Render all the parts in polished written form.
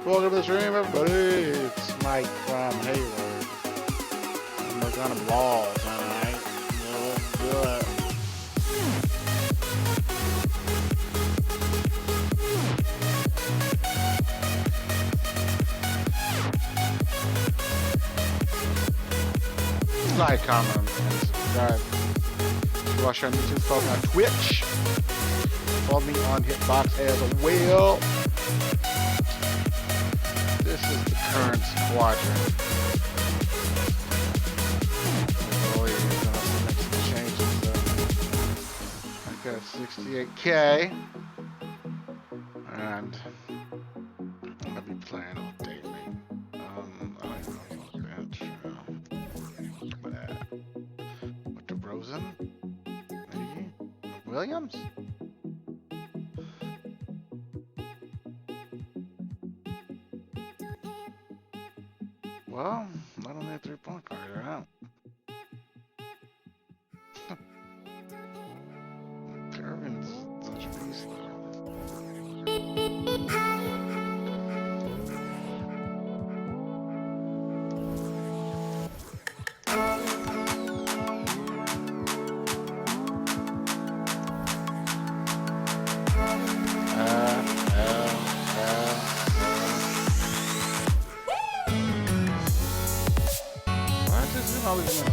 Welcome to the stream, everybody. It's Mike from Hayward. And we're gonna ball tonight. Let's do it. Like, comment, and subscribe. Watch on YouTube, follow me on Twitch. Follow me on Hitbox as well. This is the current squadron. Oh, yeah, gonna make some changes though. I got 68K. And I'm gonna be playing all day, man. I don't even know bench. With the Rosen? Maybe? Williams? Well, I don't need a 3-point card right now. Irvin's such a beast. Why is this always in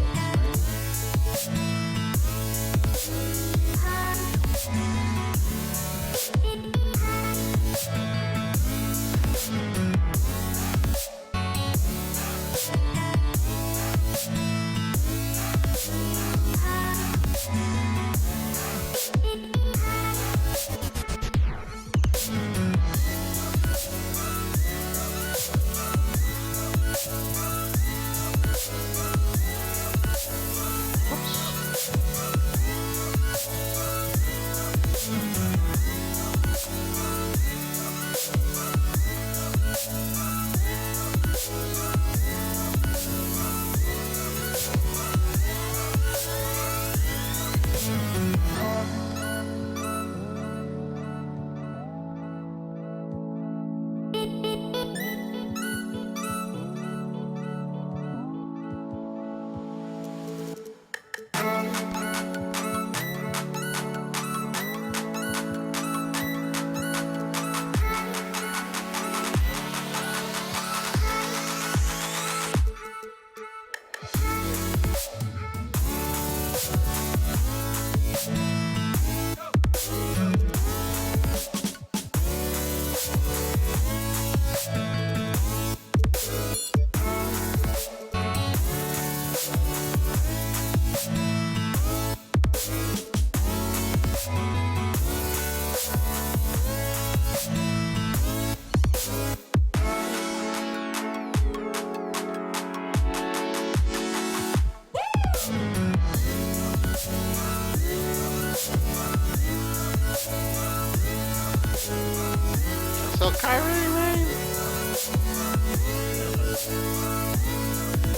So Kyrie, man.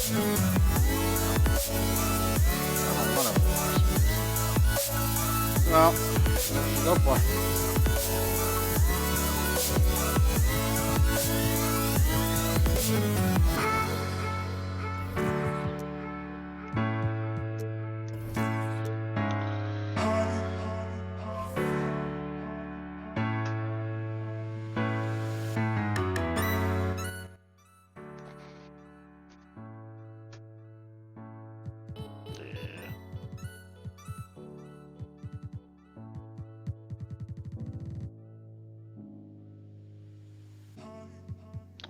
I don't want to watch. Well, go for it.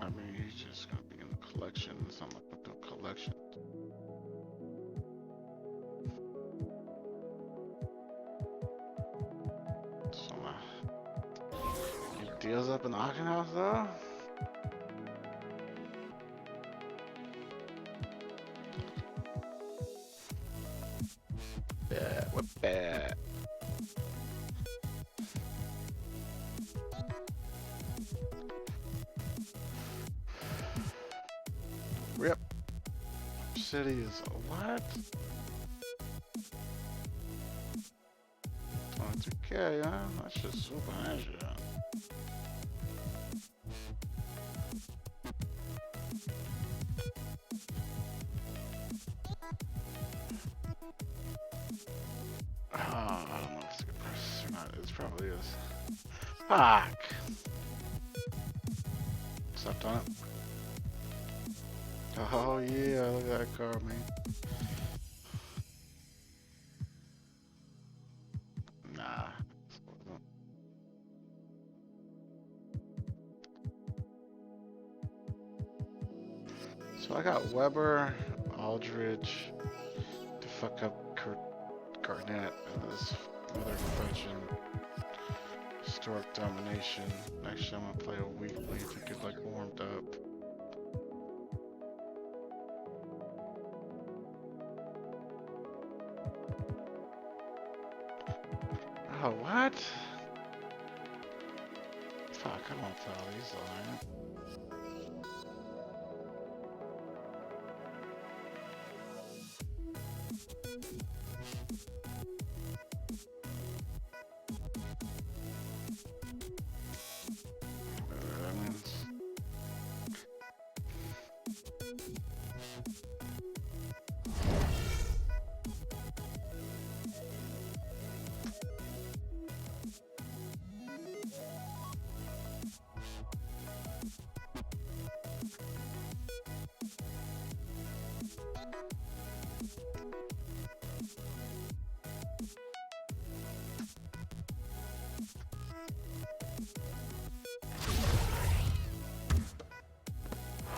I mean, he's just gonna be in the collection. So I'm gonna do a collection. So he deals up in the auction house though. bet. Rip. City is what? 22K, huh? That's just so behind you. Oh, I don't know if it's a good price or not. It probably is. Fuck. Stepped on it. Oh yeah, look at that car, man. Nah. So I got Weber, Aldridge to fuck up Garnett and this other fetching historic domination. Actually, I'm gonna play a weekly to get like warmed up. Oh, what? Fuck, I won't tell these lying.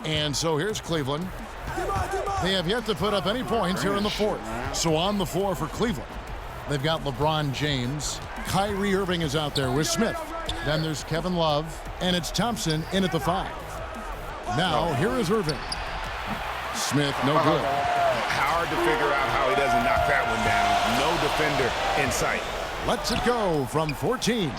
And so here's Cleveland. They have yet to put up any points here in the fourth. So on the floor for Cleveland, they've got LeBron James. Kyrie Irving is out there with Smith. Then there's Kevin Love, and it's Thompson in at the 5. Now here is Irving. Smith, no good. Hard to figure out how he doesn't knock that one down. No defender in sight. Lets it go from 14.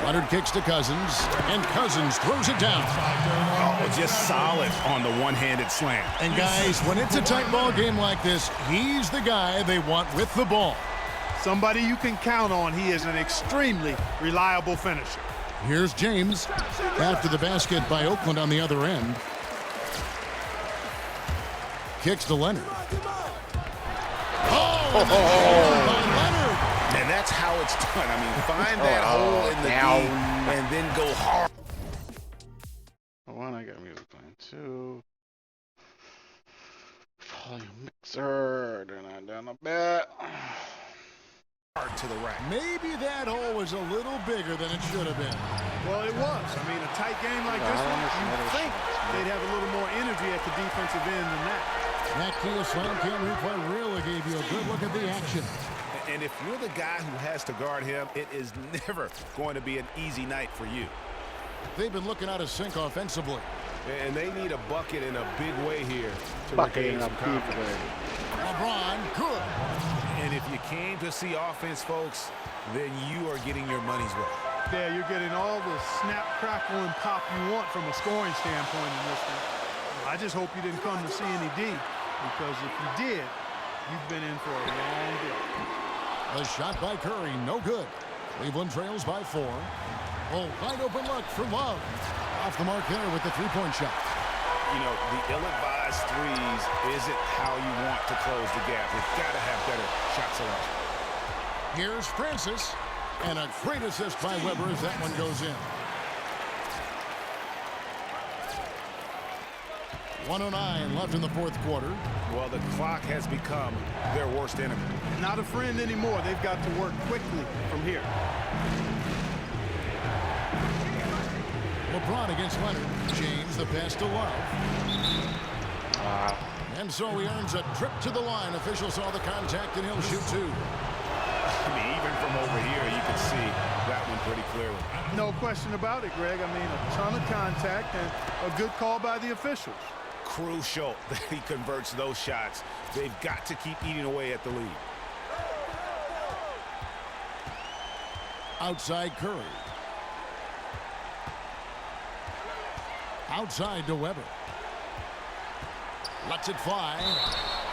Leonard kicks to Cousins, and Cousins throws it down. Oh, just solid on the one-handed slam. And guys, when it's a tight ball game like this, he's the guy they want with the ball. Somebody you can count on. He is an extremely reliable finisher. Here's James after the basket by Oakland on the other end. Kicks to Leonard. Oh, by Leonard. And that's how it's done. I mean, find that hole in the D and then go hard. One, I got music playing. Two, volume mixer. Turn that down a bit. Hard to the rack. Maybe that hole was a little bigger than it should have been. Well, it was. I mean, a tight game like this one, you'd think they'd have a little more energy at the defensive end than that. That Kia Slam Cam replay really gave you a good look at the action. And if you're the guy who has to guard him, it is never going to be an easy night for you. They've been looking out of sync offensively. And they need a bucket in a big way here to Bucket regain in a some big confidence. way. LeBron, good. And if you came to see offense, folks, then you are getting your money's worth. Yeah, you're getting all the snap, crackle, and pop you want from a scoring standpoint in this one. I just hope you didn't come to see any D, because if you did, you've been in for a long day. A shot by Curry, no good. Cleveland trails by 4. Oh, wide open look for Love. Off the mark there with the three-point shot. You know, the ill-advised threes isn't how you want to close the gap. You've got to have better shot selection. Here's Francis, and a great assist by Weber as that one goes in. 1:09 left in the fourth quarter. Well, the clock has become their worst enemy. Not a friend anymore. They've got to work quickly from here. LeBron against Leonard. James, the pass to Love. And so he earns a trip to the line. Official saw the contact, and he'll shoot 2. I mean, even from over here, you can see that one pretty clearly. No question about it, Greg. I mean, a ton of contact and a good call by the officials. Crucial that he converts those shots. They've got to keep eating away at the lead. outside Curry. Outside to Weber. Lets it fly.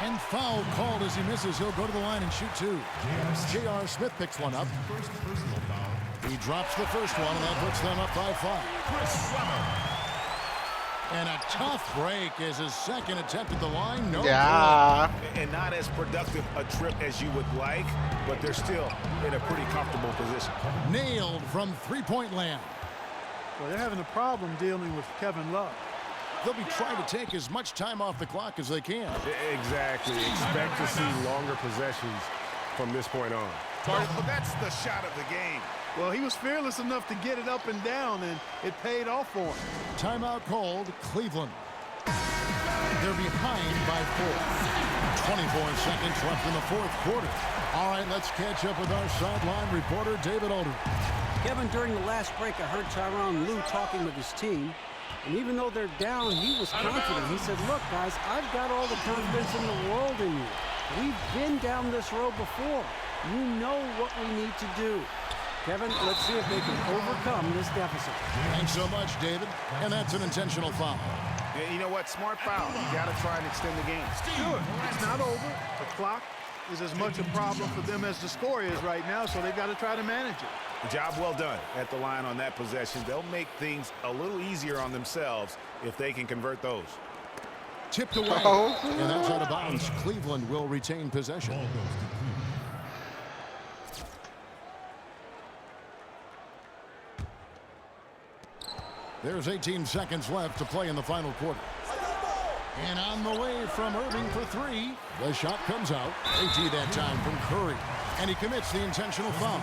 And foul called as he misses. He'll go to the line and shoot two. J.R. Smith picks one up. He drops the first one, and that puts them up by 5. And a tough break is his second attempt at the line. No Yeah. And not as productive a trip as you would like, but they're still in a pretty comfortable position. Nailed from three-point land. Well, they're having a problem dealing with Kevin Love. They'll be trying to take as much time off the clock as they can. Exactly. Expect to see longer possessions from this point on. Well, that's the shot of the game. Well, he was fearless enough to get it up and down, and it paid off for him. Timeout called, Cleveland. They're behind by 4. 24 seconds left in the fourth quarter. All right, let's catch up with our sideline reporter, David Aldridge. Kevin, during the last break, I heard Tyronn Lue talking with his team. And even though they're down, he was confident. He said, look, guys, I've got all the confidence in the world in you. We've been down this road before. You know what we need to do. Kevin, let's see if they can overcome this deficit. Thanks so much, David. And that's an intentional foul. Yeah, you know what? Smart foul. You got to try and extend the game. Sure, it's not over. The clock is as much a problem for them as the score is right now, so they've got to try to manage it. Job well done at the line on that possession. They'll make things a little easier on themselves if they can convert those. Tipped away. And that's out of bounds. Cleveland will retain possession. There's 18 seconds left to play in the final quarter. And on the way from Irving for 3. The shot comes out. AT that time from Curry. And he commits the intentional foul.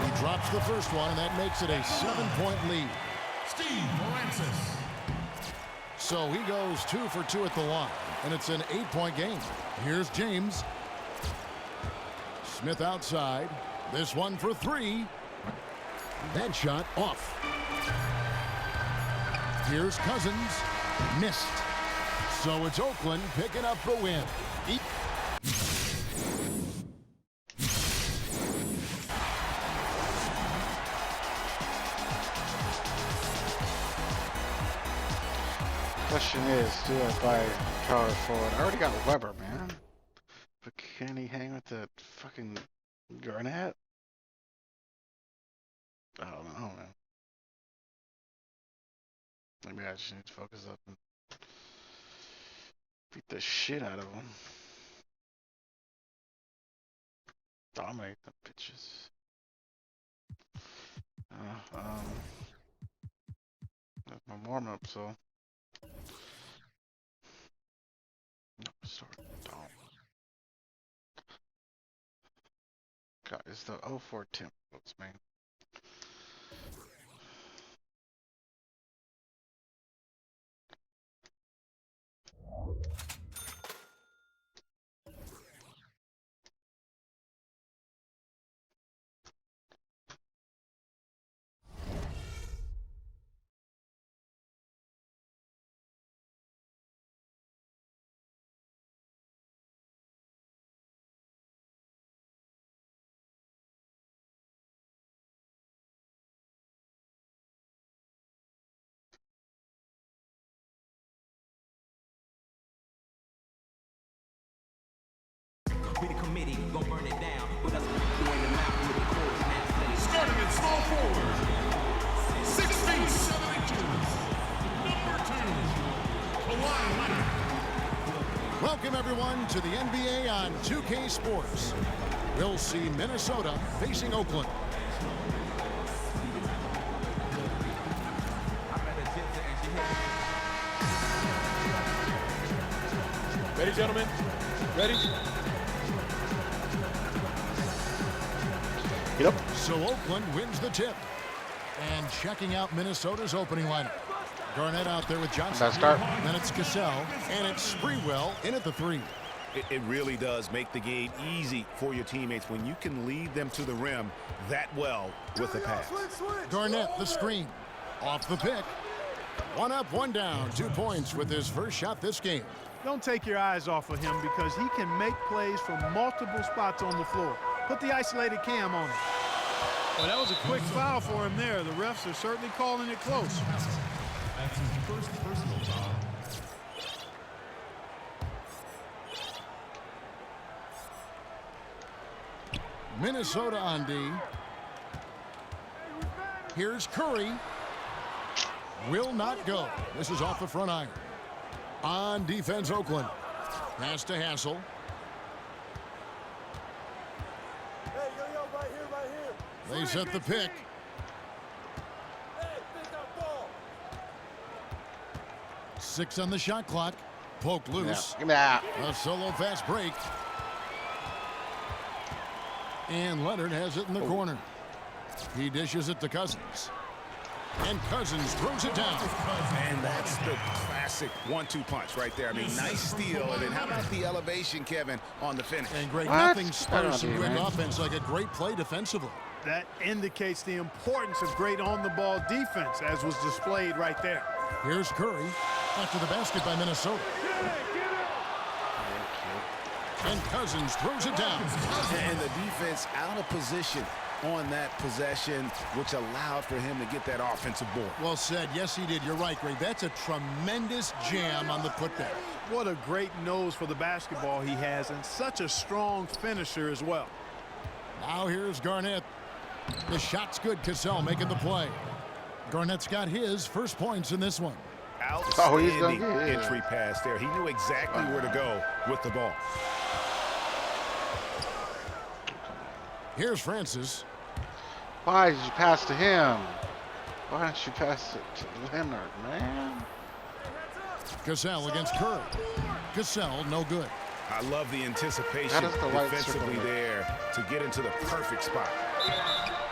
He drops the first one, and that makes it a 7-point lead. So he goes 2 for 2 at the line, and it's an 8-point game. Here's James. Smith outside. This one for 3. That shot off. Here's Cousins. Missed. So it's Oakland picking up the win. Question is, do I buy power forward? I already got Weber, man. But can he hang with the fucking Garnett? I don't know, man. Maybe I just need to focus up and beat the shit out of him. Dominate the bitches. That's my warm up, so. No, start down. God, it's the 04 temp. What's me? We the committee, gon' burn it down. With us, you in the mouth with the chords now. Starting at small forward, 6 feet 7 inches, number 2, Kawhi Leonard. Welcome, everyone, to the NBA on 2K Sports. We'll see Minnesota facing Oakland. Ready, gentlemen? Ready? Yep. So Oakland wins the tip. And checking out Minnesota's opening lineup. Garnett out there with Johnson. Best start. Then it's Cassell. And it's Sprewell in at the 3. It really does make the game easy for your teammates when you can lead them to the rim that well with a pass. Garnett, the screen. Off the pick. 1 up, 1 down. 2 points with his first shot this game. Don't take your eyes off of him because he can make plays from multiple spots on the floor. Put the isolated cam on him. Well, that was a quick foul for him there. The refs are certainly calling it close. That's his first personal foul. Minnesota on D. Here's Curry. Will not go. This is off the front iron. On defense, Oakland. Pass to Hassel. They set the pick. Six on the shot clock. Poke loose. Yeah. A solo fast break. And Leonard has it in the corner. He dishes it to Cousins. And Cousins throws it down. And that's the classic 1-2 punch right there. I mean, nice steal. And then how about the elevation, Kevin, on the finish? And great, What? nothing spurs some Penalty, great man. offense like a great play defensively. That indicates the importance of great on-the-ball defense, as was displayed right there. Here's Curry after the basket by Minnesota. And Cousins throws it down. And the defense out of position on that possession, which allowed for him to get that offensive board. Well said. Yes, he did. You're right, Greg. That's a tremendous jam on the putback. What a great nose for the basketball he has, and such a strong finisher as well. Now here's Garnett. The shot's good. Cassell making the play. Garnett's got his first points in this one. Outstanding entry pass there. He knew exactly where to go with the ball. Here's Francis. Why did you pass to him? Why didn't you pass it to Leonard, man? Cassell against Curry. Cassell, no good. I love the anticipation How does the white defensively circle there to get into the perfect spot.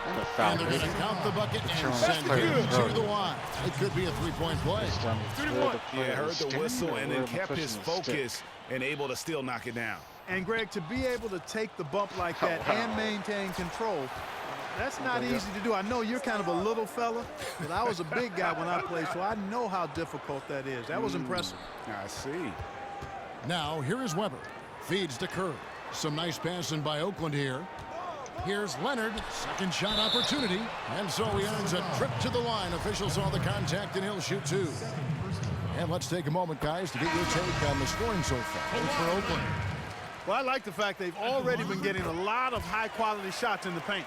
And a foul. And they're going to count the bucket and Throwing send this player him in to front. the line. It could be a three-point play. This time it's where the player Yeah, heard is the standing whistle or and where then the kept person his is standing. focus and able to still knock it down. And, Greg, to be able to take the bump like that wow. and maintain control, that's not easy to do. I know you're kind of a little fella, but I was a big guy when I played, so I know how difficult that is. That was impressive. I see. Now, here is Weber. Feeds to Curry. Some nice passing by Oakland here. Here's Leonard. Second shot opportunity. And so he earns a trip to the line. Officials saw the contact, and he'll shoot two. And let's take a moment, guys, to get your take on the scoring so far for Oakland. Well, I like the fact they've already been getting a lot of high-quality shots in the paint.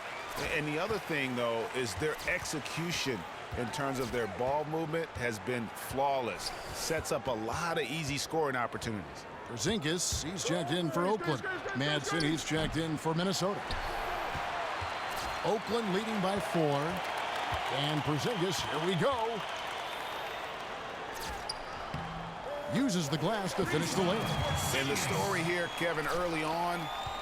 And the other thing, though, is their execution in terms of their ball movement has been flawless. Sets up a lot of easy scoring opportunities. Porzingis, he's checked in for Oakland. Madsen, he's checked in for Minnesota. Oakland leading by 4. And Porzingis, here we go. Uses the glass to finish the layup. And the story here, Kevin, early on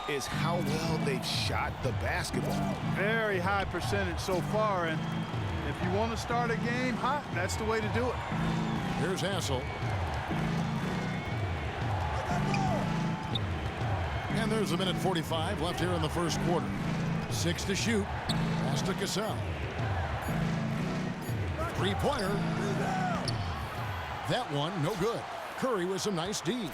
is how well they've shot the basketball. Very high percentage so far, and if you want to start a game hot, that's the way to do it. Here's Hassel. And there's a minute 45 left here in the first quarter. 6 to shoot. Pass to Cassell. Three-pointer. That one, no good. Curry with some nice D.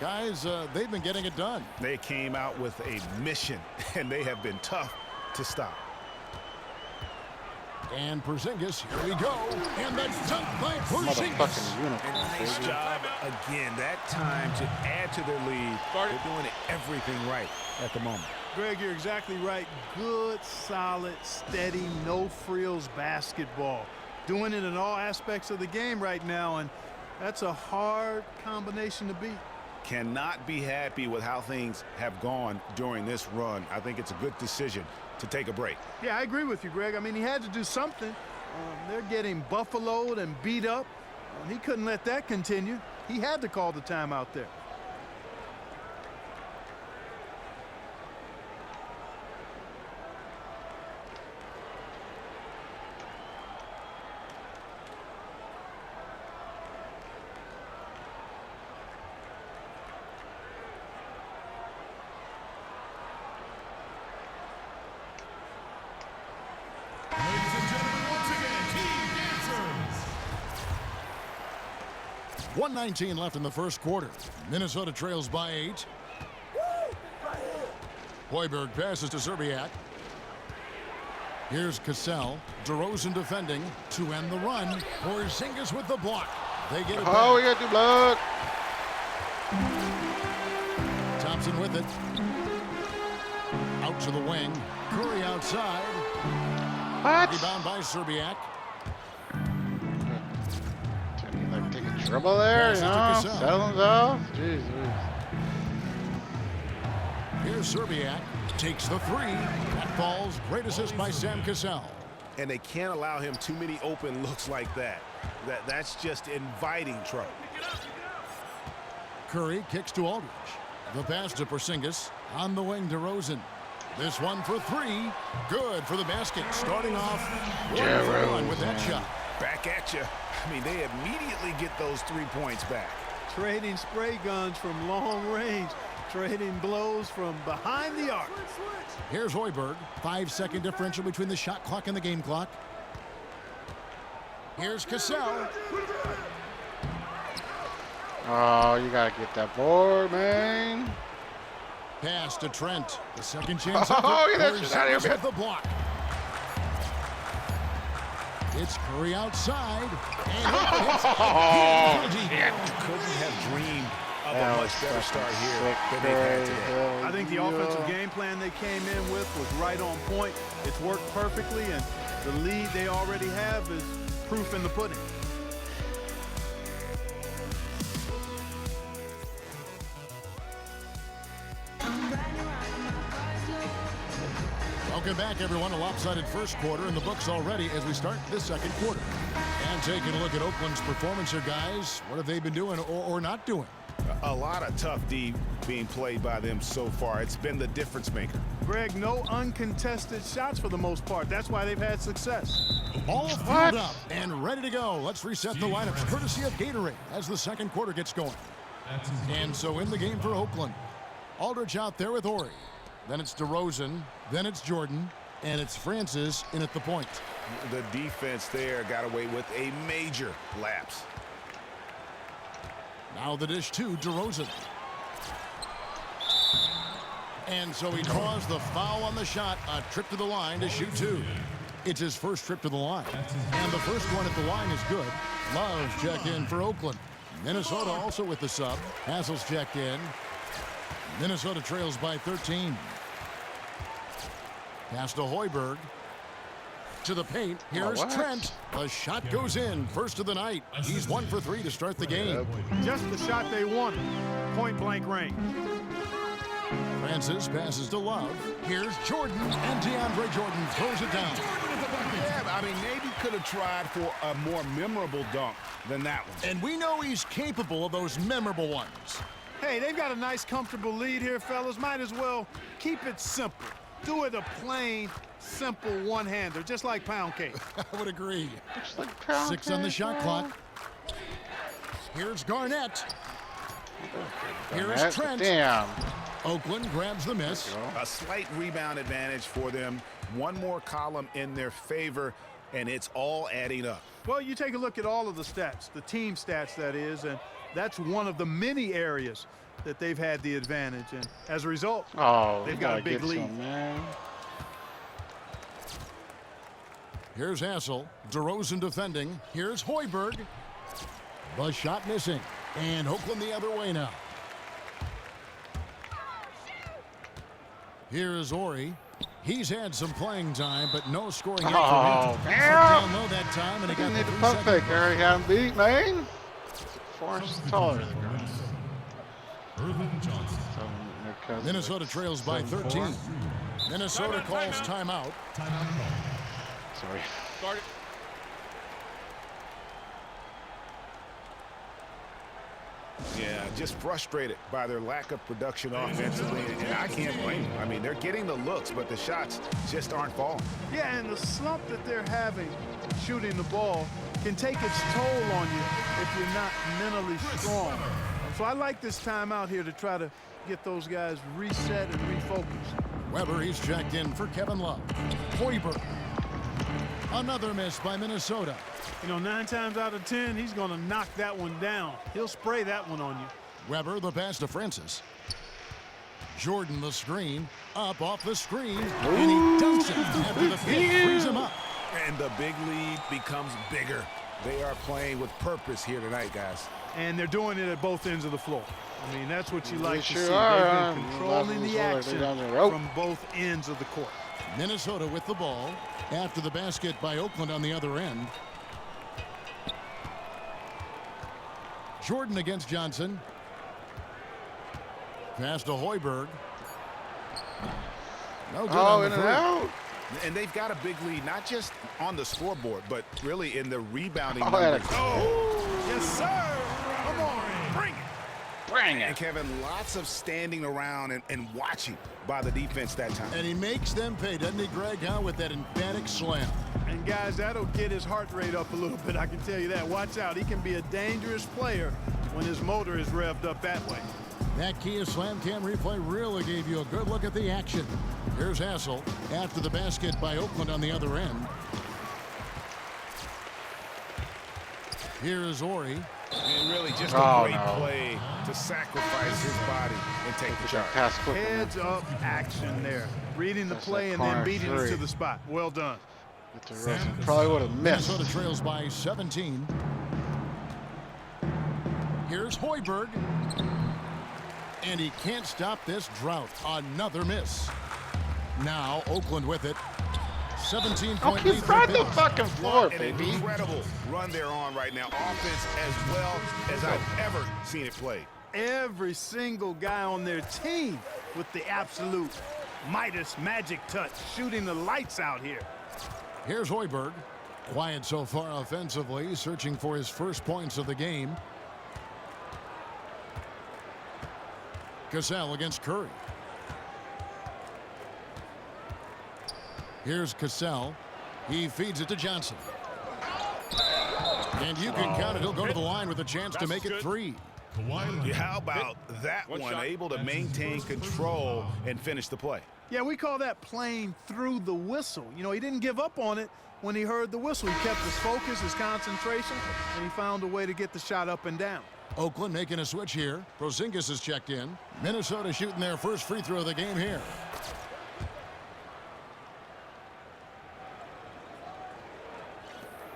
Guys, they've been getting it done. They came out with a mission, and they have been tough to stop. And Porzingis, here we go. And that's dunk by Porzingis. Motherfucking uniform. Nice job again. That time to add to their lead. They're doing everything right at the moment. Greg, you're exactly right. Good, solid, steady, no-frills basketball. Doing it in all aspects of the game right now, and that's a hard combination to beat. Cannot be happy with how things have gone during this run. I think it's a good decision to take a break. Yeah, I agree with you, Greg. I mean, he had to do something. They're getting buffaloed and beat up, and he couldn't let that continue. He had to call the timeout there. Ladies and gentlemen, once again, Team Dancers. 1:19 left in the first quarter. Minnesota trails by 8. Hoiberg passes to Serbiak. Here's Cassell. DeRozan defending to end the run. Porzingis with the block. They get it back. Oh, we got the block. Thompson with it. Out to the wing. Curry outside. What? Rebound by Serbiak. Like take a dribble there, you know? Passes to Cassell. Settle himself. Jeez. Here's Serbiak. Takes the three. That falls. Great assist by Sam Cassell. And they can't allow him too many open looks like that. That's just inviting trouble. Curry kicks to Aldridge. The pass to Porzingis. On the wing to Rosen. This one for three. Good for the basket. Starting off 1-for-1 with that shot. Back at you. I mean, they immediately get those 3 points back. Trading spray guns from long range. Trading blows from behind the arc. Here's Hoiberg. 5-second differential between the shot clock and the game clock. Here's Cassell. Oh, you gotta get that board, man. Pass to Trent. The second chance. Oh, get that shit out of here, Porzingis man. with the block. It's Curry outside. And it hits. Couldn't have dreamed of a much better start here than they've had today. I think the offensive game plan they came in with was right on point. It's worked perfectly, and the lead they already have is proof in the pudding. Welcome back, everyone. A lopsided first quarter in the books already as we start this second quarter. And taking a look at Oakland's performance here, guys. What have they been doing or not doing? A lot of tough D being played by them so far. It's been the difference maker. Greg, no uncontested shots for the most part. That's why they've had success. All filled up and ready to go. Let's reset the lineups courtesy of Gatorade as the second quarter gets going. And so in the game for Oakland, Aldridge out there with Ori. Then it's DeRozan. Then it's Jordan. And it's Francis in at the point. The defense there got away with a major lapse. Now the dish to DeRozan. And so he draws the foul on the shot. A trip to the line to shoot two. It's his first trip to the line. And the first one at the line is good. Love's checked in for Oakland. Minnesota also with the sub. Hassel's checked in. Minnesota trails by 13. Pass to Hoiberg. To the paint. Here's Trent. The shot goes in. First of the night. He's 1 for 3 to start the game. Just the shot they wanted. Point blank range. Francis passes to Love. Here's Jordan. And DeAndre Jordan throws it down. Yeah, I mean, maybe could have tried for a more memorable dunk than that one. And we know he's capable of those memorable ones. Hey, they've got a nice, comfortable lead here, fellas. Might as well keep it simple. Do it a plain, simple one-hander, just like pound cake. I would agree. Just like pound 6 on the cake, shot man. clock. Here's Garnett. Here's Garnett, Trent. Damn. Oakland grabs the miss. A slight rebound advantage for them. One more column in their favor, and it's all adding up. Well, you take a look at all of the stats, the team stats, that is, and that's one of the many areas that they've had the advantage. And as a result, they've got a big lead. Some, man. Here's Hassel. DeRozan defending. Here's Hoiberg. The shot missing. And Oakland the other way now. Here's Ori. He's had some playing time, but no scoring yet Oh, for him. man. Down low that time, and he got Didn't the need the 3 pump second fake. I already had him beat, man. 4 inches taller than the guy. Minnesota trails by 13. Minnesota calls timeout. Sorry. Start it. Yeah, just frustrated by their lack of production offensively, and I can't blame them. I mean, they're getting the looks, but the shots just aren't falling. Yeah, and the slump that they're having shooting the ball can take its toll on you if you're not mentally strong. So I like this timeout here to try to get those guys reset and refocused. Weber, he's checked in for Kevin Love. Hoiberg. Another miss by Minnesota. You know, 9 times out of 10, he's going to knock that one down. He'll spray that one on you. Weber, the pass to Francis. Jordan the screen, up off the screen, and he dunks it after the pick frees him up. And the big lead becomes bigger. They are playing with purpose here tonight, guys. And they're doing it at both ends of the floor. I mean, that's what you like to sure see. are. They've been controlling the action from both ends of the court. Minnesota with the ball after the basket by Oakland on the other end. Jordan against Johnson. Pass to Hoiberg. No good on the in and three. out. And they've got a big lead, not just on the scoreboard, but really in the rebounding Oh, numbers. Yes, sir. Come on, bring it. Bring And it. Kevin, lots of standing around and watching by the defense that time. And he makes them pay, doesn't he, Greg, huh, with that emphatic slam. And guys, that'll get his heart rate up a little bit, I can tell you that. Watch out, he can be a dangerous player when his motor is revved up that way. That Kia Slam Cam replay really gave you a good look at the action. Here's Hassel after the basket by Oakland on the other end. Here's Ori. And really just a Oh, great no. play to sacrifice his body and take the charge. Pass quick. Heads up action there. Reading the That's play that and then corner beating it three. to the spot. Well done. Get to Rosen. Probably would have missed. Minnesota trails by 17. Here's Hoiberg. And he can't stop this drought. Another miss. Now Oakland with it. 17-point lead He's for on the Bills. fucking floor, An baby. incredible run they're on right now. Offense as well as I've ever seen it played. Every single guy on their team with the absolute Midas magic touch, shooting the lights out here. Here's Hoiberg. Quiet so far offensively, searching for his first points of the game. Cassell against Curry. Here's Cassell. He feeds it to Johnson. And you can count it. He'll go to the line with a chance to make it 3. Yeah, how about that one? Able to maintain control and finish the play. Yeah, we call that playing through the whistle. You know, he didn't give up on it when he heard the whistle. He kept his focus, his concentration, and he found a way to get the shot up and down. Oakland making a switch here. Porzingis is checked in. Minnesota shooting their first free throw of the game here.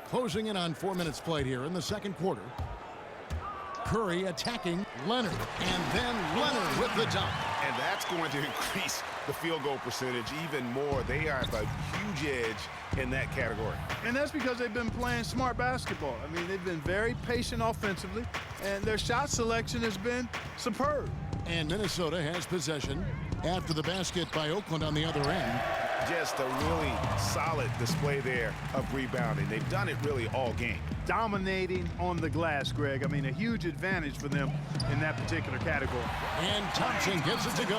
Closing in on 4 minutes played here in the second quarter. Curry attacking Leonard, and then Leonard with the dunk. And that's going to increase the field goal percentage even more. They are at a huge edge in that category. And that's because they've been playing smart basketball. I mean, they've been very patient offensively, and their shot selection has been superb. And Minnesota has possession after the basket by Oakland on the other end. Just a really solid display there of rebounding. They've done it really all game. Dominating on the glass, Greg. I mean, a huge advantage for them in that particular category. And Thompson gets it to go.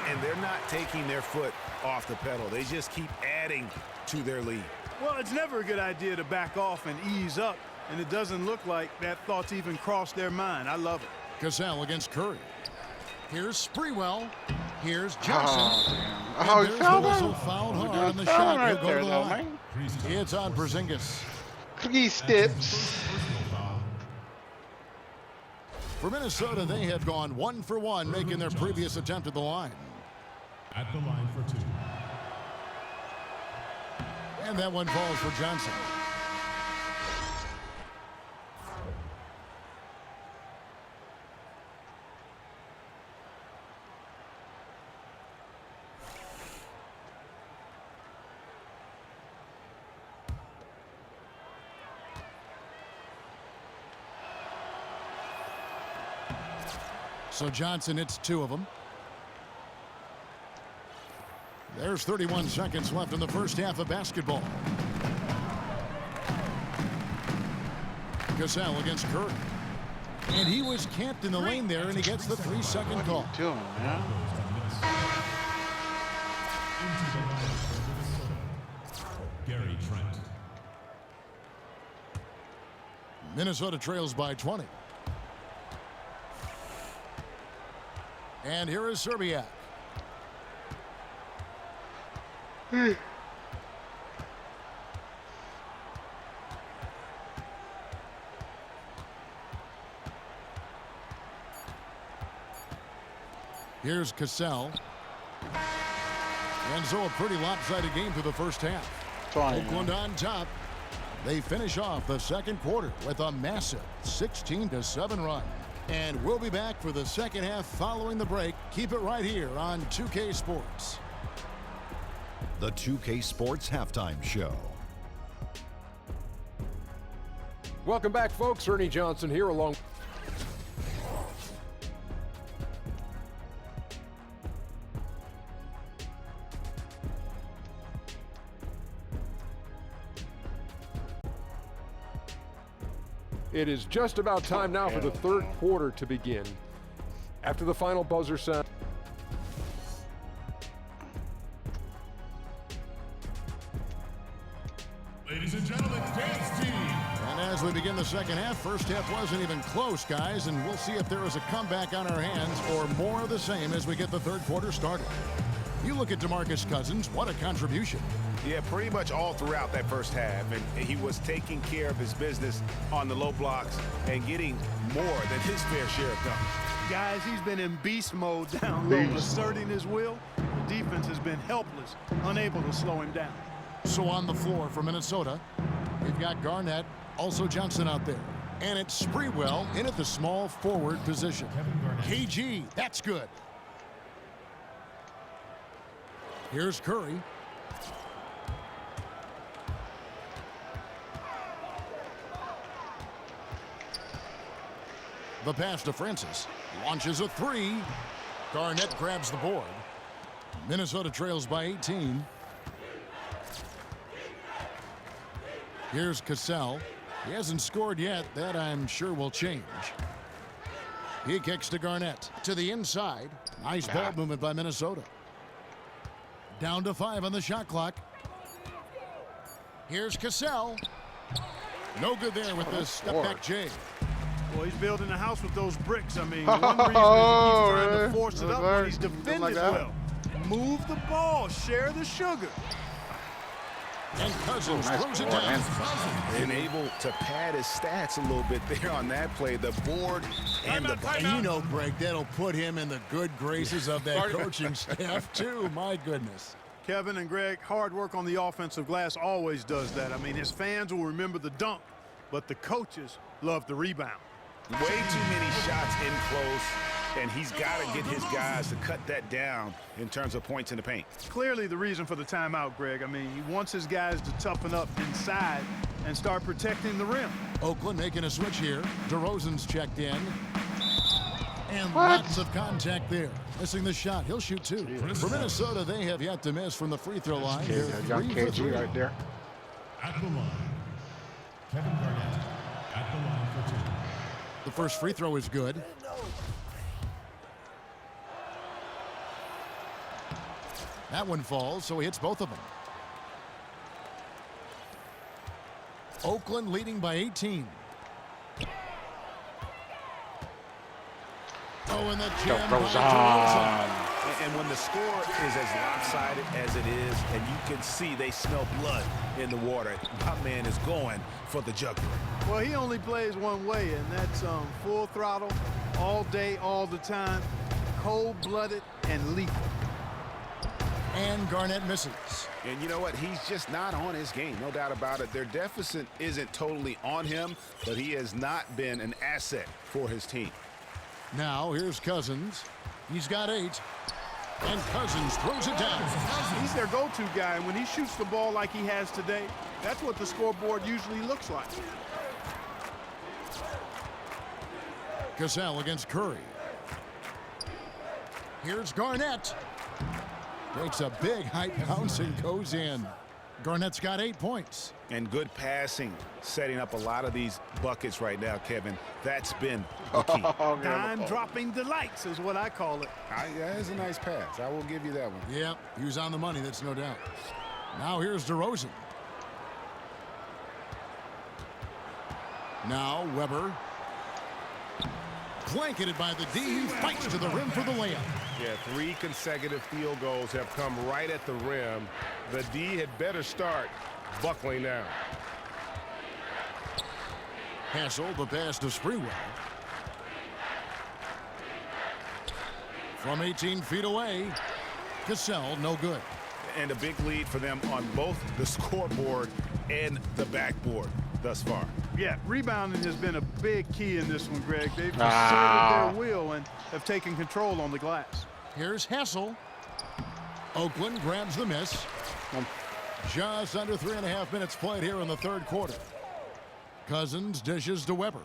And they're not taking their foot off the pedal. They just keep adding to their lead. Well, it's never a good idea to back off and ease up, and it doesn't look like that thought's even crossed their mind. I love it. Cassell against Curry. Here's Sprewell. Here's Johnson. Oh, And damn. Oh, he there's fouled the him? whistle fouled We're hard doing on the foul shot. right He'll go there, to the though, line. It's on Porzingis. 3 steps. For Minnesota, they have gone 1 for 1, making their previous attempt at the line. At the line for 2. And that one falls for Johnson. So Johnson hits 2 of them. There's 31 seconds left in the first half of basketball. Cassell against Curry. And he was camped in the lane there, and he gets the 3-second call. What are you doing, man? Into the line for Minnesota. Gary Trent. Minnesota trails by 20. And here is Serbiak. Here's Cassell. And so a pretty lopsided game through the first half. Oakland on top. They finish off the second quarter with a massive 16-7 run. And we'll be back for the second half following the break. Keep it right here on 2K Sports. The 2K Sports Halftime Show. Welcome back, folks. Ernie Johnson here along. It is just about time now for the third quarter to begin. After the final buzzer sound. Ladies and gentlemen, dance team. And as we begin the second half, first half wasn't even close, guys, and we'll see if there is a comeback on our hands or more of the same as we get the third quarter started. You look at DeMarcus Cousins, what a contribution. Yeah, pretty much all throughout that first half, and he was taking care of his business on the low blocks and getting more than his fair share of dunks. Guys, he's been in beast mode down low, asserting his will. The defense has been helpless, unable to slow him down. So on the floor for Minnesota, we've got Garnett, also Johnson out there. And it's Sprewell in at the small forward position. KG, that's good. Here's Curry. The pass to Francis. Launches a three. Garnett grabs the board. Minnesota trails by 18. Here's Cassell. He hasn't scored yet. That, I'm sure, will change. He kicks to Garnett. To the inside. Nice ball movement by Minnesota. Down to 5 on the shot clock. Here's Cassell. No good there with this step-back J. Well, he's building a house with those bricks. I mean, one reason is he keeps trying to force it up when he's defended well. Move the ball. Share the sugar. And Cousins throws it down. And able to pad his stats a little bit there on that play. The board and the ball. And you know, Greg, that'll put him in the good graces of that coaching staff, too. My goodness. Kevin and Greg, hard work on the offensive glass always does that. I mean, his fans will remember the dunk, but the coaches love the rebound. Way too many shots in close, and he's got to get his guys to cut that down in terms of points in the paint. Clearly the reason for the timeout, Greg. I mean, he wants his guys to toughen up inside and start protecting the rim. Oakland making a switch here. DeRozan's checked in. And lots of contact there. Missing the shot. He'll shoot two. For Minnesota, they have yet to miss from the free throw line. They're 3 for 3 right there. At the line, Kevin Garnett. At the line for 2. The first free throw is good. That one falls, so he hits both of them. Oakland leading by 18. Oh, and the jam goes on. And when the score is as lopsided as it is, and you can see they smell blood in the water, my man is going for the jugular. Well, he only plays one way, and that's full throttle, all day, all the time, cold-blooded and lethal. And Garnett misses. And you know what? He's just not on his game, no doubt about it. Their deficit isn't totally on him, but he has not been an asset for his team. Now, here's Cousins. He's got 8. And Cousins throws it down. He's their go-to guy, and when he shoots the ball like he has today, that's what the scoreboard usually looks like. Cassell against Curry. Here's Garnett. Takes a big height bounce and goes in. Garnett's got 8 points. And good passing, setting up a lot of these buckets right now, Kevin. That's been the key. Time-dropping delights is what I call it. That's a nice pass. I will give you that one. Yep, he was on the money, that's no doubt. Now here's DeRozan. Now Weber. Blanketed by the D. He fights to the rim for the layup. Yeah, 3 consecutive field goals have come right at the rim. The D had better start buckling down. Hassel, the pass to Sprewell. From 18 feet away, Cassell, no good. And a big lead for them on both the scoreboard and the backboard thus far. Yeah, rebounding has been a big key in this one, Greg. They've asserted their will and have taken control on the glass. Here's Hassel. Oakland grabs the miss. Just under 3.5 minutes played here in the third quarter. Cousins dishes to Weber.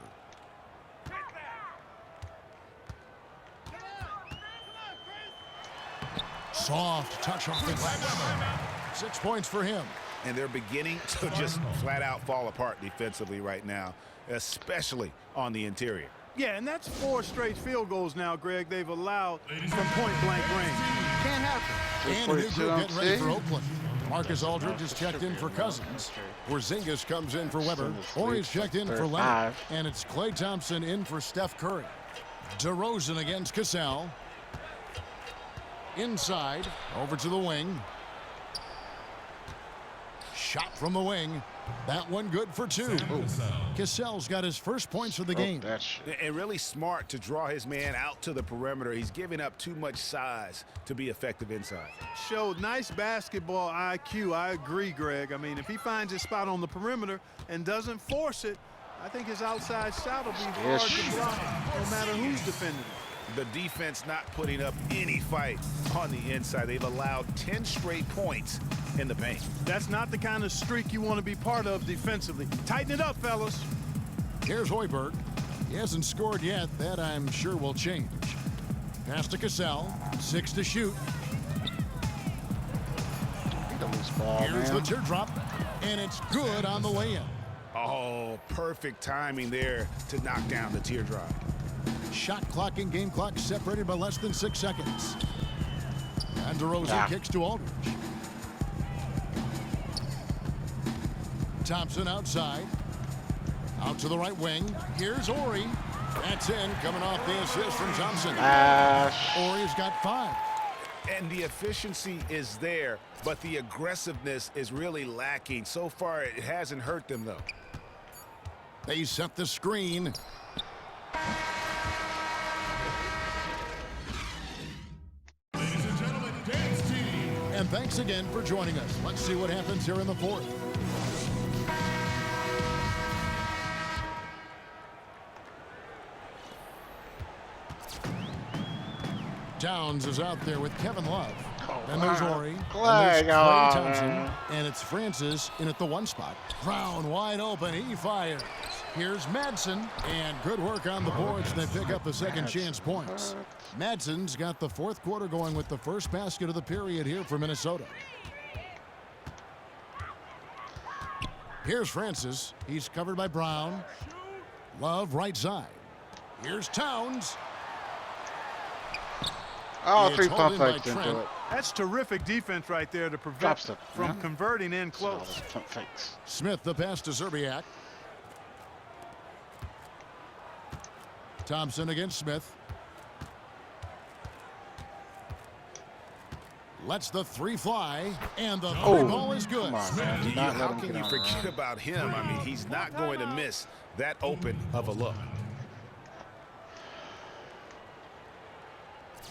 Soft touch off the glass. 6 points for him. And they're beginning to just flat out fall apart defensively right now, especially on the interior. Yeah, and that's 4 straight field goals now, Greg, they've allowed from point-blank range. Can't happen. And a new group getting ready for Oakland. Marcus Aldridge is checked in for Cousins. Porzingis comes in for Weber. Horry's checked in for Leonard. And it's Klay Thompson in for Steph Curry. DeRozan against Cassell. Inside, over to the wing. Shot from the wing. That one good for 2. Cassell's got his first points of the game. And really smart to draw his man out to the perimeter. He's giving up too much size to be effective inside. Showed nice basketball IQ. I agree, Greg. I mean, if he finds his spot on the perimeter and doesn't force it, I think his outside shot will be hard to block no matter who's defending him. The defense not putting up any fight on the inside. They've allowed 10 straight points in the paint. That's not the kind of streak you want to be part of defensively. Tighten it up, fellas. Here's Hoiberg. He hasn't scored yet. That I'm sure will change. Pass to Cassell. 6 to shoot. Here's the teardrop. And it's good on the lay-in. Oh, perfect timing there to knock down the teardrop. Shot clock and game clock separated by less than 6 seconds. And DeRozan kicks to Aldridge. Thompson outside. Out to the right wing. Here's Horry. That's in, coming off the assist from Thompson. Horry's got 5. And the efficiency is there, but the aggressiveness is really lacking. So far, it hasn't hurt them, though. They set the screen. Ladies and gentlemen, dance team. And thanks again for joining us. Let's see what happens here in the fourth. Downs is out there with Kevin Love. And there's Horry. And there's Klay Thompson. And it's Francis in at the 1 spot. Brown wide open. He fires. Here's Madsen. And good work on the boards. They pick up the second chance points. Madsen's got the 4th quarter going with the first basket of the period here for Minnesota. Here's Francis. He's covered by Brown. Love right side. Here's Towns. Oh, 3 pump fakes into it. That's terrific defense right there to prevent from converting in close. Smith the pass to Zerbiak. Thompson against Smith. Lets the 3 fly, and the 3 ball is good. How can you forget about him? I mean, he's not going to miss that open of a look.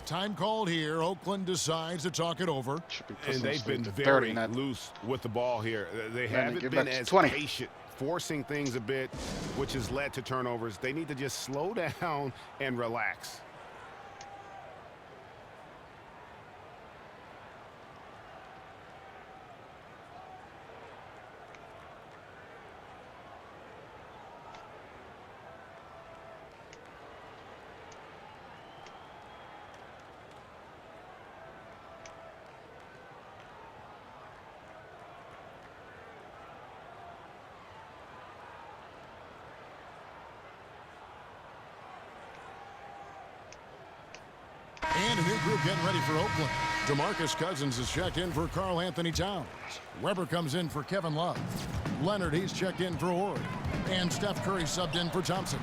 Time called here. Oakland decides to talk it over. And they've been very loose with the ball here. They haven't been as patient, forcing things a bit, which has led to turnovers. They need to just slow down and relax. And a new group getting ready for Oakland. DeMarcus Cousins is checked in for Karl Anthony Towns. Weber comes in for Kevin Love. Leonard, he's checked in for Horry. And Steph Curry subbed in for Thompson.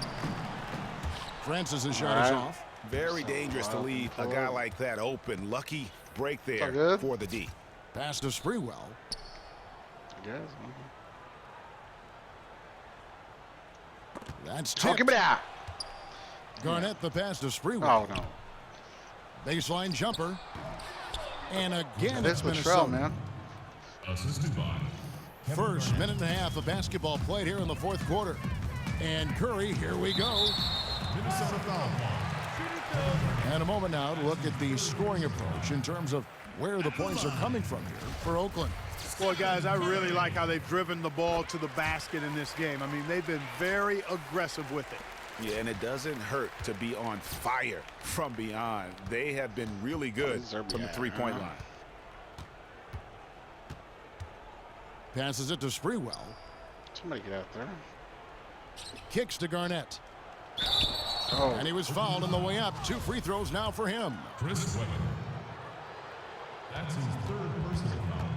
Francis' shot is off. Very dangerous to leave a guy like that open. Lucky break there for the D. Pass to Sprewell. That's tipped. Garnett the pass to Sprewell. Oh, no. Baseline jumper. And again, This it's Latrell, Minnesota. man. Assisted by First minute and a half of basketball played here in the fourth quarter. And Curry, here we go. Minnesota foul ball. And a moment now to look at the scoring approach in terms of where the points are coming from here for Oakland. Boy, guys, I really like how they've driven the ball to the basket in this game. I mean, they've been very aggressive with it. Yeah, and it doesn't hurt to be on fire from beyond. They have been really good from the three-point line. Passes it to Sprewell. Somebody get out there. Kicks to Garnett. Oh. And he was fouled on the way up. 2 free throws now for him. Chris Webber. That's his third personal foul.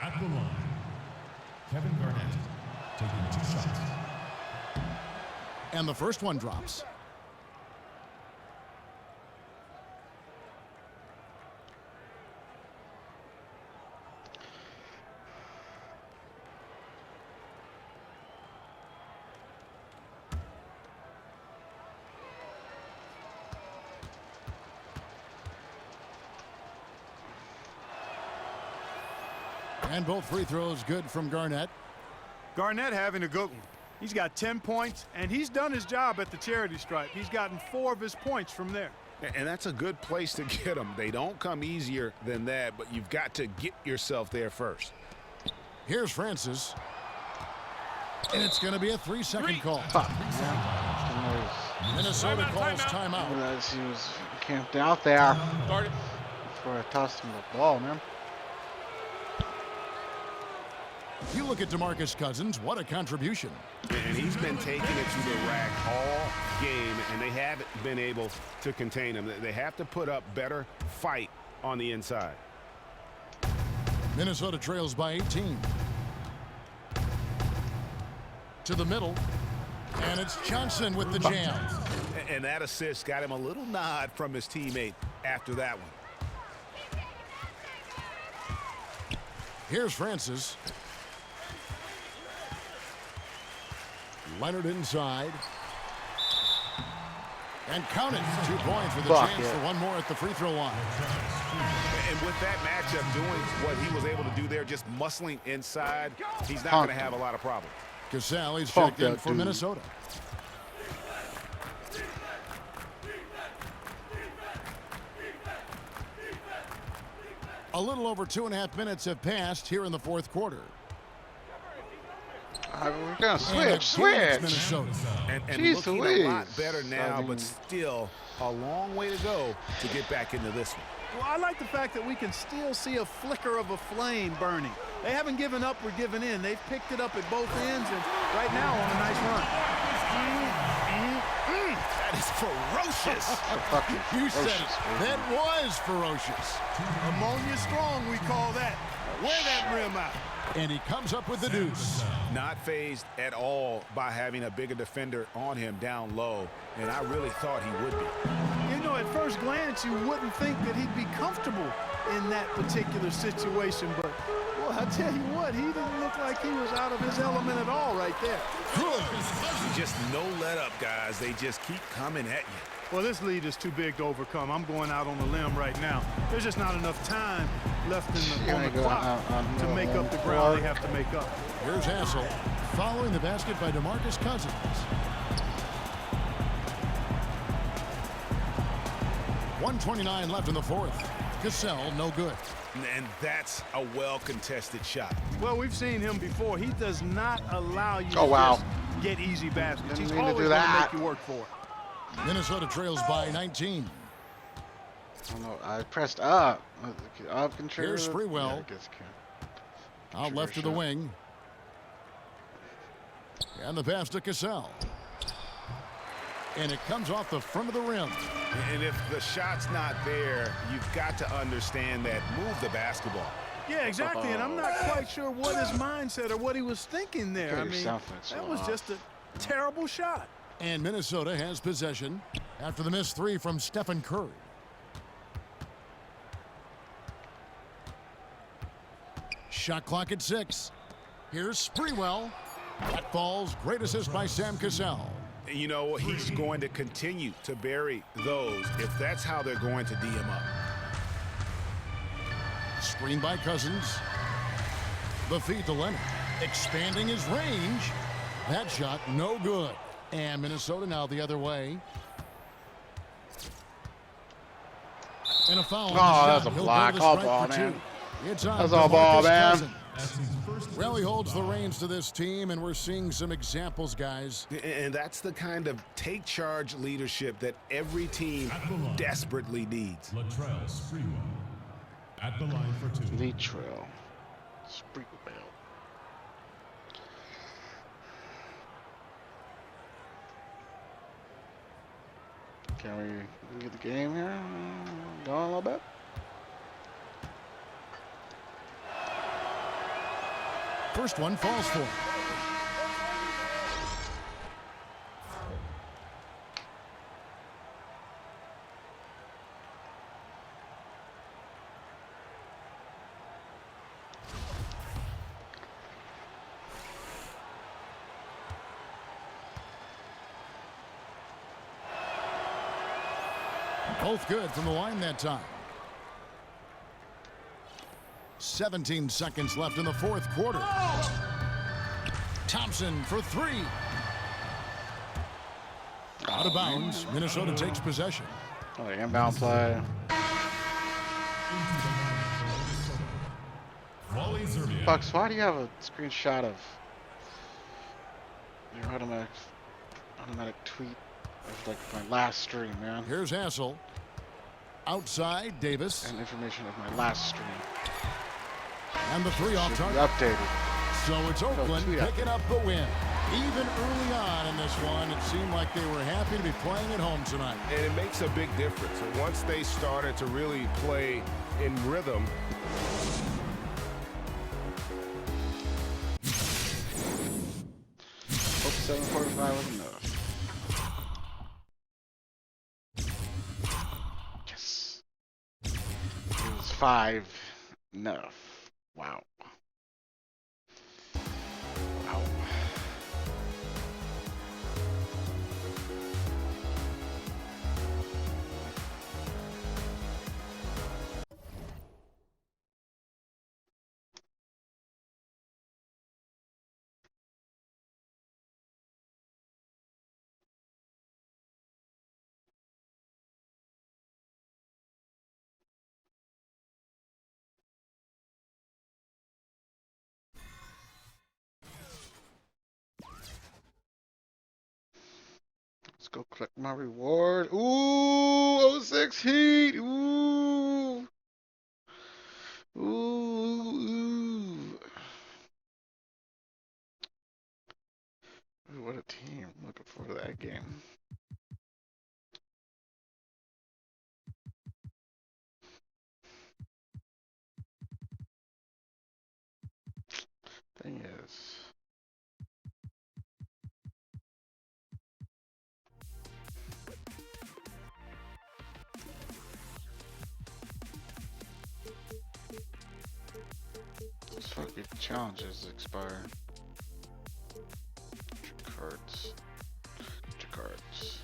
At the line, Kevin Garnett taking 2 shots. And the first one drops. And both free throws good from Garnett. Garnett having a good one. He's got 10 points, and he's done his job at the charity stripe. He's gotten 4 of his points from there. And that's a good place to get them. They don't come easier than that, but you've got to get yourself there first. Here's Francis. And it's going to be a 3-second call. Minnesota calls timeout. As he was camped out there before I tossed him the ball, man. You look at DeMarcus Cousins, what a contribution. And he's been taking it to the rack all game, and they haven't been able to contain him. They have to put up better fight on the inside. Minnesota trails by 18. To the middle. And it's Johnson with the jam. And that assist got him a little nod from his teammate after that one. Here's Francis. Leonard inside. And count it. 2 points with a chance for one more at the free throw line. And with that matchup doing what he was able to do there, just muscling inside, he's not going to have a lot of problems. Cassell, he's checked in for Minnesota. A little over 2.5 minutes have passed here in the fourth quarter. We're going to switch. Minnesota. And looking a lot better now, but still a long way to go to get back into this one. Well, I like the fact that we can still see a flicker of a flame burning. They haven't given up or given in. They've picked it up at both ends, and right now on a nice run. That is ferocious. You said it. That was ferocious. Ammonia strong, we call that. Wear that rim out. And he comes up with the deuce. Not fazed at all by having a bigger defender on him down low, and I really thought he would be. You know, at first glance, you wouldn't think that he'd be comfortable in that particular situation, but, well, I tell you what, he didn't look like he was out of his element at all right there. Just no let up, guys. They just keep coming at you. Well, this lead is too big to overcome. I'm going out on the limb right now. There's just not enough time left on the clock to make up the ground they have to make up. Here's Hassel following the basket by DeMarcus Cousins. .129 left in the fourth. Cassell, no good. And that's a well-contested shot. Well, we've seen him before. He does not allow you to just get easy baskets. He's always going to make you work for it. Minnesota trails by 19. Oh, no, I pressed up. Up control. Here's Sprewell. Yeah, out left to the wing. And the pass to Cassell. And it comes off the front of the rim. And if the shot's not there, you've got to understand that. Move the basketball. Yeah, exactly. And I'm not quite sure what his mindset or what he was thinking there. I mean, that was just a terrible shot. And Minnesota has possession after the missed 3 from Stephen Curry. Shot clock at 6. Here's Sprewell. That falls. Great assist by Sam Cassell. You know, he's going to continue to bury those if that's how they're going to D him up. Screen by Cousins. The feed to Leonard. Expanding his range. That shot no good. And Minnesota now the other way. And a foul. Oh, that's a block. All ball, man. It's on. That's all ball, man. Well, he holds the reins to this team, and we're seeing some examples, guys. And that's the kind of take charge leadership that every team desperately needs. Latrell Sprewell at the line for 2. Latrell Sprewell. Can we get the game here going a little bit? First one falls for him. Both good from the line that time. 17 seconds left in the fourth quarter. Thompson for 3. Out of bounds. Minnesota takes possession. Oh, the inbound play. Bucks, why do you have a screenshot of your automatic tweet of like my last stream, man? Here's Hassel. Outside, Davis. And information of my last stream. And the 3 off target. Updated. So it's Oakland picking up the win. Even early on in this one, it seemed like they were happy to be playing at home tonight. And it makes a big difference. And once they started to really play in rhythm. Hope 7:45 was enough. Yes. It was 5 enough. Wow. Wow. Let's go collect my reward. Ooh, 06 Heat. Ooh. Ooh. Ooh. Ooh, what a team. Looking forward to that game. Thing is, those fucking challenges expire. Get your cards. Get your cards.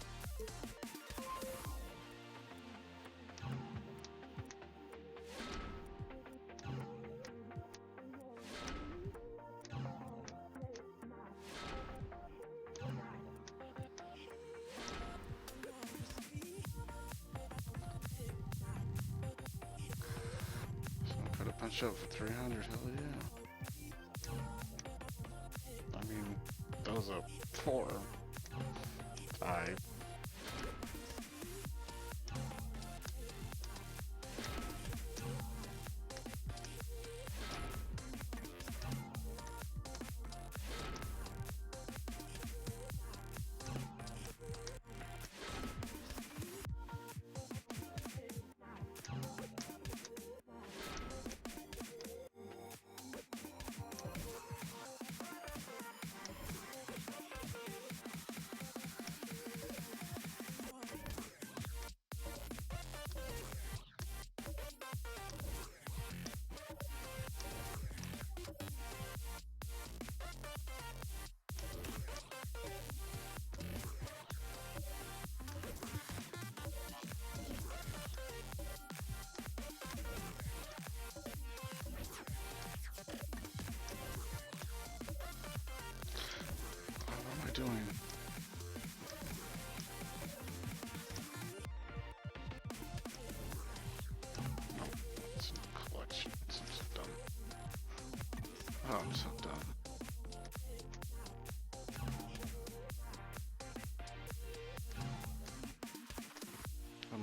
Put a punch up for 300, hell yeah. I mean, that was a 4. 5.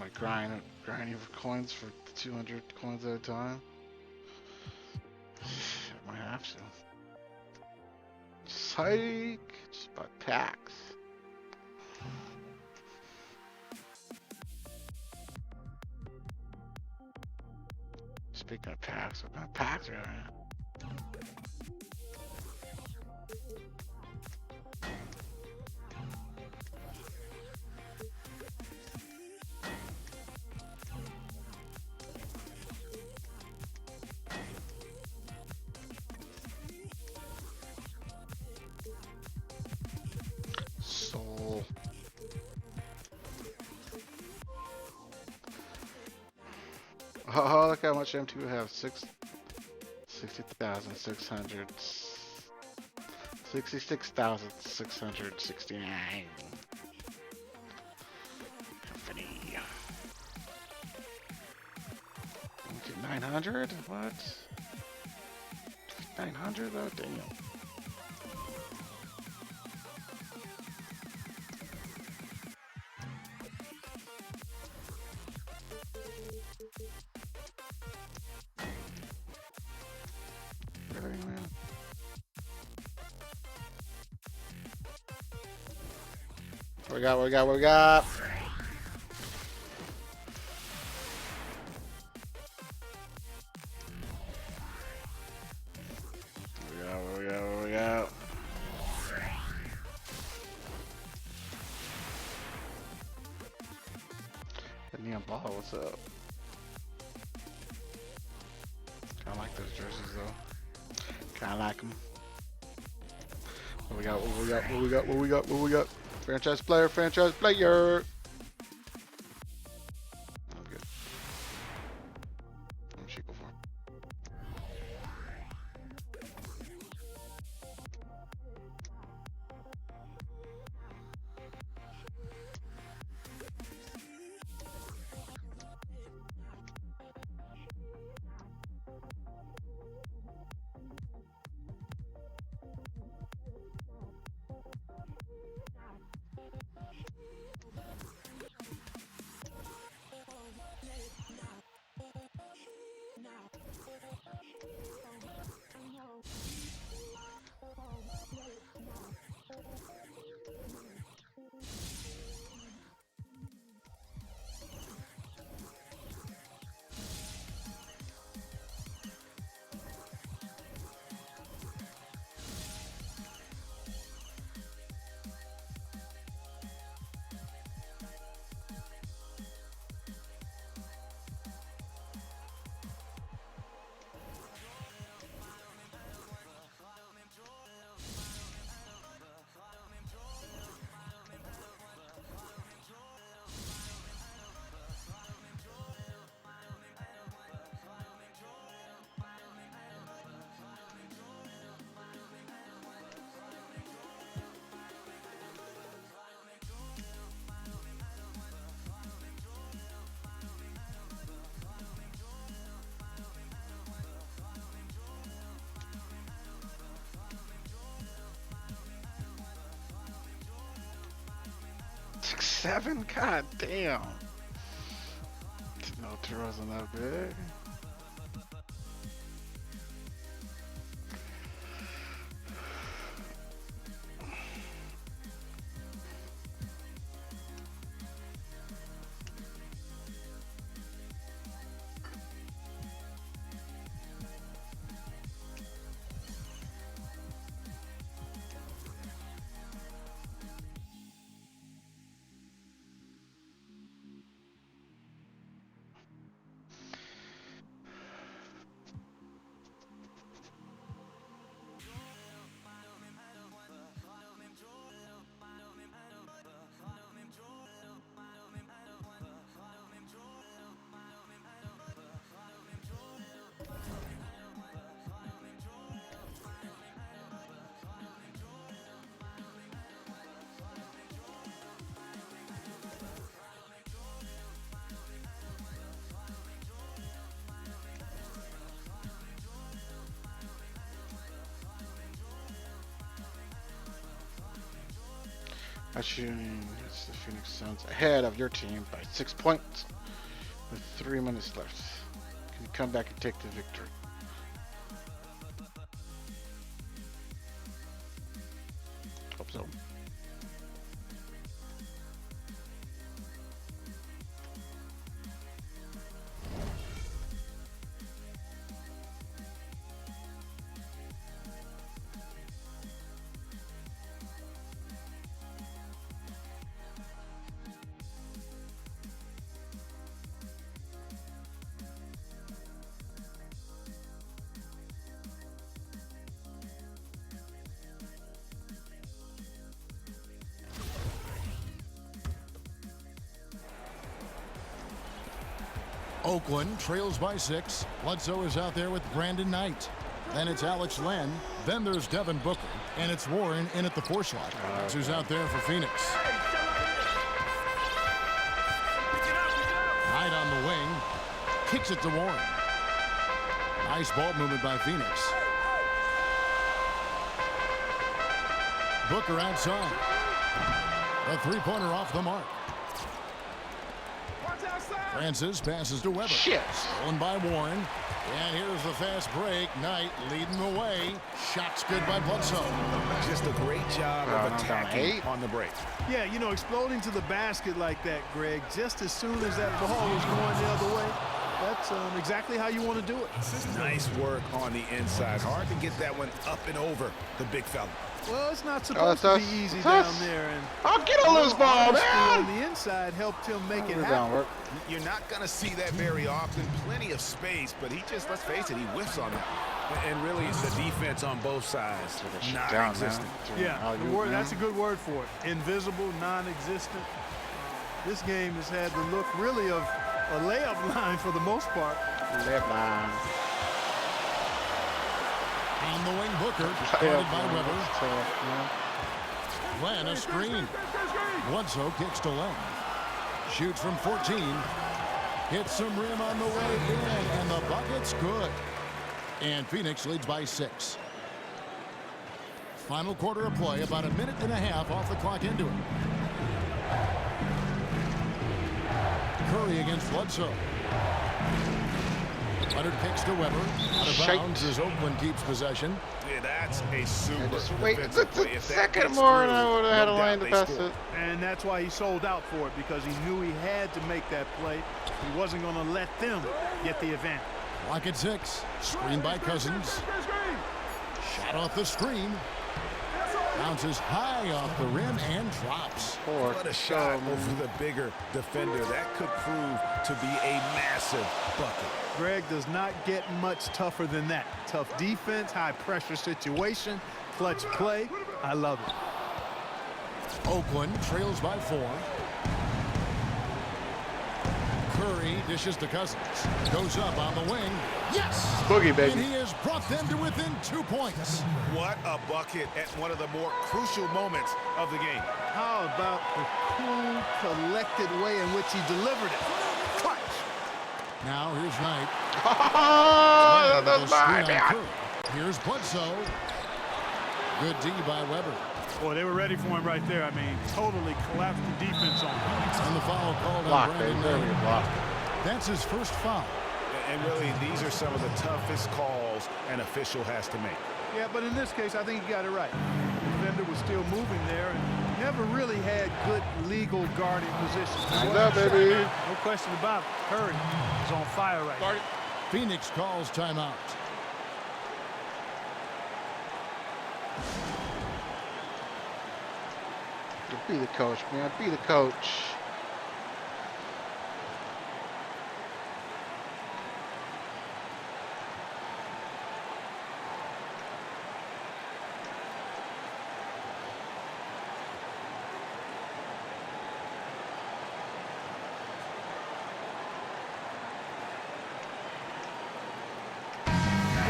my grinding for coins for 200 coins at a time. I might have to. Psych! Just buy packs. Speaking of packs, what kind of packs are there? Soul. Oh, look how much M2 have. 60,600. 66,669. Company. 900? What? 900 though? Damn. Really, man? What we got? What we got? What we got? What we got? What we got? The neon ball, what's up? Kinda like those jerseys though. Kinda like them. What we got? What we got? What we got? What we got? What we got? Franchise player, franchise player. Oh, good. How much you go for? Seven? God damn. No, two wasn't that big. It's the Phoenix Suns ahead of your team by 6 points with 3 minutes left. Can you come back and take the victory? Hope so. Oakland trails by 6. Bledsoe is out there with Brandon Knight. Then it's Alex Len. Then there's Devin Booker. And it's Warren in at the 4 slot. Who's out there for Phoenix. Knight on the wing. Kicks it to Warren. Nice ball movement by Phoenix. Booker outside. The three-pointer off the mark. Francis passes to Weber. Stolen by Warren. And here's the fast break. Knight leading the way. Shot's good by Bledsoe. Just a great job of attacking on the break. Yeah, you know, exploding to the basket like that, Greg, just as soon as that ball was going the other way, that's exactly how you want to do it. Nice work on the inside. Hard to get that one up and over the big fella. Well, it's not supposed to be easy down there. And I'll get on this ball, man! On the inside helped him make it happen. You're not going to see that very often. Plenty of space, but he just, let's face it, he whiffs on that. And really, the defense on both sides, non-existent. Yeah, that's a good word for it. Invisible, non-existent. This game has had the look, really, of a layup line for the most part. Layup line. On the wing, Booker, guarded by Weber. Len, a screen. Bledsoe kicks to Len. Shoots from 14. Hits some rim on the way in, and the bucket's good. And Phoenix leads by 6. Final quarter of play, about a minute and a half off the clock into it. Curry against Bledsoe. Leonard kicks to Weber. Out of bounds as Oakland keeps possession. Yeah, that's a super defensive play. If second more, and I would have had a line to pass it. And that's why he sold out for it, because he knew he had to make that play. He wasn't going to let them get the advantage. Clock at 6. Screen by Cousins. Shot off the screen. Bounces high off the rim and drops. What a shot over the bigger defender. That could prove to be a massive bucket. Greg, does not get much tougher than that. Tough defense, high pressure situation, clutch play. I love it. Oakland trails by 4. Curry dishes to Cousins. Goes up on the wing. Yes! Boogie, baby. And he has brought them to within 2 points. What a bucket at one of the more crucial moments of the game. How about the cool, collected way in which he delivered it? Clutch! Now here's Knight. Oh, that's my man. Here's Bledsoe. Good D by Weber. Boy, they were ready for him right there. I mean, totally collapsed the defense on him. And the foul called block, on Brandon Knight. That's his first foul. And really, these are some of the toughest calls an official has to make. Yeah, but in this case, I think he got it right. The defender was still moving there and never really had good legal guarding positions. Baby. No question about it. Curry is on fire right now. Phoenix calls timeout. Be the coach, man. Be the coach.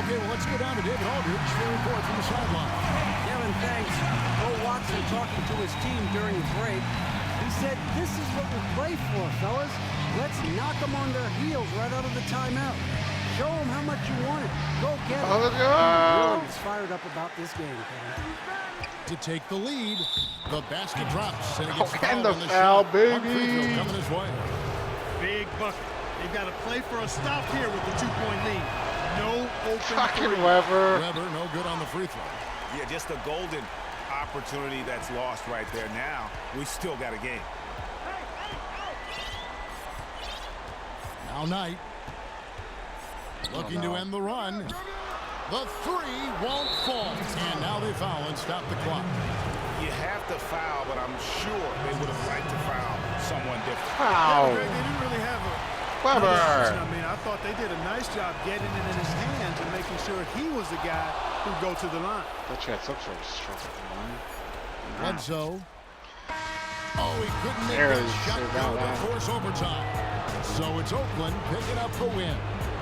Okay, well, let's go down to David Aldridge for a report from the sideline. Kevin, thanks. Bo Watson talking to his team during the break. He said, this is what we play for, fellas. Let's knock them on their heels right out of the timeout. Show them how much you want it. Go get it. Let's go. Really is fired up about this game, Kevin. to take the lead. The basket drops, and it gets and the on the foul, shot. baby. One free throw coming his way. Big bucket. They've got to play for a stop here with the 2-point lead. No open Fucking three. Weber. Weber, no good on the free throw. Yeah, just a golden opportunity that's lost right there. Now, we still got a game. Now Knight. Looking to end the run. The three won't fall. And now they foul and stop the clock. You have to foul, but I'm sure they would have liked to foul someone different. Foul. Yeah, Greg, they didn't really have a... Weber. I mean, I thought they did a nice job getting it in his hands and making sure he was the guy who'd go to the line. Thought you had some sort of struggle. Bledsoe. Oh, he couldn't make Barely that shot saved go that to force overtime. So it's Oakland picking up the win.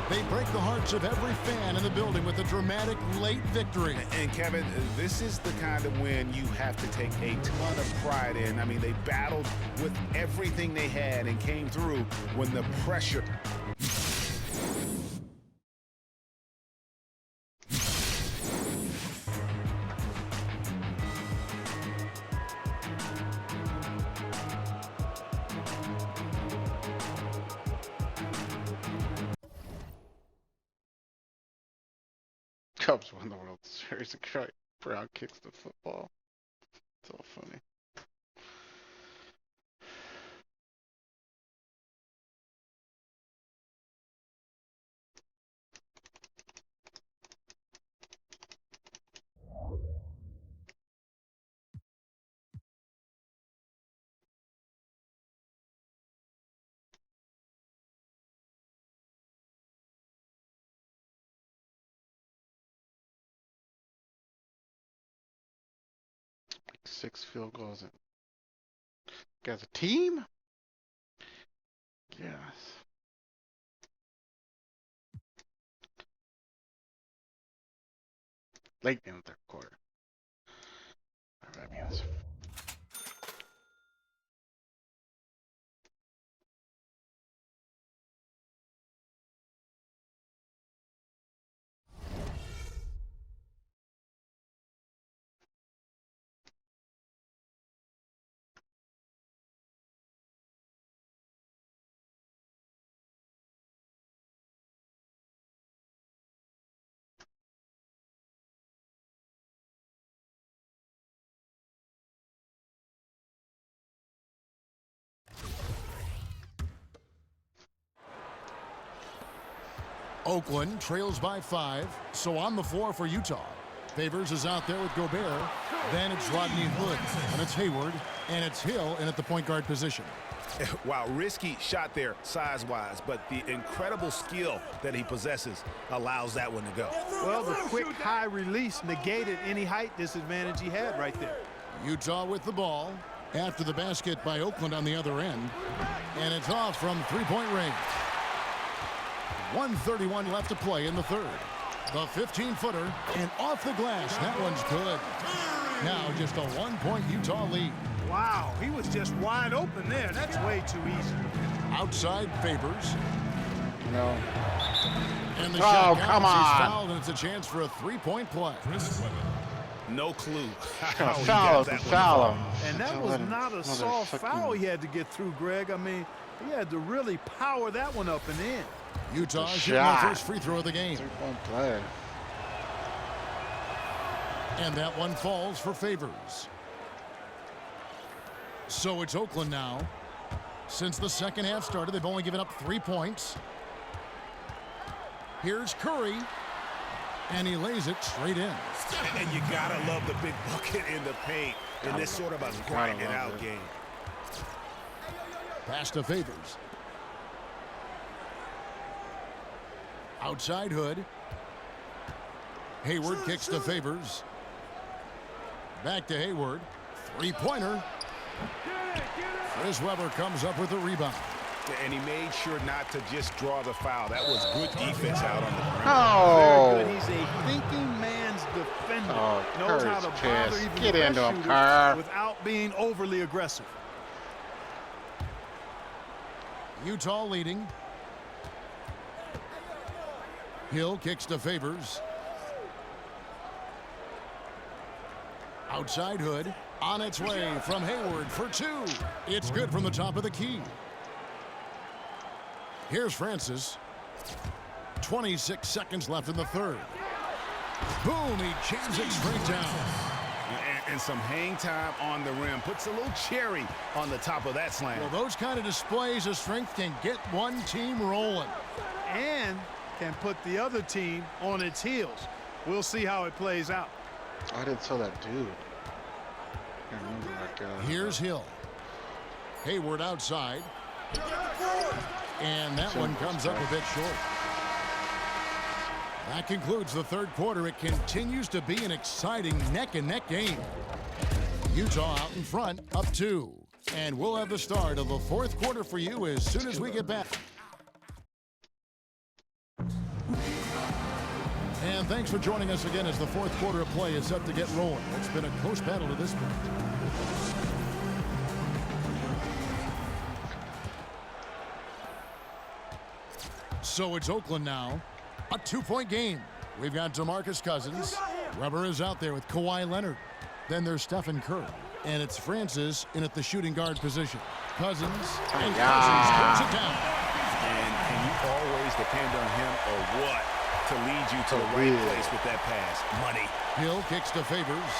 They break the hearts of every fan in the building with a dramatic late victory. And Kevin, this is the kind of win you have to take a ton of pride in. I mean, they battled with everything they had and came through when the pressure... Cubs won the World Series. Brown kicks the football. It's all funny. Like 6 field goals. Guys, a team? Yes. Late in the third quarter. Whatever that means. Oakland trails by 5, so on the floor for Utah. Favors is out there with Gobert. Then it's Rodney Hood, and it's Hayward, and it's Hill in at the point guard position. Wow, risky shot there size-wise, but the incredible skill that he possesses allows that one to go. Well, the quick high release negated any height disadvantage he had right there. Utah with the ball after the basket by Oakland on the other end, and it's off from three-point range. 1:31 left to play in the third. The 15-footer and off the glass. That one's good. Now just a 1-point Utah lead. Wow, he was just wide open there. That's way too easy. Outside Favors. No. And the shot counts. Come on. He's fouled, and it's a chance for a three-point play. No clue. Foul him. And that was not a soft foul he had to get through, Greg. I mean, he had to really power that one up and in. Utah shooting the first free throw of the game. 3-point play. And that one falls for Favors. So it's Oakland now. Since the second half started, they've only given up 3 points. Here's Curry. And he lays it straight in. And you gotta love the big bucket in the paint in this sort of a grinded out game. Pass to Favors. Outside Hood. Hayward kicks to Favors. Back to Hayward. Three-pointer. Chris Webber comes up with the rebound. And he made sure not to just draw the foul. That was good defense out on the perimeter. Oh! Very good. He's a thinking man's defender. Oh, knows how to bother pissed. even Get the into best him, shooters Kerr. without being overly aggressive. Utah leading. Hill kicks to Favors. Outside Hood. On its way from Hayward for two. It's good from the top of the key. Here's Francis. 26 seconds left in the third. Boom, he jams it straight down. And some hang time on the rim. Puts a little cherry on the top of that slam. Well, those kind of displays of strength can get one team rolling. And can put the other team on its heels. We'll see how it plays out. I didn't saw that dude. I can't remember that guy. Here's Hill. Hayward outside. And that one comes up a bit short. That concludes the third quarter. It continues to be an exciting neck-and-neck game. Utah out in front, up 2. And we'll have the start of the fourth quarter for you as soon as we get back. And thanks for joining us again as the fourth quarter of play is set to get rolling. It's been a close battle to this point. So it's Oakland now. A 2-point game. We've got DeMarcus Cousins. Weber is out there with Kawhi Leonard. Then there's Stephen Curry. And it's Francis in at the shooting guard position. Cousins and Cousins throws it down. And can you always depend on him or what to lead you to the right place with that pass? Money. Hill kicks to Favors.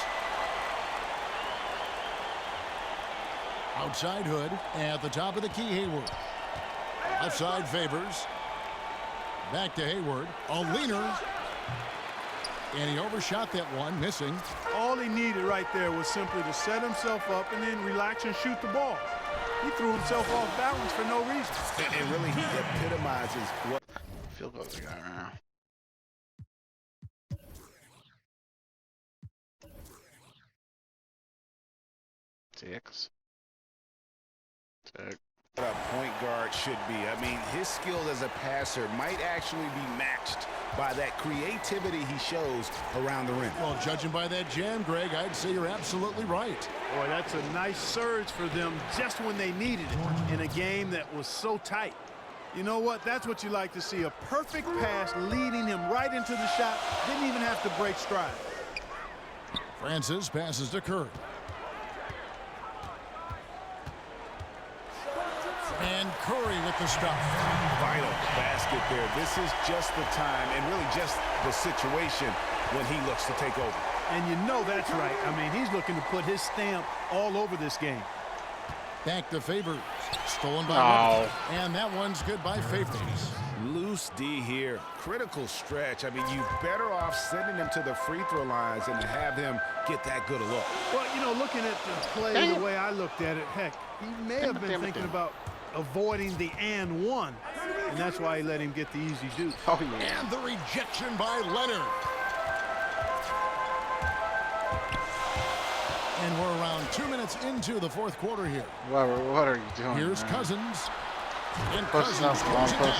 Outside Hood. At the top of the key, Hayward. Left side, Favors. Back to Hayward. A leaner. And he overshot that one, missing. All he needed right there was simply to set himself up and then relax and shoot the ball. He threw himself off balance for no reason. And really, he epitomizes what Field goals we got right now. Six. a point guard should be. I mean, his skills as a passer might actually be matched by that creativity he shows around the rim. Well, judging by that jam, Greg, I'd say you're absolutely right. Boy, that's a nice surge for them just when they needed it in a game that was so tight. You know what? That's what you like to see. A perfect pass leading him right into the shot. Didn't even have to break stride. Francis passes to Curry. And Curry with the stop. Vital basket there. This is just the time and really just the situation when he looks to take over. And you know that's right. I mean, he's looking to put his stamp all over this game. Back to Favors. Stolen by Wood. And that one's good by Favors. Loose D here. Critical stretch. I mean, you're better off sending him to the free throw lines and have him get that good a look. Well, you know, looking at the play the way I looked at it, heck, he may have been thinking about avoiding the and one, and that's why he let him get the easy deuce. Oh, yeah. And the rejection by Leonard. And we're around 2 minutes into the fourth quarter here. What are you doing? Here's man? Cousins. And Plus Cousins throws it down.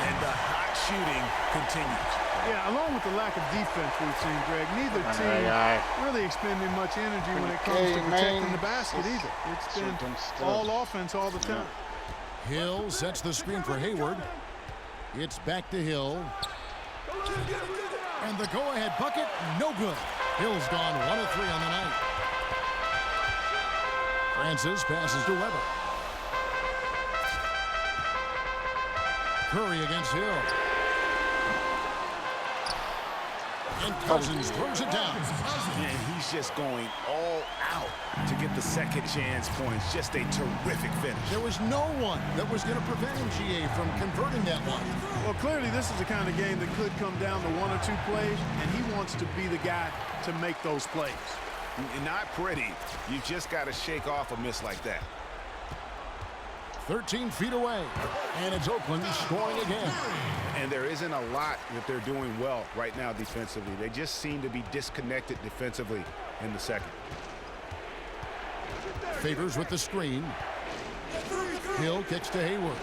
And the hot shooting continues. Yeah, along with the lack of defense we've seen, Greg, neither team really expending much energy when it comes to protecting the basket either. It's been all offense all the time. Hill sets the screen for Hayward. It's back to Hill. And the go-ahead bucket, no good. Hill's gone 1 of 3 on the night. Francis passes to Weber. Curry against Hill. And Cousins throws it down. And he's just going all out to get the second chance points. Just a terrific finish. There was no one that was going to prevent him, GA, from converting that one. Well, clearly this is the kind of game that could come down to 1 or 2 plays, and he wants to be the guy to make those plays. Not pretty. You just got to shake off a miss like that. 13 feet away, and it's Oakland scoring again. And there isn't a lot that they're doing well right now defensively. They just seem to be disconnected defensively in the second. Favors with the screen. Hill kicks to Hayward.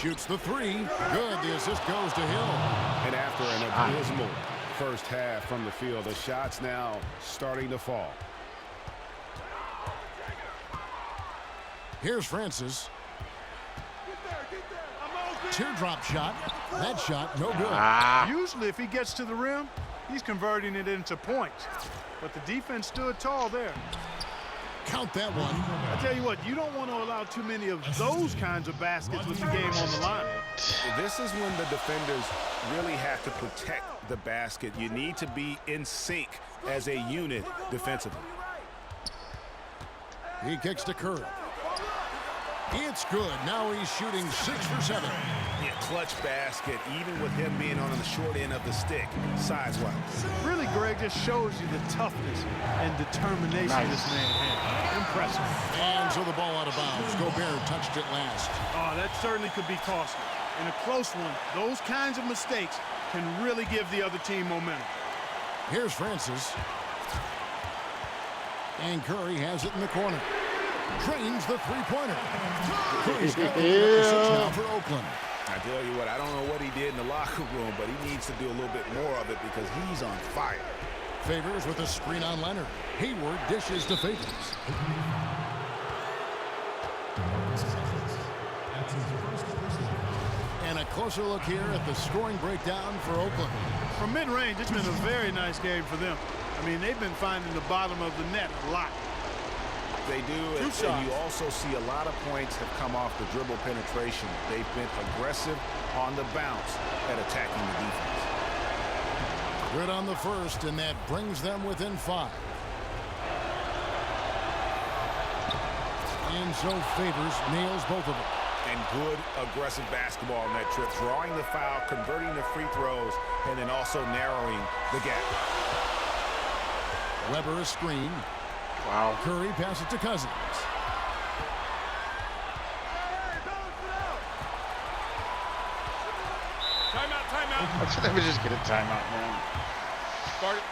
Shoots the 3. Good. The assist goes to Hill. And after an abysmal first half from the field, the shots now starting to fall. Here's Francis. Teardrop shot. That shot, no good. Usually, if he gets to the rim, He's converting it into points. But the defense stood tall there. Count that one. I tell you what, you don't want to allow too many of those kinds of baskets with the game on the line. This is when the defenders really have to protect the basket. You need to be in sync as a unit defensively. He kicks to Curry. It's good. Now he's shooting 6 for 7. Yeah, clutch basket, even with him being on the short end of the stick, size-wise. Really, Greg, just shows you the toughness and determination this man has. Impressive. And so the ball out of bounds. Gobert touched it last. Oh, that certainly could be costly. In a close one, those kinds of mistakes can really give the other team momentum. Here's Francis. And Curry has it in the corner. Drains the three-pointer. Curry's got the 6 now for Oakland. I tell you what, I don't know what he did in the locker room, but he needs to do a little bit more of it because he's on fire. Favors with a screen on Leonard. Hayward dishes to Favors. And a closer look here at the scoring breakdown for Oakland. From mid-range, it's been a very nice game for them. I mean, they've been finding the bottom of the net a lot. They do, and you also see a lot of points have come off the dribble penetration. They've been aggressive on the bounce at attacking the defense. Good on the first, and that brings them within 5. And so Favors nails both of them. And good aggressive basketball on that trip, drawing the foul, converting the free throws, and then also narrowing the gap. Weber a screen. Wow. Curry passes to Cousins. Timeout. Why should they just get a timeout, man? Start it.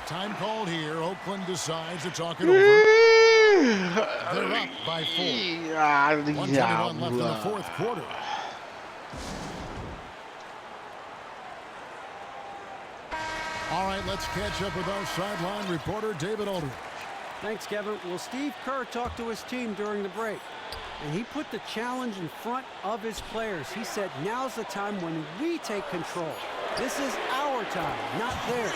Time called here. Oakland decides to talk it over. They're up by 4. 1:21 left in the fourth quarter. All right, let's catch up with our sideline reporter, David Aldridge. Thanks, Kevin. Well, Steve Kerr talked to his team during the break, and he put the challenge in front of his players. He said, now's the time when we take control. This is our time, not theirs.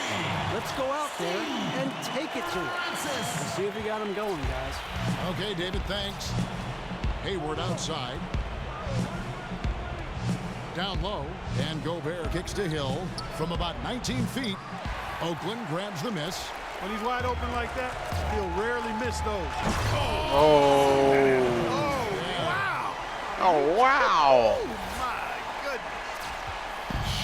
Let's go out there and take it to them. Let's see if we got them going, guys. Okay, David, thanks. Hayward outside. Down low, and Gobert kicks to Hill from about 19 feet. Oakland grabs the miss. When he's wide open like that, he'll rarely miss those. Wow. Oh, wow. Oh, my goodness.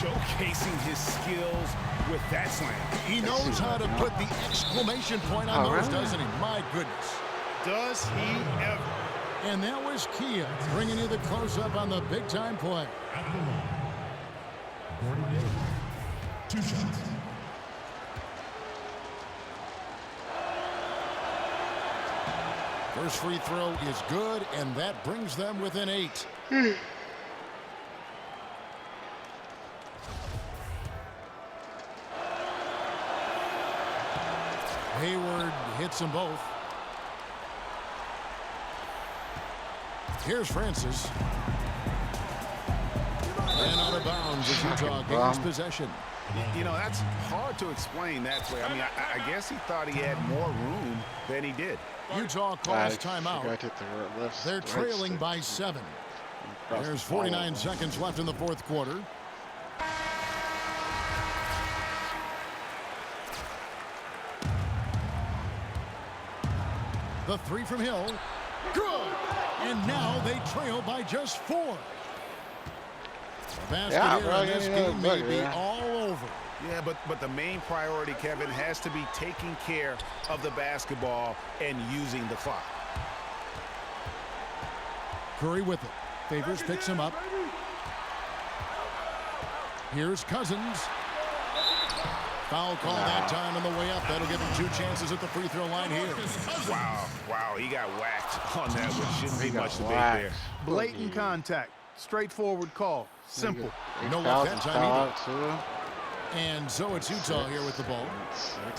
Showcasing his skills with that slam. He knows how to put the exclamation point on those, doesn't he? My goodness. Does he ever? And that was Kia bringing you the close-up on the big-time play. At the line, Gordon Hayward, 2 shots. First free throw is good, and that brings them within 8. Hayward hits them both. Here's Francis. And out of bounds as Utah gains possession. You know, that's hard to explain that play. I mean, I guess he thought he had more room than he did. Utah calls timeout. They're trailing by 7. There's 49 seconds left in the fourth quarter. The 3 from Hill. Good! And now they trail by just 4. The basket here in this game may be all over. Yeah, but the main priority, Kevin, has to be taking care of the basketball and using the clock. Curry with it. Favors picks him up. Here's Cousins. Foul call that time on the way up. That'll give him 2 chances at the free throw line here. Wow, he got whacked on that, which shouldn't be much debate there. Blatant contact. Straightforward call. Simple. No left that time either. And so it's Utah here with the ball,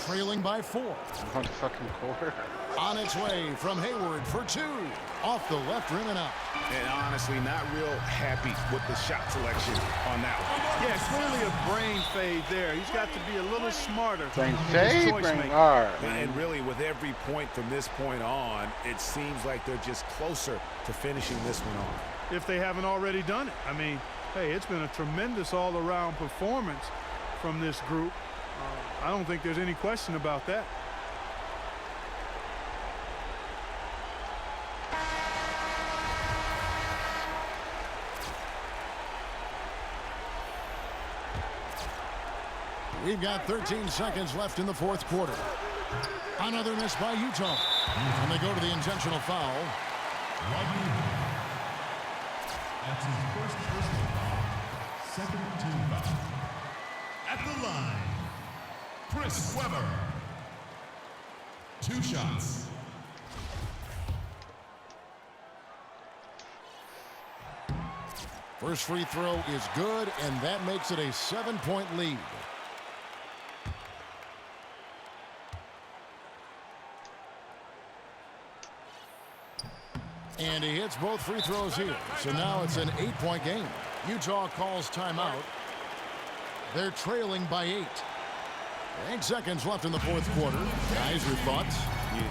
trailing by 4. One fucking quarter. On its way from Hayward for 2. Off the left rim and out. And honestly, not real happy with the shot selection on that one. Yeah, clearly a brain fade there. He's got to be a little smarter. Brain in his fade, choice brain making. hard. And really, with every point from this point on, it seems like they're just closer to finishing this one off. If they haven't already done it. I mean, hey, it's been a tremendous all-around performance from this group. I don't think there's any question about that. We've got 13 seconds left in the fourth quarter. Another miss by Utah. And they go to the intentional foul. That's his first personal foul. Second team foul. At the line, Chris Webber. 2 shots. First free throw is good, and that makes it a 7-point lead. And he hits both free throws here. So now it's an 8-point game. Utah calls timeout. They're trailing by 8. 8 seconds left in the fourth quarter. Guys, your thoughts?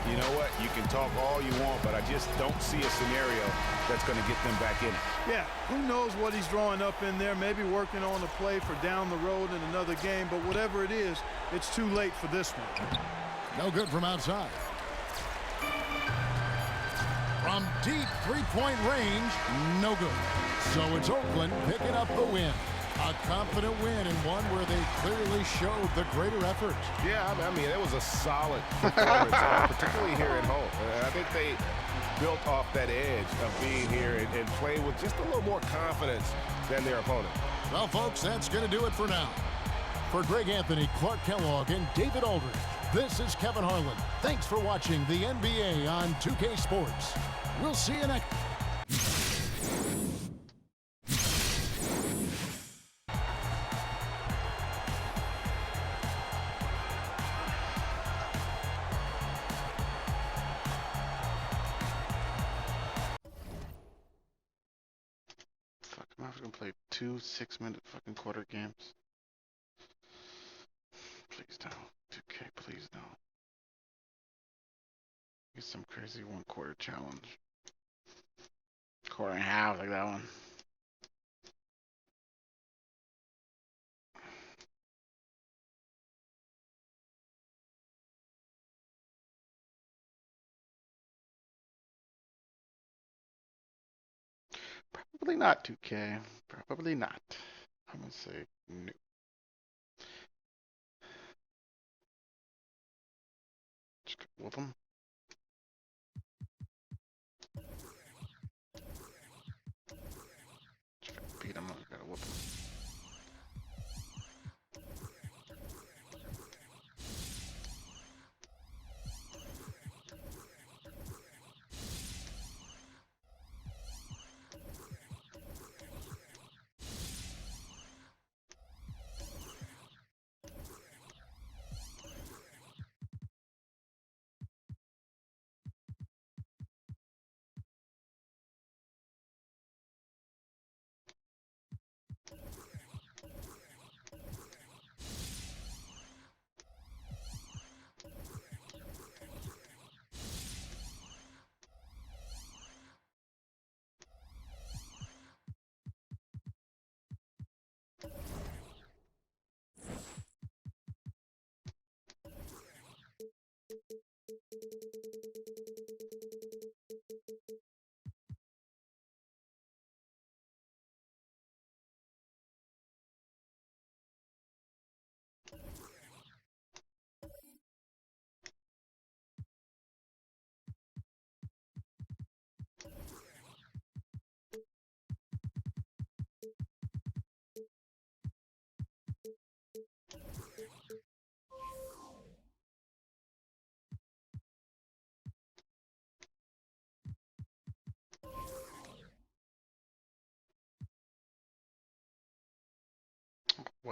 You know what? You can talk all you want, but I just don't see a scenario that's going to get them back in it. Yeah, who knows what he's drawing up in there, maybe working on a play for down the road in another game, but whatever it is, it's too late for this one. No good from outside. From deep three-point range, no good. So it's Oakland picking up the win. A confident win and one where they clearly showed the greater effort. Yeah, I mean, it was a solid performance, particularly here at home. I think they built off that edge of being here and played with just a little more confidence than their opponent. Well, folks, that's going to do it for now. For Greg Anthony, Clark Kellogg, and David Aldridge, this is Kevin Harlan. Thanks for watching the NBA on 2K Sports. We'll see you next. Fuck, I'm gonna play 2 6-minute fucking quarter games. Please don't. 2K, please don't. Get some crazy 1/4 challenge. Quarter and a half, like that one. Probably not 2K. Probably not. I'm gonna say no. Just whoop them. Beat him. I gotta whoop him.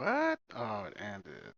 What? Oh, it ended.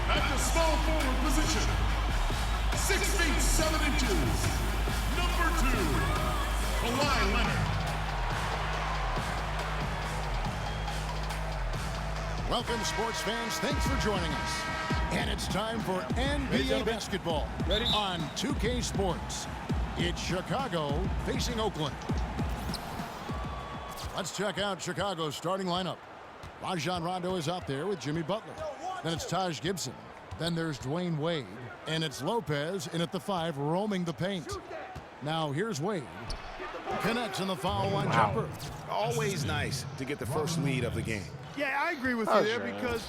At the small forward position, 6 feet 7 inches, number 2, Kawhi Leonard. Welcome, sports fans. Thanks for joining us. And it's time for NBA basketball on 2K Sports. It's Chicago facing Oakland. Let's check out Chicago's starting lineup. Rajon Rondo is out there with Jimmy Butler. Then it's Taj Gibson. Then there's Dwayne Wade. And it's Lopez in at the 5, roaming the paint. Now here's Wade. Connects in the foul line jumper. Always nice to get the first lead of the game. Yeah, I agree with you there because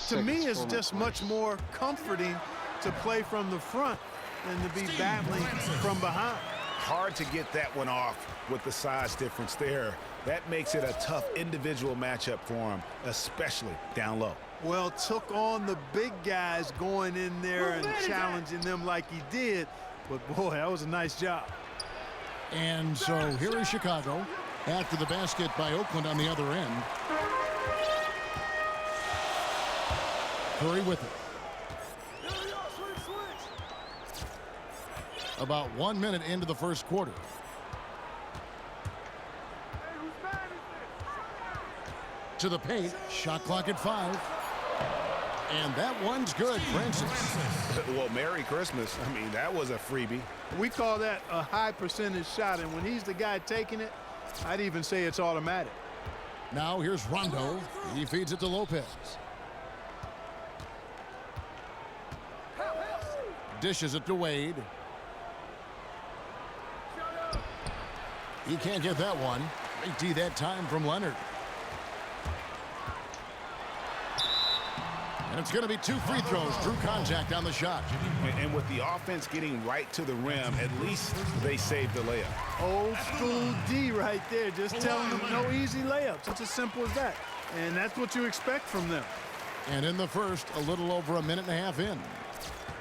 to me it's just much more comforting to play from the front than to be battling from behind. Hard to get that one off with the size difference there. That makes it a tough individual matchup for him, especially down low. Well, took on the big guys going in there and challenging them like he did. But, boy, that was a nice job. And so here is Chicago after the basket by Oakland on the other end. Curry with it. About 1 minute into the first quarter. To the paint, shot clock at 5. And that one's good, Francis. Well, Merry Christmas. I mean, that was a freebie. We call that a high percentage shot, and when he's the guy taking it, I'd even say it's automatic. Now here's Rondo. He feeds it to Lopez. Dishes it to Wade. He can't get that one. Great D that time from Leonard. And it's going to be 2 free throws. Drew contact on the shot. And with the offense getting right to the rim, at least they saved the layup. Old school D right there, just telling them no easy layups. It's as simple as that. And that's what you expect from them. And in the first, a little over a minute and a half in.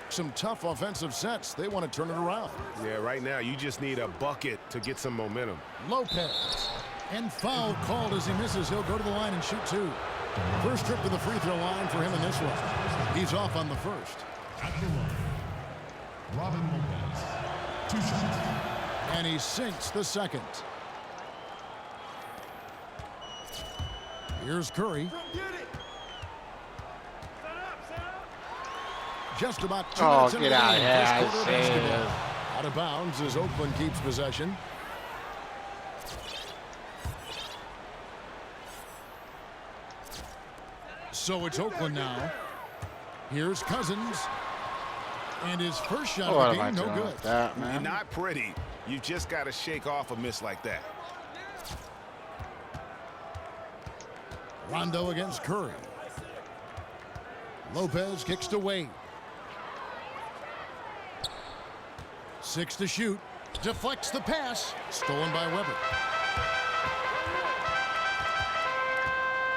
Some tough offensive sets. They want to turn it around. Yeah, right now you just need a bucket to get some momentum. Lopez. And foul called as he misses. He'll go to the line and shoot 2. First trip to the free throw line for him in this one. He's off on the first. At the line, Robin Lopez, 2 shots. And he sinks the second. Here's Curry. Just about 2 minutes into the game. First quarter of basketball. Out of bounds as Oakland keeps possession. So it's Oakland now. Here's Cousins. And his first shot of the game, no good. That, man. Not pretty. You just got to shake off a miss like that. Rondo against Curry. Lopez kicks to Wade. 6 to shoot. Deflects the pass. Stolen by Weber.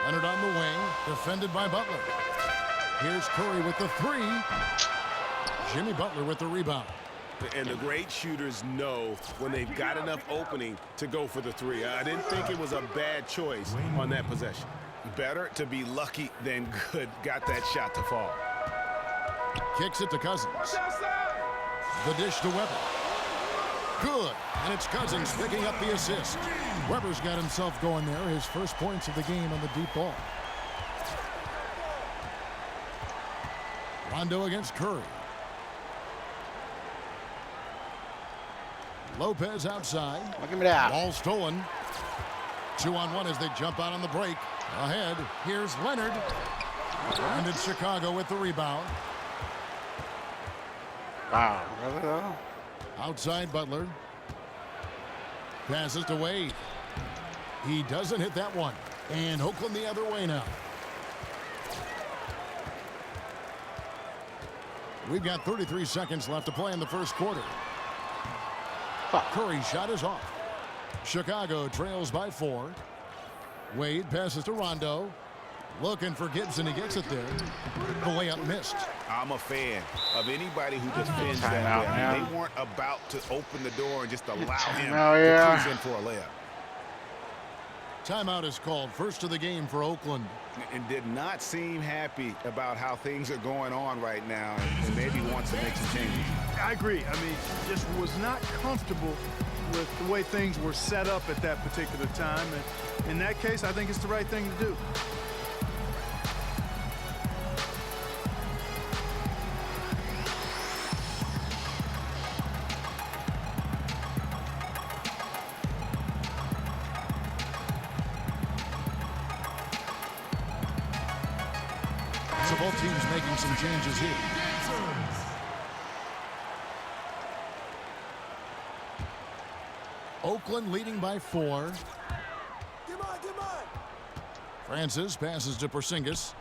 Leonard on the wing. Defended by Butler. Here's Curry with the 3. Jimmy Butler with the rebound. And the great shooters know when they've got enough opening to go for the 3. I didn't think it was a bad choice on that possession. Better to be lucky than good. Got that shot to fall. Kicks it to Cousins. The dish to Weber. Good. And it's Cousins picking up the assist. Weber's got himself going there. His first points of the game on the deep ball. Rondo against Curry. Lopez outside. Look at me down. Ball stolen. 2-on-1 as they jump out on the break. Ahead, here's Leonard. And it's Chicago with the rebound. Wow, really though? Outside Butler. Passes to Wade. He doesn't hit that one. And Oakland the other way now. We've got 33 seconds left to play in the first quarter. Curry's shot is off. Chicago trails by 4. Wade passes to Rondo. Looking for Gibson. He gets it there. The layup missed. I'm a fan of anybody who defends that way. I mean, they weren't about to open the door and just allow him to cruise in for a layup. Timeout is called. First of the game for Oakland. And did not seem happy about how things are going on right now, and maybe wants to make some changes. I agree. I mean, just was not comfortable with the way things were set up at that particular time. And in that case, I think it's the right thing to do. So both teams making some changes here. Oakland leading by 4. Francis passes to Porzingis.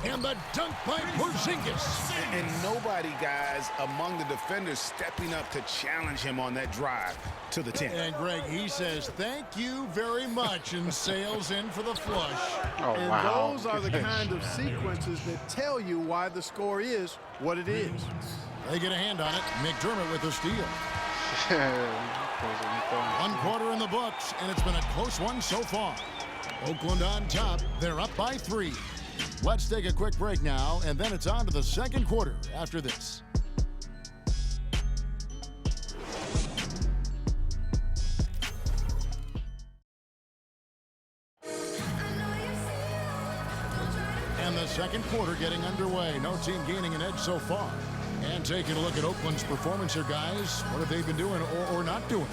And the dunk by Porzingis. And nobody, guys, among the defenders stepping up to challenge him on that drive to the 10. And Greg, he says, thank you very much, and sails in for the flush. Oh, And wow. those are the kind of sequences that tell you why the score is what it is. They get a hand on it. McDermott with the steal. 1 quarter in the books, and it's been a close one so far. Oakland on top. They're up by 3. Let's take a quick break now, and then it's on to the second quarter after this. And the second quarter getting underway. No team gaining an edge so far. And taking a look at Oakland's performance here, guys. What have they been doing or not doing?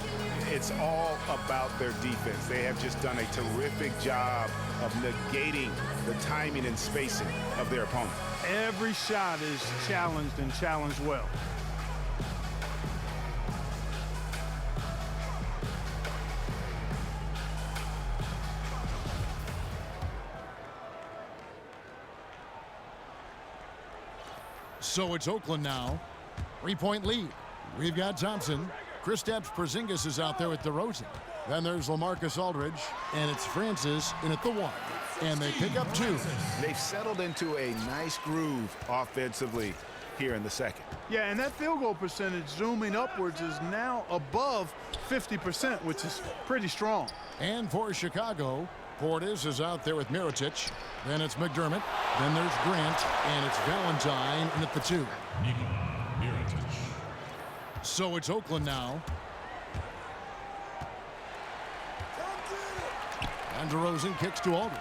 It's all about their defense. They have just done a terrific job of negating the timing and spacing of their opponent. Every shot is challenged and challenged well. So it's Oakland now. 3-point lead. We've got Thompson. Kristaps Porzingis is out there with DeRozan. Then there's LaMarcus Aldridge, and it's Francis in at the 1. And they pick up 2. They've settled into a nice groove offensively here in the second. Yeah, and that field goal percentage zooming upwards is now above 50%, which is pretty strong. And for Chicago, Portis is out there with Mirotic. Then it's McDermott. Then there's Grant, and it's Valentine in at the 2. Mirotic. So it's Oakland now. And DeRozan kicks to Aldridge.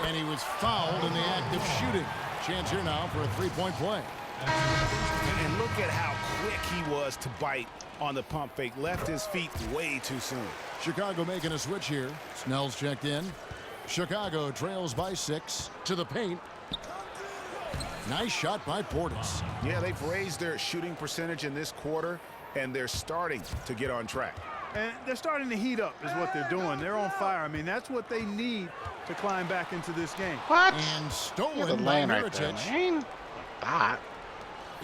And he was fouled in the act of shooting. Chance here now for a 3-point play. And look at how quick he was to bite on the pump fake. Left his feet way too soon. Chicago making a switch here. Snell's checked in. Chicago trails by 6 to the paint. Nice shot by Portis. Yeah, they've raised their shooting percentage in this quarter, and they're starting to get on track. And they're starting to heat up is what they're doing. They're on fire. I mean, that's what they need to climb back into this game. What? And stolen by Lane right there, Mirotic. man. That.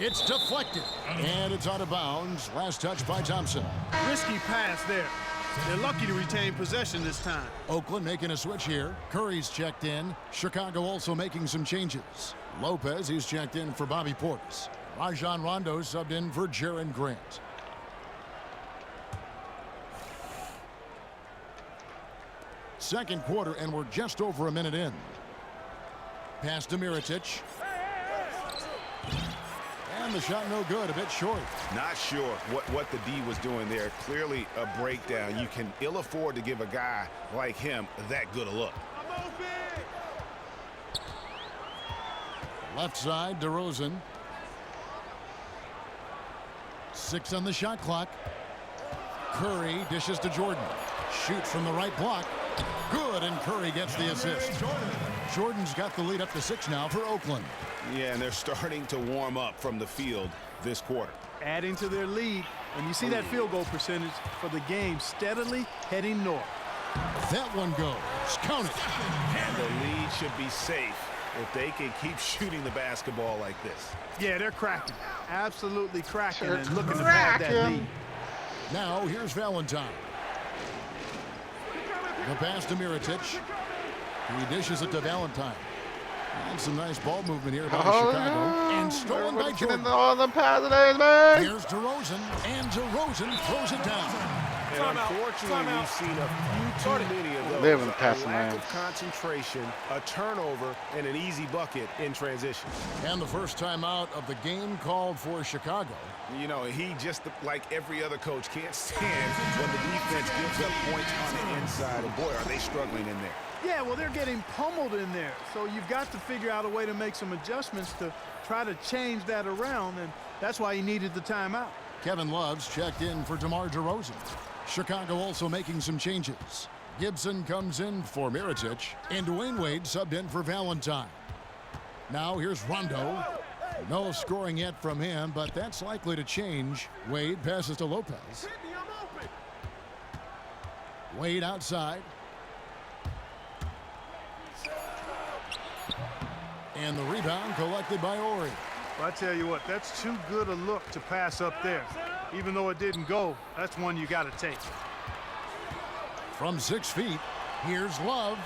It's deflected. And it's out of bounds. Last touch by Thompson. Risky pass there. They're lucky to retain possession this time. Oakland making a switch here. Curry's checked in. Chicago also making some changes. Lopez, he's checked in for Bobby Portis. Rajon Rondo subbed in for Jaren Grant. second quarter, and we're just over a minute in. Pass to Mirotic. And the shot no good, a bit short. Not sure what the D was doing there. Clearly a breakdown. You can ill afford to give a guy like him that good a look. Left side, DeRozan. 6 on the shot clock. Curry dishes to Jordan. Shoots from the right block. Good, and Curry gets the assist. Jordan's got the lead up to 6 now for Oakland. Yeah, and they're starting to warm up from the field this quarter. Adding to their lead, and you see that field goal percentage for the game steadily heading north. That one goes. Count it. And the lead should be safe if they can keep shooting the basketball like this. Yeah, they're cracking. Absolutely cracking and looking to pad that lead. Now here's Valentine. The pass to Mirotic. He dishes it to Valentine. And some nice ball movement here by Chicago. And stolen by Jordan. All the passes, man. Here's DeRozan, and DeRozan throws it down. And unfortunately, we've seen a few too many of those. Live in the A passing lack lane. of concentration, a turnover, and an easy bucket in transition. And the first time out of the game called for Chicago. You know, he just, like every other coach, can't stand when the defense gives up points on the inside. And boy, are they struggling in there. Yeah, well, they're getting pummeled in there. So you've got to figure out a way to make some adjustments to try to change that around, and that's why he needed the timeout. Kevin Love's checked in for DeMar DeRozan. Chicago also making some changes. Gibson comes in for Mirotic, and Dwayne Wade subbed in for Valentine. Now here's Rondo. No scoring yet from him, but that's likely to change. Wade passes to Lopez. Wade outside. And the rebound collected by Ori. Well, I tell you what, that's too good a look to pass up there. Even though it didn't go, that's one you got to take. From 6 feet, here's Love.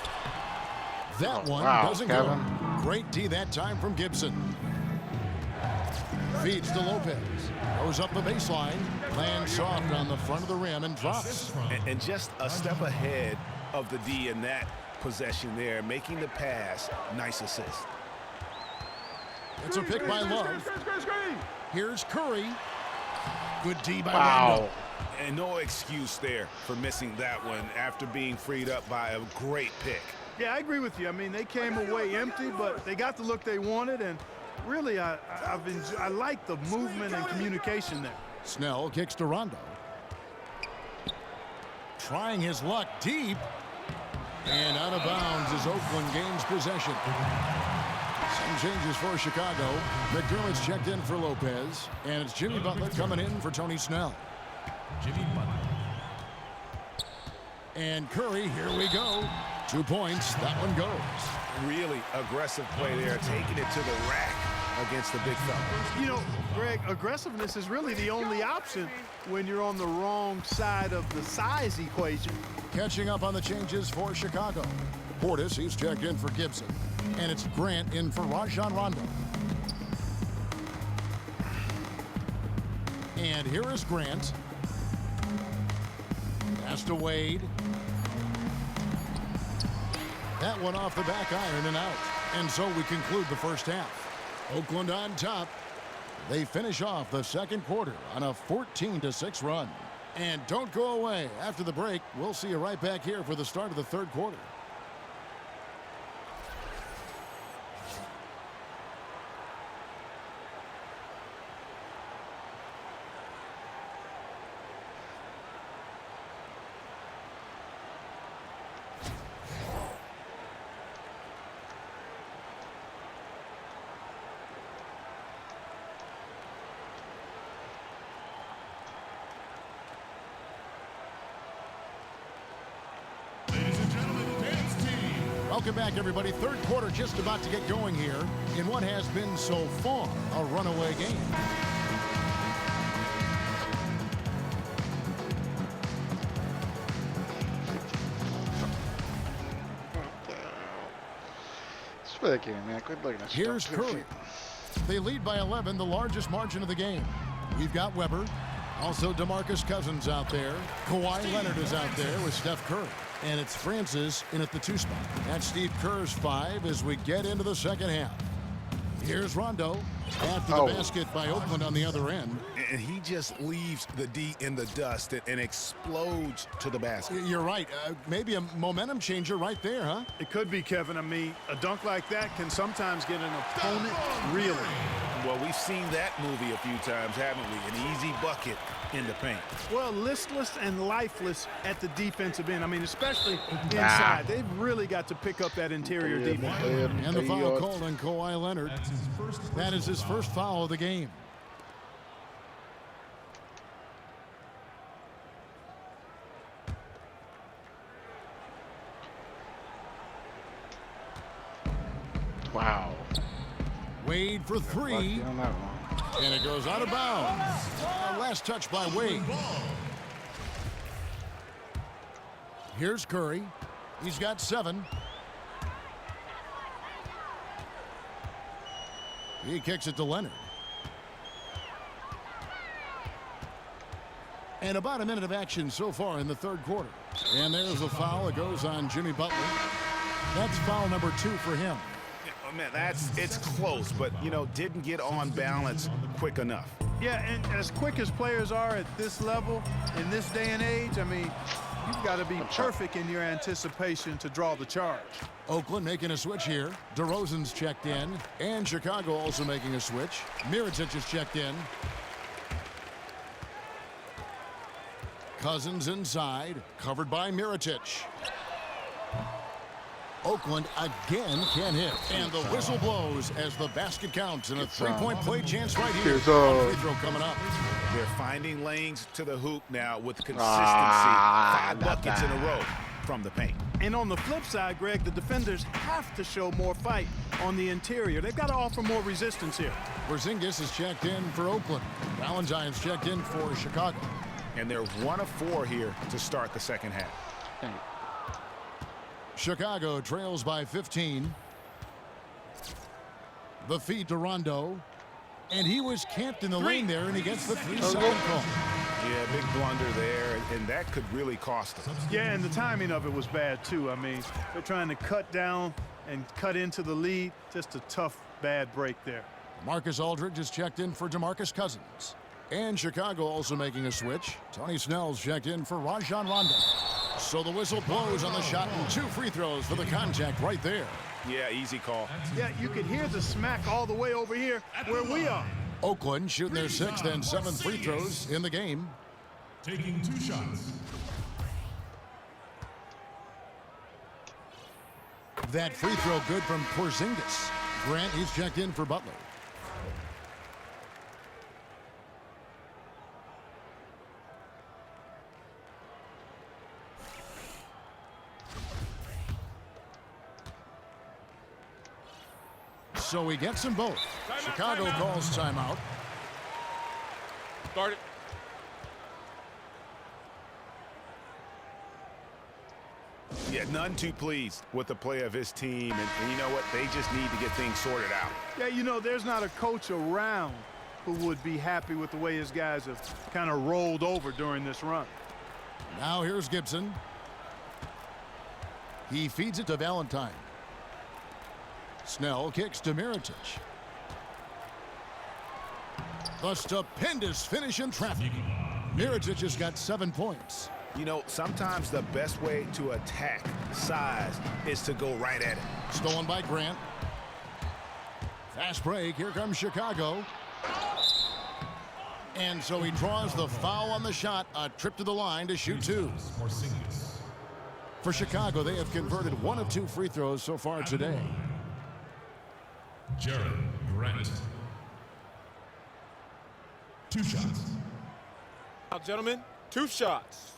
That one doesn't Kevin. go. Great D that time from Gibson. Feeds to Lopez. Goes up the baseline. Lands soft on the front of the rim and drops. And just a step ahead of the D in that possession there, making the pass. Nice assist. It's a pick by Love. Here's Curry. Good D by Wow. Rondo. And no excuse there for missing that one after being freed up by a great pick. Yeah, I agree with you. I mean, they came away empty, but they got the look they wanted, and really, I like the movement and communication there. Snell kicks to Rondo. Trying his luck deep. And out of bounds is Oakland gains possession. Some changes for Chicago. McDermott's checked in for Lopez. And it's Jimmy Butler coming in for Tony Snell. Jimmy Butler. And Curry, here we go. 2 points, that one goes. Really aggressive play there, taking it to the rack against the big fella. You know, Greg, aggressiveness is really the only option when you're on the wrong side of the size equation. Catching up on the changes for Chicago. Portis, he's checked in for Gibson. And it's Grant in for Rajon Rondo. And here is Grant. Pass to Wade. That one off the back iron and out. And so we conclude the first half. Oakland on top. They finish off the second quarter on a 14-6 run. And don't go away. After the break, we'll see you right back here for the start of the third quarter. Welcome back, everybody. Third quarter just about to get going here in what has been so far a runaway game. It's for the game, man. Quit looking at stuff. Here's Curry. They lead by 11, the largest margin of the game. We've got Weber. Also DeMarcus Cousins out there. Kawhi Leonard is out there with Steph Curry. And it's Francis in at the 2 spot. That's Steve Kerr's 5 as we get into the second half. Here's Rondo after the basket by Oakland on the other end. And he just leaves the D in the dust and explodes to the basket. You're right. Maybe a momentum changer right there, huh? It could be, Kevin. I mean, a dunk like that can sometimes get an opponent reeling. Well, we've seen that movie a few times, haven't we? An easy bucket in the paint. Well, listless and lifeless at the defensive end. I mean, especially inside. They've really got to pick up that interior defense. And the foul called on Kawhi Leonard. That is his first foul of the game. Wow. Wade for 3. And it goes out of bounds. Last touch by Wade. Here's Curry. He's got 7. He kicks it to Leonard. And about a minute of action so far in the third quarter. And there's a foul. It goes on Jimmy Butler. That's foul number 2 for him. Oh, man, it's close, but, you know, didn't get on balance quick enough. Yeah, and as quick as players are at this level, in this day and age, I mean, you've got to be perfect in your anticipation to draw the charge. Oakland making a switch here. DeRozan's checked in. And Chicago also making a switch. Mirotic is checked in. Cousins inside. Covered by Mirotic. Oakland again can hit. And the whistle blows as the basket counts. And a 3-point play chance right here. Free throw coming up. They're finding lanes to the hoop now with consistency. 5 buckets in a row from the paint. And on the flip side, Greg, the defenders have to show more fight on the interior. They've got to offer more resistance here. Porzingis is checked in for Oakland. Valentine's checked in for Chicago. And they're 1 of 4 here to start the second half. Chicago trails by 15. The feed to Rondo. And he was camped in the lane there, and he gets the 3-second call. Yeah, big blunder there, and that could really cost them. Yeah, and the timing of it was bad, too. I mean, they're trying to cut down and cut into the lead. Just a tough, bad break there. Marcus Aldridge is checked in for DeMarcus Cousins. And Chicago also making a switch. Tony Snell's checked in for Rajon Rondo. So the whistle blows on the shot and 2 free throws for the contact right there. Yeah, easy call. Yeah, you can hear the smack all the way over here where we are. Oakland shooting their 6th and 7th free throws in the game. Taking 2 shots. That free throw good from Porzingis. Grant, he's checked in for Butler. So he gets them both. Chicago calls timeout. Start it. Yeah, none too pleased with the play of his team. And you know what? They just need to get things sorted out. Yeah, you know, there's not a coach around who would be happy with the way his guys have kind of rolled over during this run. Now here's Gibson. He feeds it to Valentine. Snell kicks to Mirotic. The stupendous finish in traffic. Mirotic has got 7 points. You know, sometimes the best way to attack size is to go right at it. Stolen by Grant. Fast break. Here comes Chicago. And so he draws the foul on the shot. A trip to the line to shoot 2. For Chicago, they have converted 1 of 2 free throws so far today. Jared Grant. 2 shots. Now, gentlemen, 2 shots.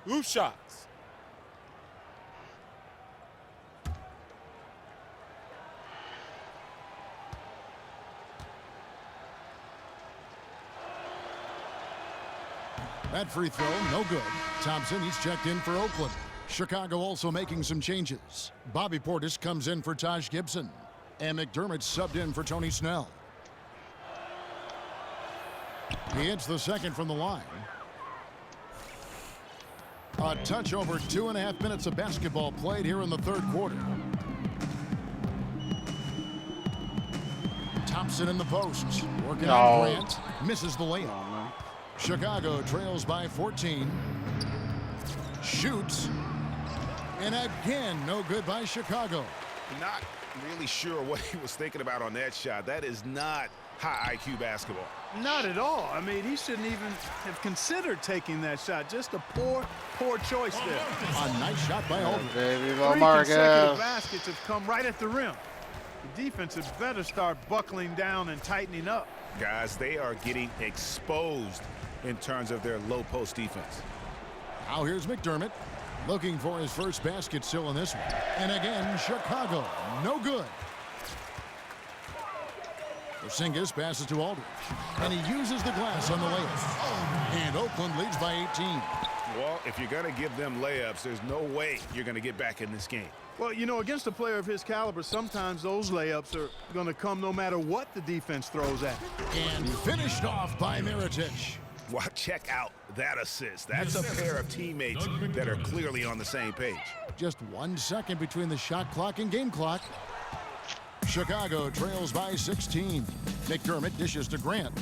2 shots. That free throw, no good. Thompson, he's checked in for Oakland. Chicago also making some changes. Bobby Portis comes in for Taj Gibson. And McDermott subbed in for Tony Snell. He hits the second from the line. A touch over 2.5 minutes of basketball played here in the third quarter. Thompson in the posts. Working on Grant. Misses the layup. Chicago trails by 14. Shoots. And again, no good by Chicago. Not really sure what he was thinking about on that shot. That is not high IQ basketball. Not at all. I mean, he shouldn't even have considered taking that shot. Just a poor choice there. A nice shot by Aldridge. Baby, Three consecutive baskets have come right at the rim. The defense had better start buckling down and tightening up. Guys, they are getting exposed in terms of their low post defense. Now here's McDermott. Looking for his first basket still in this one. And again, Chicago. No good. Porzingis passes to Aldridge. And he uses the glass on the layup. And Oakland leads by 18. Well, if you're going to give them layups, there's no way you're going to get back in this game. Well, you know, against a player of his caliber, sometimes those layups are going to come no matter what the defense throws at. And finished off by Mirotic. Well, check out that assist. That's a pair of teammates that are clearly on the same page. Just 1 second between the shot clock and game clock. Chicago trails by 16. McDermott dishes to Grant.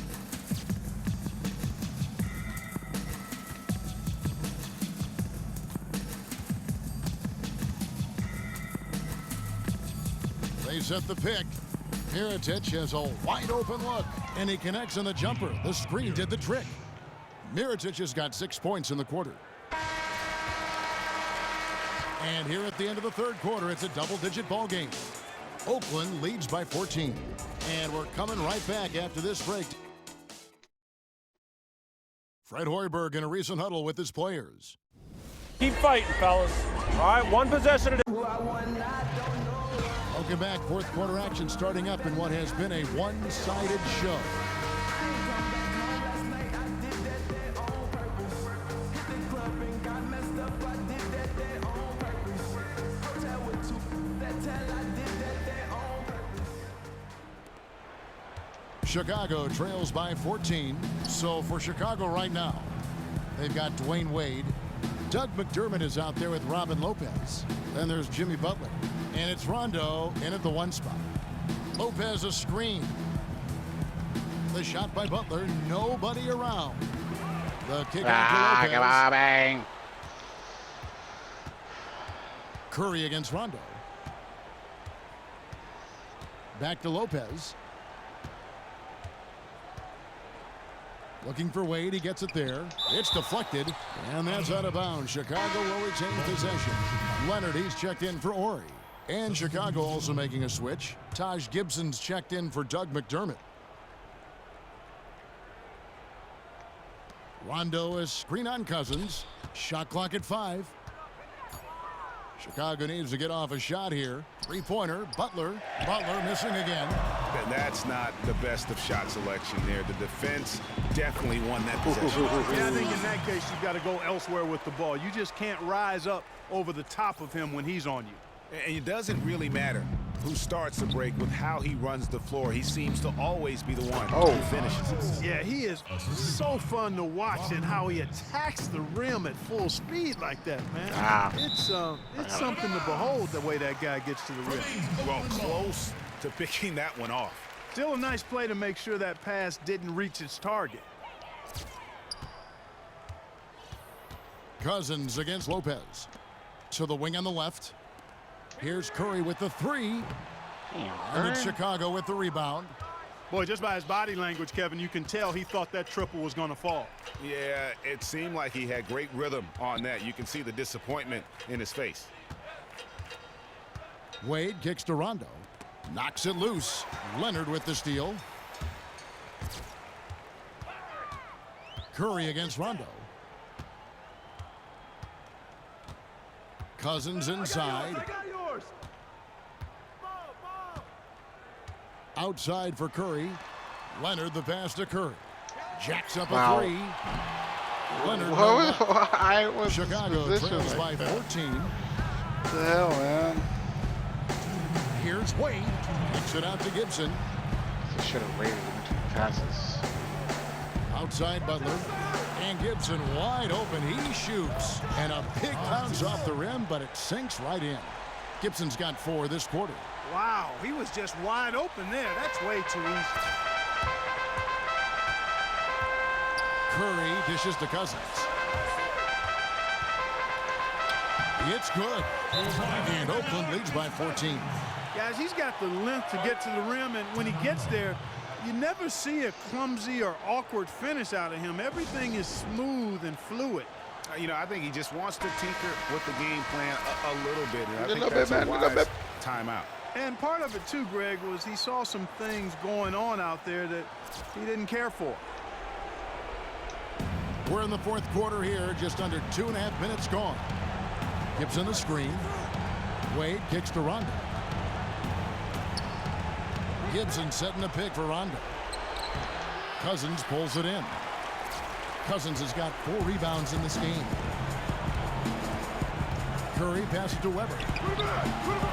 They set the pick. Mirotic has a wide open look, and he connects on the jumper. The screen did the trick. Mirotic has got 6 points in the quarter. And here at the end of the third quarter, it's a double-digit ball game. Oakland leads by 14. And we're coming right back after this break. Fred Hoiberg in a recent huddle with his players. Keep fighting, fellas. All right, one possession at a Welcome back. Fourth quarter action starting up in what has been a one-sided show. Chicago trails by 14. So for Chicago right now, they've got Dwayne Wade. Doug McDermott is out there with Robin Lopez. Then there's Jimmy Butler. And it's Rondo in at the 1 spot. Lopez a screen. The shot by Butler. Nobody around. The kick out to Lopez. Come on, bang. Curry against Rondo. Back to Lopez. Looking for Wade. He gets it there. It's deflected. And that's out of bounds. Chicago will retain possession. Leonard, he's checked in for Ori. And Chicago also making a switch. Taj Gibson's checked in for Doug McDermott. Rondo is screen on Cousins. Shot clock at 5. Chicago needs to get off a shot here. Three-pointer, Butler. Butler missing again. And that's not the best of shot selection there. The defense definitely won that possession. Yeah, I think in that case, you've got to go elsewhere with the ball. You just can't rise up over the top of him when he's on you. And it doesn't really matter who starts the break with how he runs the floor. He seems to always be the one who finishes. Yeah, he is so fun to watch and how he attacks the rim at full speed like that, man. It's something to behold the way that guy gets to the rim. Well, close to picking that one off. Still a nice play to make sure that pass didn't reach its target. Cousins against Lopez. To the wing on the left. Here's Curry with the 3. And it's Chicago with the rebound. Boy, just by his body language, Kevin, you can tell he thought that triple was going to fall. Yeah, it seemed like he had great rhythm on that. You can see the disappointment in his face. Wade kicks to Rondo. Knocks it loose. Leonard with the steal. Curry against Rondo. Cousins inside. Outside for Curry. Leonard the pass to Curry. Jacks up a 3. Leonard. Chicago trails by 14. What the hell, man? Here's Wade. Kicks it out to Gibson. He should have waited in between passes. Outside Butler. And Gibson wide open. He shoots. And a big bounce off the rim, but it sinks right in. Gibson's got 4 this quarter. Wow, he was just wide open there. That's way too easy. Curry dishes to Cousins. It's good. And Oakland leads by 14. Guys, he's got the length to get to the rim, and when he gets there, you never see a clumsy or awkward finish out of him. Everything is smooth and fluid. You know, I think he just wants to tinker with the game plan a little bit. And I think that's a wise timeout. And part of it, too, Greg, was he saw some things going on out there that he didn't care for. We're in the 4th quarter here, just under 2.5 minutes gone. Gibson the screen. Wade kicks to Rondo. Gibson setting a pick for Rondo. Cousins pulls it in. Cousins has got 4 rebounds in this game. Curry passes to Weber.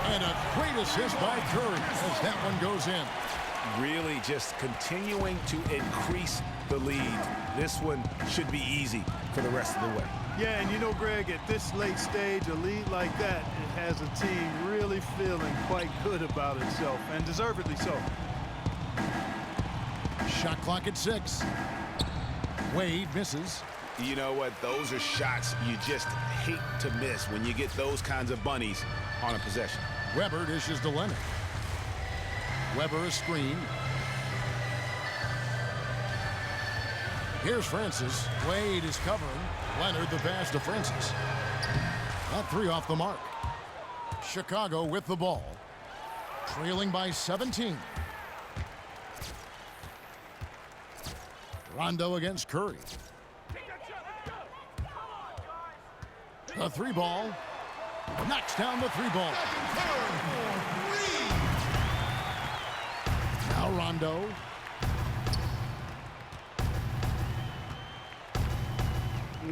And a great assist by Curry as that one goes in. Really just continuing to increase the lead. This one should be easy for the rest of the way. Yeah, and you know, Greg, at this late stage, a lead like that, it has a team really feeling quite good about itself, and deservedly so. Shot clock at 6. Wade misses. You know what? Those are shots you just hate to miss when you get those kinds of bunnies on a possession. Weber dishes to Leonard. Weber a screen. Here's Francis. Wade is covering. Leonard the pass to Francis. That 3 off the mark. Chicago with the ball. Trailing by 17. Rondo against Curry. A 3-ball. Knocks down the 3-ball. Now Rondo.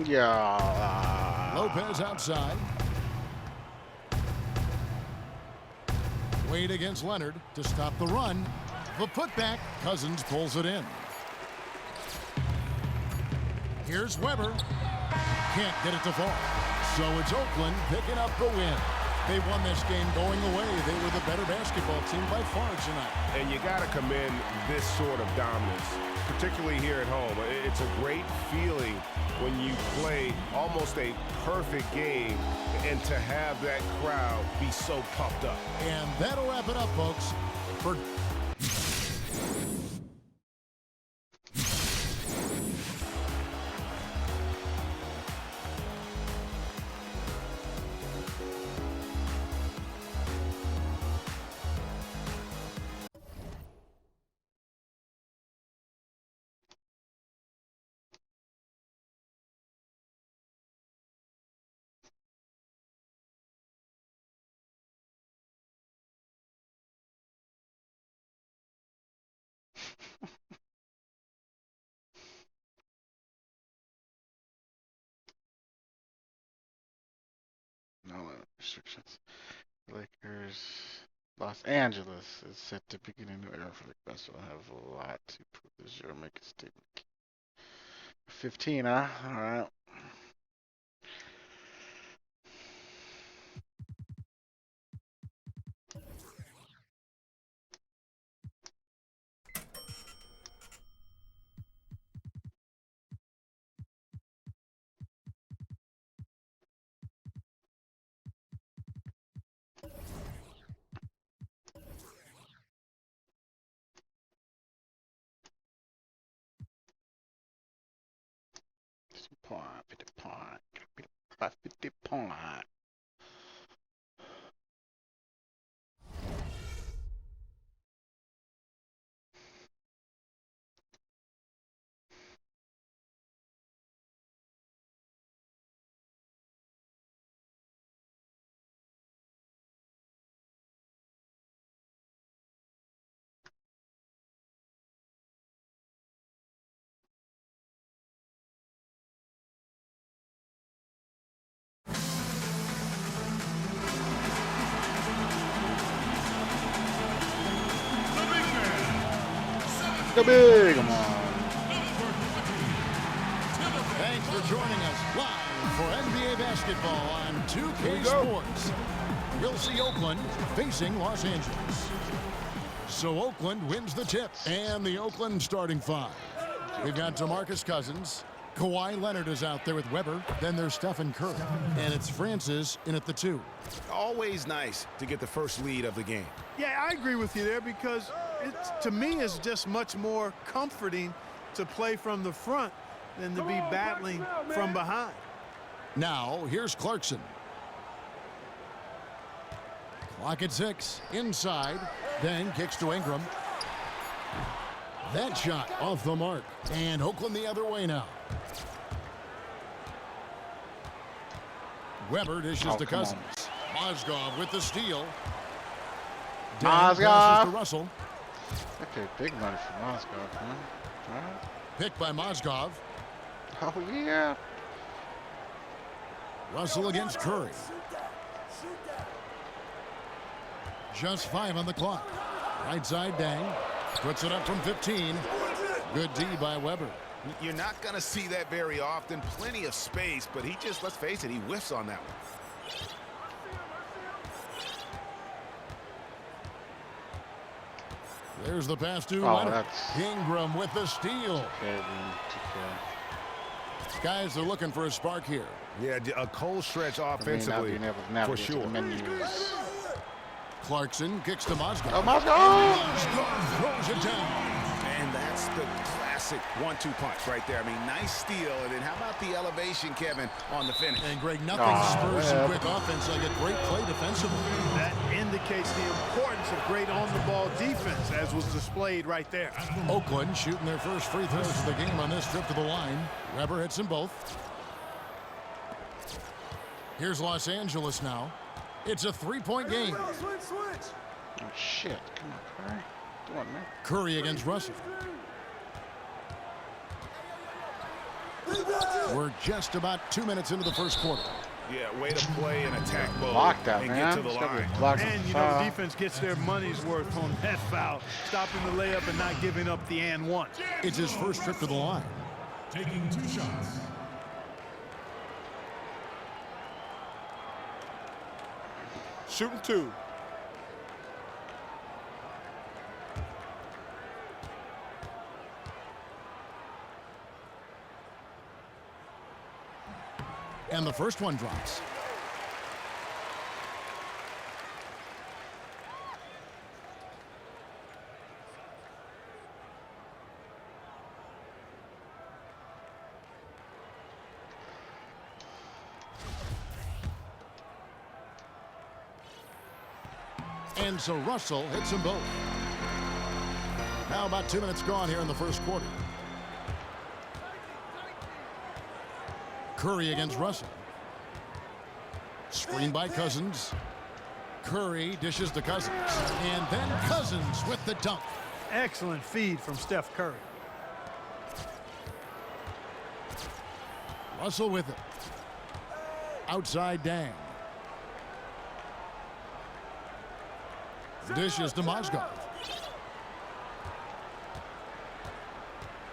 Yeah. Lopez outside. Wade against Leonard to stop the run. The putback. Cousins pulls it in. Here's Weber. Can't get it to fall. So it's Oakland picking up the win. They won this game going away. They were the better basketball team by far tonight. And you got to commend this sort of dominance, particularly here at home. It's a great feeling when you play almost a perfect game and to have that crowd be so pumped up. And that'll wrap it up, folks, for No restrictions. Lakers. Los Angeles is set to begin a new era for the festival. Have a lot to prove this year. Make a statement. 15, huh? All right. Point, 50 point, 50 point. The big one. Thank for joining us live for NBA basketball on 2K Sports. We'll see Oakland facing Los Angeles. So Oakland wins the tip, and the Oakland starting five. We've got DeMarcus Cousins. Kawhi Leonard is out there with Weber. Then there's Stephen Curry. And it's Francis in at the 2. Always nice to get the first lead of the game. Yeah, I agree with you there because to me it's just much more comforting to play from the front than to be battling from behind. Now, here's Clarkson. Clock at 6. Inside. Then kicks to Ingram. That shot off the mark. And Oakland the other way now. Weber dishes to Cousins. Mozgov with the steal. Mozgov to Russell. Okay, big money for Mozgov, man. All right. Picked by Mozgov. Oh, yeah. Russell against Curry. Just 5 on the clock. Right side, Dang. Puts it up from 15. Good D by Weber. You're not going to see that very often. Plenty of space, but he just, let's face it, he whiffs on that one. There's the pass to Leonard. Ingram with the steal. Guys are looking for a spark here. Yeah, a cold stretch offensively, for sure. Clarkson kicks to Mozgov. Oh, Mozgov! Mozgov throws it down. And that's the classic 1-2 punch right there. I mean, nice steal. And then how about the elevation, Kevin, on the finish? And Greg, nothing spurs some quick offense like a great play defensively. That indicates the importance of great on-the-ball defense, as was displayed right there. Oakland shooting their first free throws of the game on this trip to the line. Weber hits them both. Here's Los Angeles now. It's a 3-point game. Oh, shit. Come on, Curry. Come on, man. Curry against Russell. We're just about 2 minutes into the first quarter. Yeah, way to play and attack mode Lockdown, and man. get to the line. And, you know, defense gets their money's worth on that foul, stopping the layup and not giving up the and one. It's his first trip to the line. Taking 2 shots. Shooting 2. And the first one drops. And so Russell hits them both. Now about 2 minutes gone here in the first quarter. Curry against Russell. Screen by Cousins. Curry dishes to Cousins. And then Cousins with the dunk. Excellent feed from Steph Curry. Russell with it. Outside Dang. Dishes to Mozgov.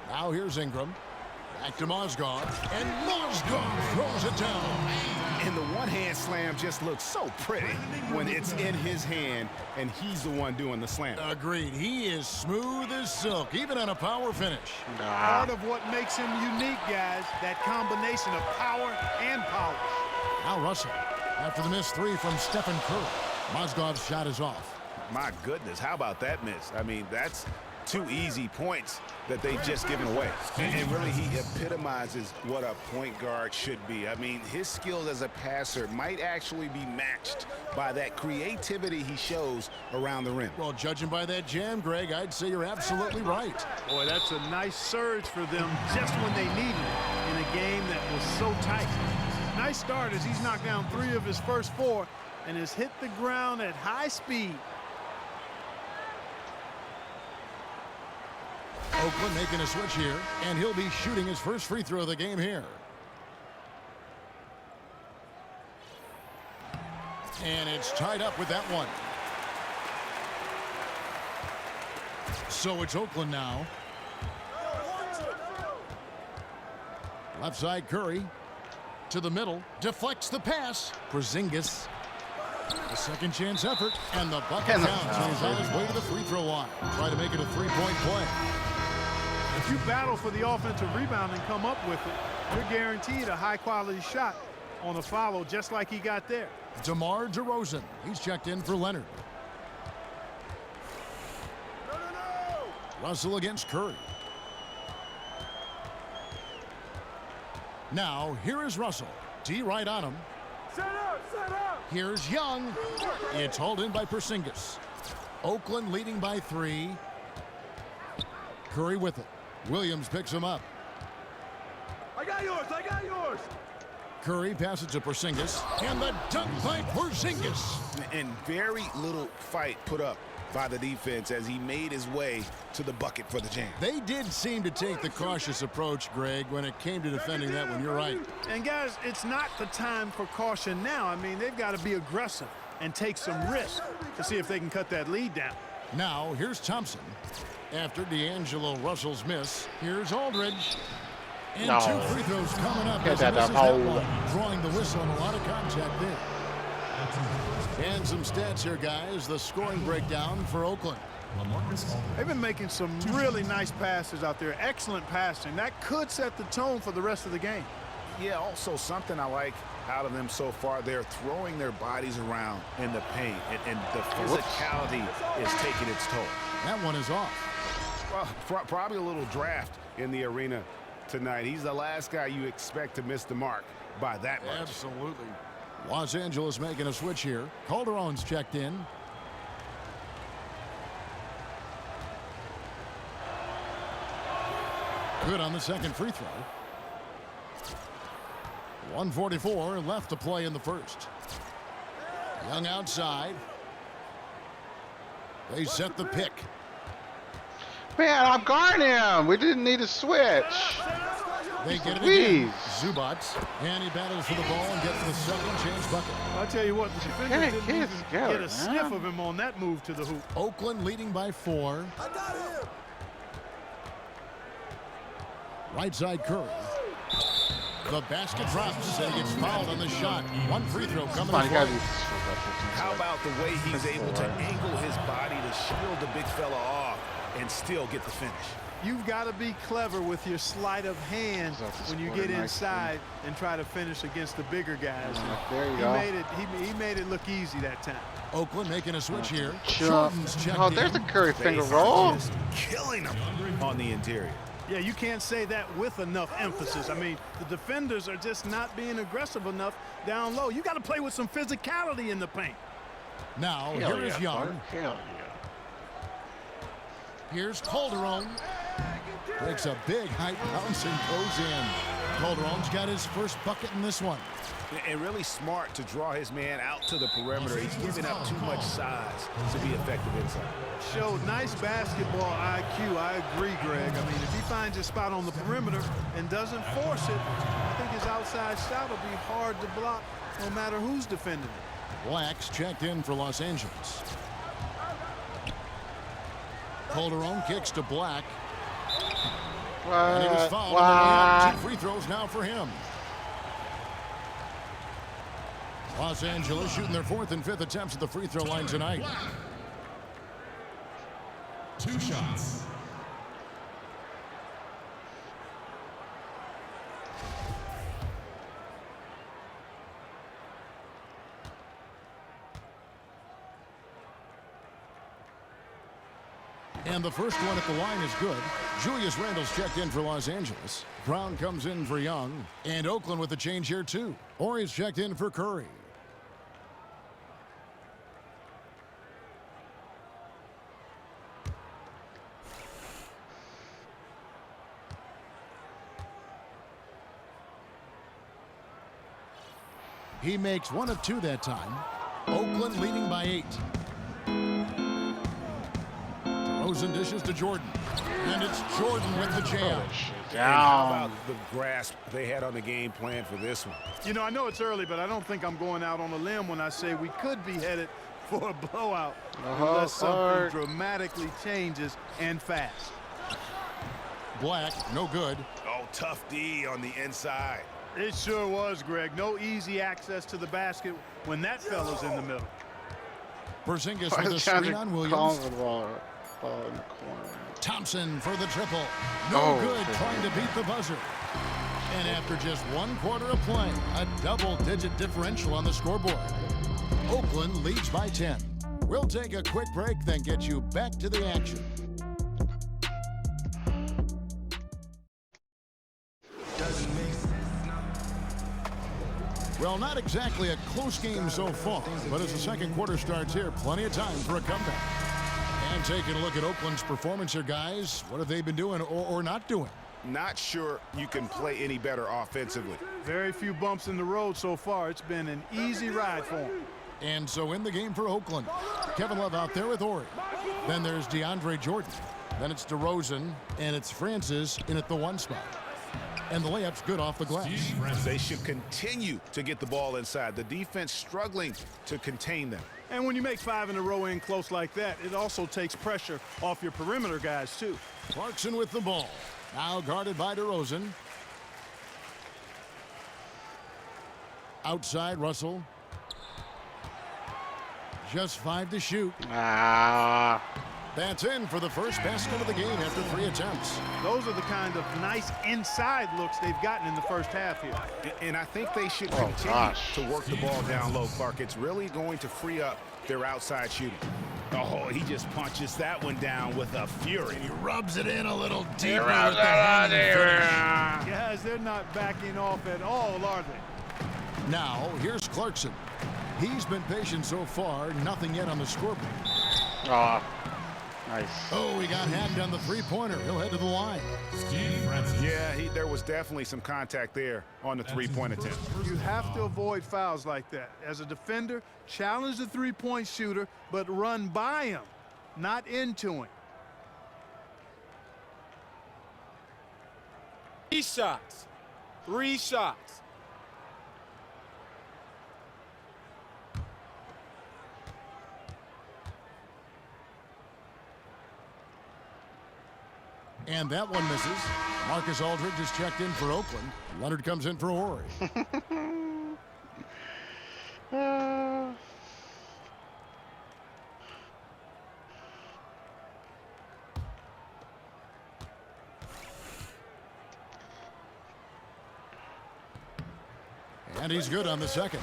Now here's Ingram. Back to Mozgov. And Mozgov throws it down. And the one-hand slam just looks so pretty when it's in his hand and he's the one doing the slam. Agreed. He is smooth as silk, even on a power finish. Part of what makes him unique, guys, that combination of power and polish. Now Russell, after the missed 3 from Stephen Curry. Mozgov's shot is off. My goodness, how about that miss? I mean, that's 2 easy points that they've just given away. And really, he epitomizes what a point guard should be. I mean, his skills as a passer might actually be matched by that creativity he shows around the rim. Well, judging by that jam, Greg, I'd say you're absolutely right. Boy, that's a nice surge for them just when they needed it in a game that was so tight. Nice start as he's knocked down 3 of his first 4 and has hit the ground at high speed. Oakland making a switch here, and he'll be shooting his first free throw of the game here. And it's tied up with that one. So it's Oakland now. Left side Curry. To the middle. Deflects the pass. Porzingis. A second chance effort. And the bucket counts. And he's on his way to the free throw line. Try to make it a three-point play. If you battle for the offensive rebound and come up with it, you're guaranteed a high-quality shot on a follow just like he got there. DeMar DeRozan. He's checked in for Leonard. Russell against Curry. Now, here is Russell. D right on him. Set up! Here's Young. It's hauled in by Porzingis. Oakland leading by 3. Curry with it. Williams picks him up. I got yours! Curry passes to Porzingis. And the dunk by Porzingis. And very little fight put up by the defense as he made his way to the bucket for the jam. They did seem to take the cautious approach, Greg, when it came to defending that one. You're right. And guys, it's not the time for caution now. I mean, they've got to be aggressive and take some risks to see if they can cut that lead down. Now, here's Thompson. After D'Angelo Russell's miss, here's Aldridge. And 2 free throws coming up as he misses that one, drawing the whistle and a lot of contact there. And some stats here, guys. The scoring breakdown for Oakland. They've been making some really nice passes out there. Excellent passing. That could set the tone for the rest of the game. Yeah, also something I like out of them so far, they're throwing their bodies around in the paint, and the physicality is taking its toll. That one is off. Well, probably a little draft in the arena tonight. He's the last guy you expect to miss the mark by that much. Absolutely. Los Angeles making a switch here. Calderon's checked in. Good on the second free throw. 1:44 left to play in the first. Young outside. They set the pick. Man, I'm guarding him. We didn't need a switch. They get it again. Zubats. And he battles for the ball and gets the second chance bucket. I'll tell you what, the defender didn't even get a sniff of him on that move to the hoop. Oakland leading by 4. I got him! Right side Curry. The basket drops and he gets fouled on the shot. One free throw coming up. How about the way he's able to angle his body to shield the big fella off and still get the finish? You've got to be clever with your sleight of hand when you get inside and try to finish against the bigger guys. There you go. He made it look easy that time. Oakland making a switch here. Oh, there's a Curry finger roll. Just killing him on the interior. Yeah, you can't say that with enough emphasis. I mean, the defenders are just not being aggressive enough down low. You got to play with some physicality in the paint. Now, here is Young. Hell yeah. Here's Calderon. Breaks a big height bounce and goes in. Calderon's got his first bucket in this one. And really smart to draw his man out to the perimeter. He's giving up too much size to be effective inside. Showed nice basketball IQ. I agree, Greg. I mean, if he finds a spot on the perimeter and doesn't force it, I think his outside shot will be hard to block no matter who's defending it. Black's checked in for Los Angeles. Calderon kicks to Black. And he was fouled on the way up. 2 free throws now for him. Los Angeles shooting their 4th and 5th attempts at the free throw line tonight. 2 shots. And the first one at the line is good. Julius Randle's checked in for Los Angeles. Brown comes in for Young. And Oakland with a change here, too. Horry's checked in for Curry. He makes 1 of 2 that time. Oakland leading by 8. DeRozan dishes to Jordan. And it's Jordan with the jam. How about the grasp they had on the game plan for this one? You know, I know it's early, but I don't think I'm going out on a limb when I say we could be headed for a blowout unless something dramatically changes and fast. Black, no good. Oh, tough D on the inside. It sure was, Greg. No easy access to the basket when that fella's in the middle. Porzingis Why with a is screen Chandler on calling Williams. for the ball in the corner? Thompson for the triple. No Oh, good, okay. trying to beat the buzzer. And after just 1 quarter of play, a double-digit differential on the scoreboard. Oakland leads by 10. We'll take a quick break, then get you back to the action. Well, not exactly a close game so far, but as the second quarter starts here, plenty of time for a comeback. And taking a look at Oakland's performance here, guys, what have they been doing or not doing? Not sure you can play any better offensively. Very few bumps in the road so far. It's been an easy ride for him. And so in the game for Oakland, Kevin Love out there with Ori. Then there's DeAndre Jordan. Then it's DeRozan, and it's Francis in at the 1 spot. And the layup's good off the glass. They should continue to get the ball inside. The defense struggling to contain them. And when you make 5 in a row in close like that, it also takes pressure off your perimeter guys, too. Clarkson with the ball. Now guarded by DeRozan. Outside Russell. Just 5 to shoot. Ah. That's in for the first basket of the game after 3 attempts. Those are the kind of nice inside looks they've gotten in the first half here. And I think they should continue to work the ball down low, Clark. It's really going to free up their outside shooting. Oh, he just punches that one down with a fury. He rubs it in a little deeper with the hand and finish. Guys, they're not backing off at all, are they? Now, here's Clarkson. He's been patient so far, nothing yet on the scoreboard. Ah. Nice. Oh, he got hacked on the three-pointer. He'll head to the line. Yeah, there was definitely some contact there on the three-point attempt. You have to avoid fouls like that. As a defender, challenge the three-point shooter, but run by him, not into him. 3 shots. 3 shots. And that one misses. Marcus Aldridge is checked in for Oakland. Leonard comes in for Horry. And he's good on the second.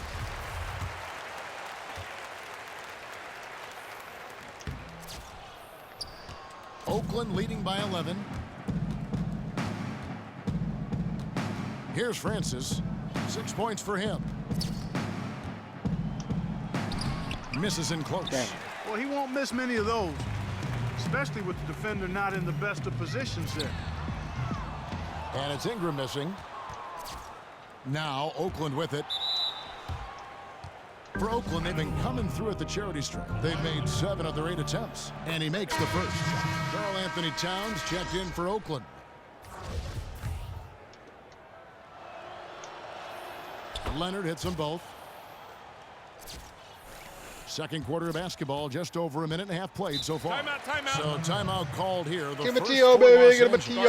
Oakland leading by 11. Here's Francis. 6 points for him. Misses in close. Well, he won't miss many of those, especially with the defender not in the best of positions there. And it's Ingram missing. Now Oakland with it. For Oakland, they've been coming through at the charity stripe. They've made 7 of their 8 attempts, and he makes the first. Karl Anthony Towns checked in for Oakland. Leonard hits them both. Second quarter of basketball, just over a minute and a half played so far. Timeout, timeout. So timeout called here. The Give it first to you, for baby. Los Give it to Angeles.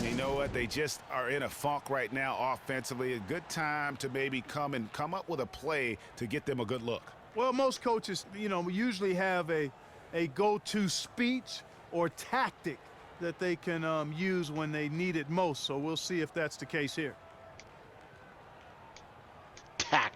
you. You know what? They just are in a funk right now offensively. A good time to maybe come up with a play to get them a good look. Well, most coaches, usually have a go-to speech or tactic that they can use when they need it most. So we'll see if that's the case here. Tactic.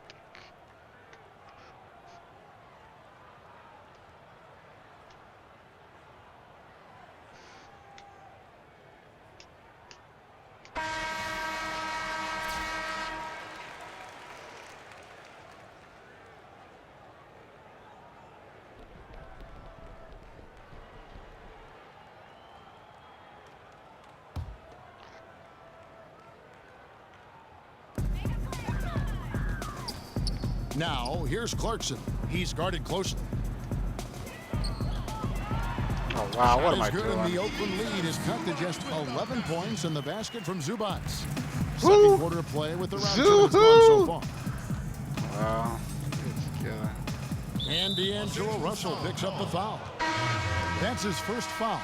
Now, here's Clarkson. He's guarded closely. Oh, wow. What Shot am I is good, doing? and the Oakland lead is cut to just 11 points in the basket from Zubats. Second quarter of play with around 2 minutes gone so far. Wow. Get it together. And D'Angelo Russell picks up the foul. That's his first foul.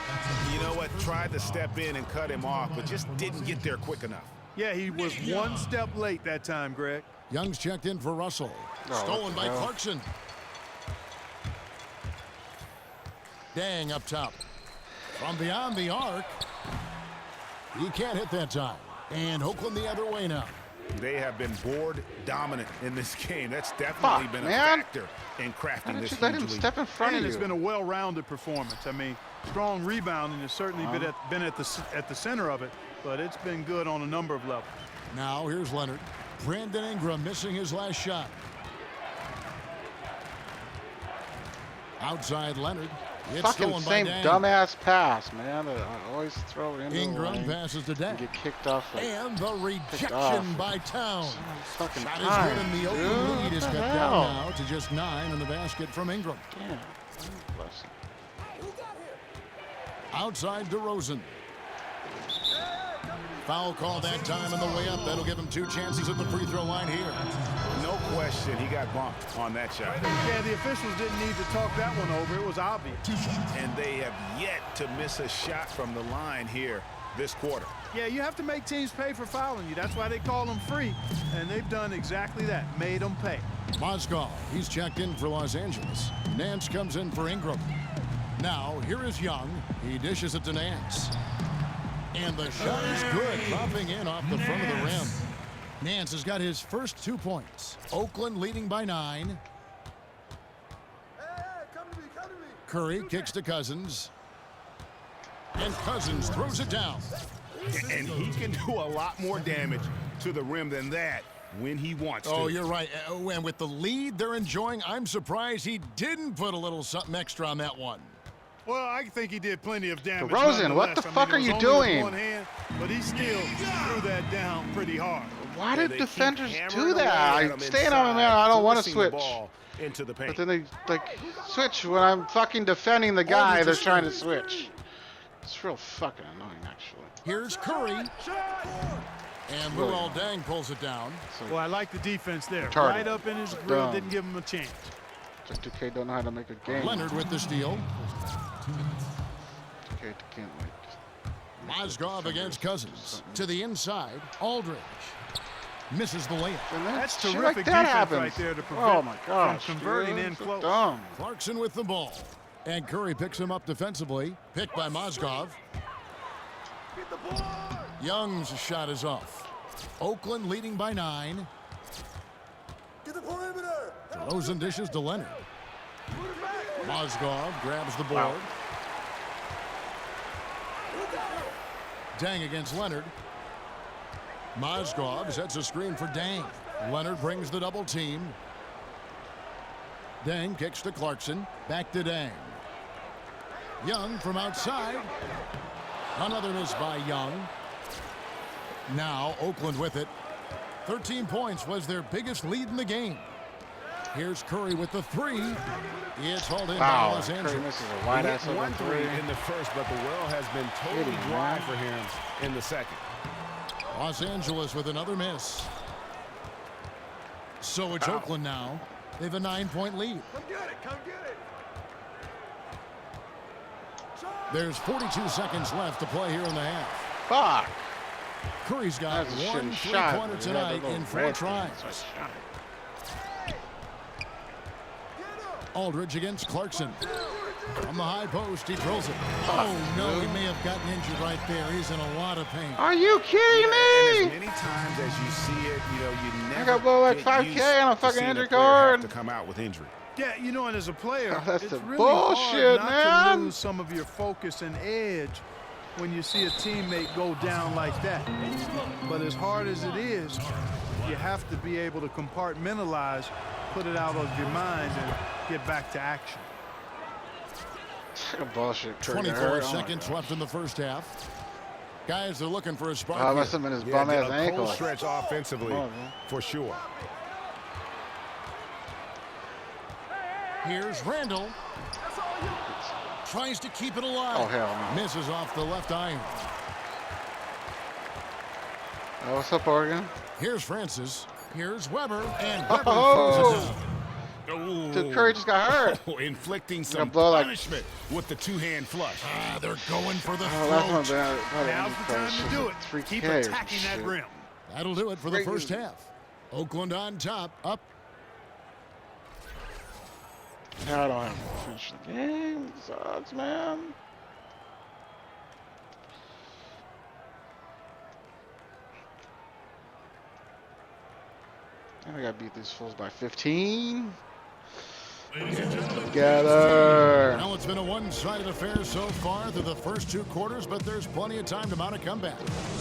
You know what? Tried to step in and cut him off, but just didn't get there quick enough. Yeah, he was one step late that time, Greg. Young's checked in for Russell. Oh, Stolen by Clarkson. Dang up top. From beyond the arc. He can't hit that time. And Oakland the other way now. They have been board dominant in this game. That's definitely been a factor in crafting this huge lead. Let him step in front of you. It's been a well-rounded performance. I mean, strong rebounding has certainly been at the center of it, but it's been good on a number of levels. Now here's Leonard. Brandon Ingram missing his last shot. Outside Leonard. It's fucking same dumbass pass, man. I always throw it in. Ingram passes to Dang. Get kicked off. Like, and the rejection by Towns. Fucking shot time, is good, and the Oakland lead is cut down now to just 9 in the basket from Ingram. Damn. Outside DeRozan. Foul call that time on the way up. That'll give him 2 chances at the free throw line here. No question, he got bumped on that shot. Yeah, the officials didn't need to talk that one over. It was obvious. And they have yet to miss a shot from the line here this quarter. Yeah, you have to make teams pay for fouling you. That's why they call them free. And they've done exactly that, made them pay. Mozgov, he's checked in for Los Angeles. Nance comes in for Ingram. Now, here is Young. He dishes it to Nance. And the shot is good, dropping in off the front of the rim. Nance has got his first 2 points. Oakland leading by 9. Curry kicks to Cousins. And Cousins throws it down. And he can do a lot more damage to the rim than that when he wants to. Oh, you're right. And with the lead they're enjoying, I'm surprised he didn't put a little something extra on that one. Well, I think he did plenty of damage. DeRozan, what the fuck are you doing? One hand, but he still threw that down pretty hard. Why did defenders do that? I'm staying on him, man. I don't want to switch. Into the paint. But then they like switch when I'm fucking defending the guy they're trying to switch. It's real fucking annoying, actually. Here's Curry. And Luol Deng pulls it down. Well, I like the defense there. Retarded. Right up in his grill, didn't give him a chance. Just 2K don't know how to make a game. Leonard with the steal. 2K can't like. Mozgov against Cousins. To the inside, Aldridge. Misses the layup. And that's shit terrific like that defense happens. right there to prevent oh my gosh, from converting dude, in so close. Dumb. Clarkson with the ball. And Curry picks him up defensively. Picked by Mozgov. Young's shot is off. Oakland leading by 9. DeRozan dishes to Leonard. Mozgov grabs the board. Deng against Leonard. Mozgov sets a screen for Deng. Leonard brings the double team. Deng kicks to Clarkson. Back to Deng. Young from outside. Another miss by Young. Now Oakland with it. 13 points was their biggest lead in the game. Here's Curry with the 3. It's hauled in by Los Angeles. Curry misses a wide ass One open 3 in the first, but the well has been totally dry for him in the second. Los Angeles with another miss. So it's Oakland now. They have a 9-point lead. Come get it, come get it. There's 42 seconds left to play here in the half. Fuck. Curry's got That's a one shitty shot. three-pointer tonight in 4 tries. Aldridge against Clarkson. From the high post, he drills it. Oh, no, he may have gotten injured right there. He's in a lot of pain. Are you kidding me? And as many times as you see it, you know, you never I got blow like get 5K used on a to fucking seeing injury player card. have to come out with injury. Yeah, you know, and as a player, That's it's the really bullshit, hard not man. to lose some of your focus and edge when you see a teammate go down like that. But as hard as it is, you have to be able to compartmentalize, put it out of your mind, and get back to action. Bullshit. 24 seconds left in the first half. Guys are looking for a spark. Oh, must have been his bum ass ankle. Cold stretch offensively, for sure. Here's Randall. Tries to keep it alive. Oh, hell no. Misses off the left iron. What's up, Oregon? Here's Francis. Here's Weber. And Weber throws it down. Dude, Curry just got hurt. Inflicting some blow like- punishment with the two-hand flush. They're going for the Oh, that's not throat. bad. Now's the time to do it. 3K Keep or attacking that shit. rim. That'll do it for the first half. Oakland on top, up. Yeah, I don't have to finish the game. It sucks, man. And I gotta beat these fools by 15. Together. Well, it's been a one-sided affair so far through the first two quarters, but there's plenty of time to mount a comeback.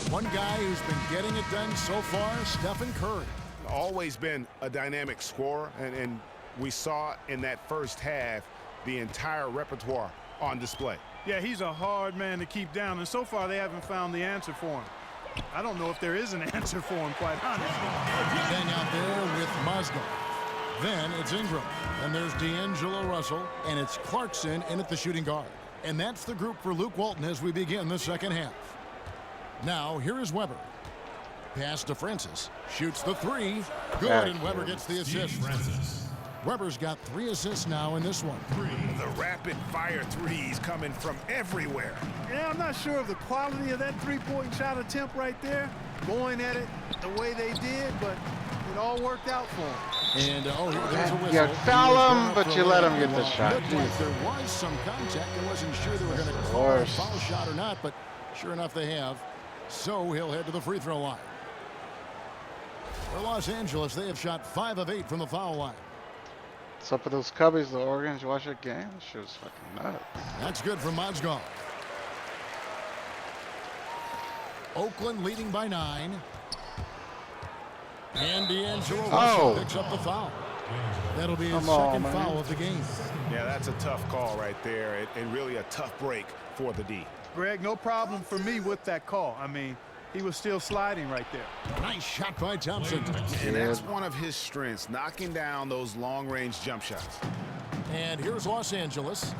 One guy who's been getting it done so far, Stephen Curry. Always been a dynamic scorer, and we saw in that first half the entire repertoire on display. Yeah, he's a hard man to keep down, and so far they haven't found the answer for him. I don't know if there is an answer for him, quite honestly. Hang out there with Mozgov. Then it's Ingram. And there's D'Angelo Russell. And it's Clarkson in at the shooting guard. And that's the group for Luke Walton as we begin the second half. Now, here is Weber. Pass to Francis. Shoots the three. Good, and Weber gets the assist. Weber's got 3 assists now in this one. The rapid-fire threes coming from everywhere. Yeah, I'm not sure of the quality of that three-point shot attempt right there, going at it the way they did, but it all worked out for them. And, there's a whistle. You foul him, but you let him get the shot. Looked like there was some contact. I wasn't sure they were going to call a foul shot or not, but sure enough they have. So he'll head to the free throw line. For Los Angeles, they have shot 5 of 8 from the foul line. What's up with those Cubbies, the Oregon? Did you watch that game? That shit was fucking nuts. That's good for Mozgov. Oakland leading by 9. And D'Angelo Russell picks up the foul. That'll be his second foul of the game. Yeah, that's a tough call right there, and really a tough break for the D. Greg, no problem for me with that call. I mean, he was still sliding right there. Nice shot by Thompson. And that's one of his strengths, knocking down those long-range jump shots. And here's Los Angeles.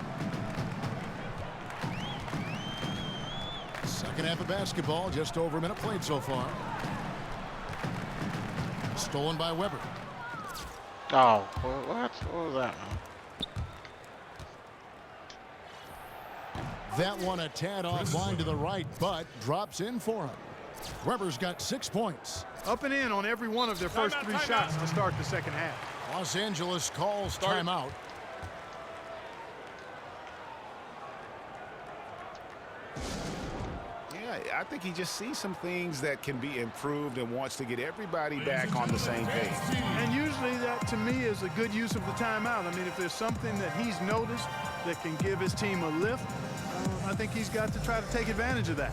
Second half of basketball, just over a minute played so far. Stolen by Weber. Oh, what? What was that, man? That one a tad offline to the right, but drops in for him. Weber's got 6 points. Up and in on every one of their first 3 shots to start the second half. Los Angeles calls timeout. Yeah, I think he just sees some things that can be improved and wants to get everybody back on the same page. And usually that, to me, is a good use of the timeout. I mean, if there's something that he's noticed that can give his team a lift, I think he's got to try to take advantage of that.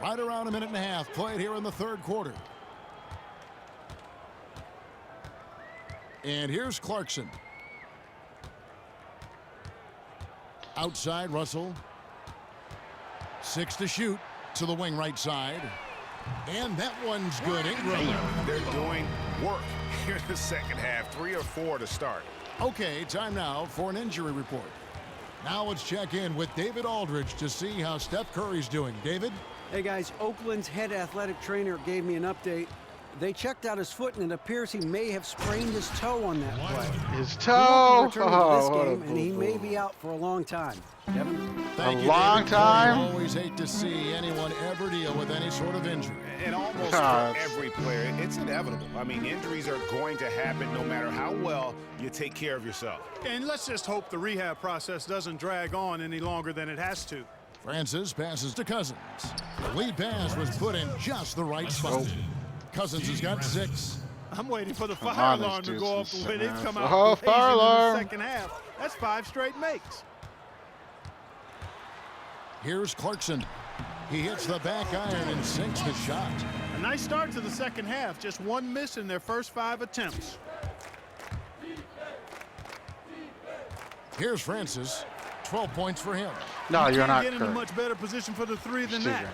Right around a minute and a half played here in the third quarter. And here's Clarkson. Outside Russell. 6 to shoot to the wing right side. And that one's good. Ingram. They're doing work here in the second half. 3 or 4 to start. Okay, time now for an injury report. Now let's check in with David Aldridge to see how Steph Curry's doing. David? Hey guys, Oakland's head athletic trainer gave me an update. They checked out his foot and it appears he may have sprained his toe on that play. His toe? He won't be returning to this game, and he may be out for a long time. Kevin? Thank you, long David. time? I always hate to see anyone ever deal with any sort of injury. And almost for every player, it's inevitable. I mean, injuries are going to happen no matter how well you take care of yourself. And let's just hope the rehab process doesn't drag on any longer than it has to. Francis passes to Cousins. The lead pass was put in just the right spot. Cousins has got 6. I'm waiting for the fire alarm to go off when it come out. Oh, fire alarm! In the second half. That's 5 straight makes. Here's Clarkson. He hits the back iron and sinks the shot. A nice start to the second half. Just 1 miss in their first 5 attempts. Here's Francis. 12 points for him. No, you're not. Get in a much better position for the three than that.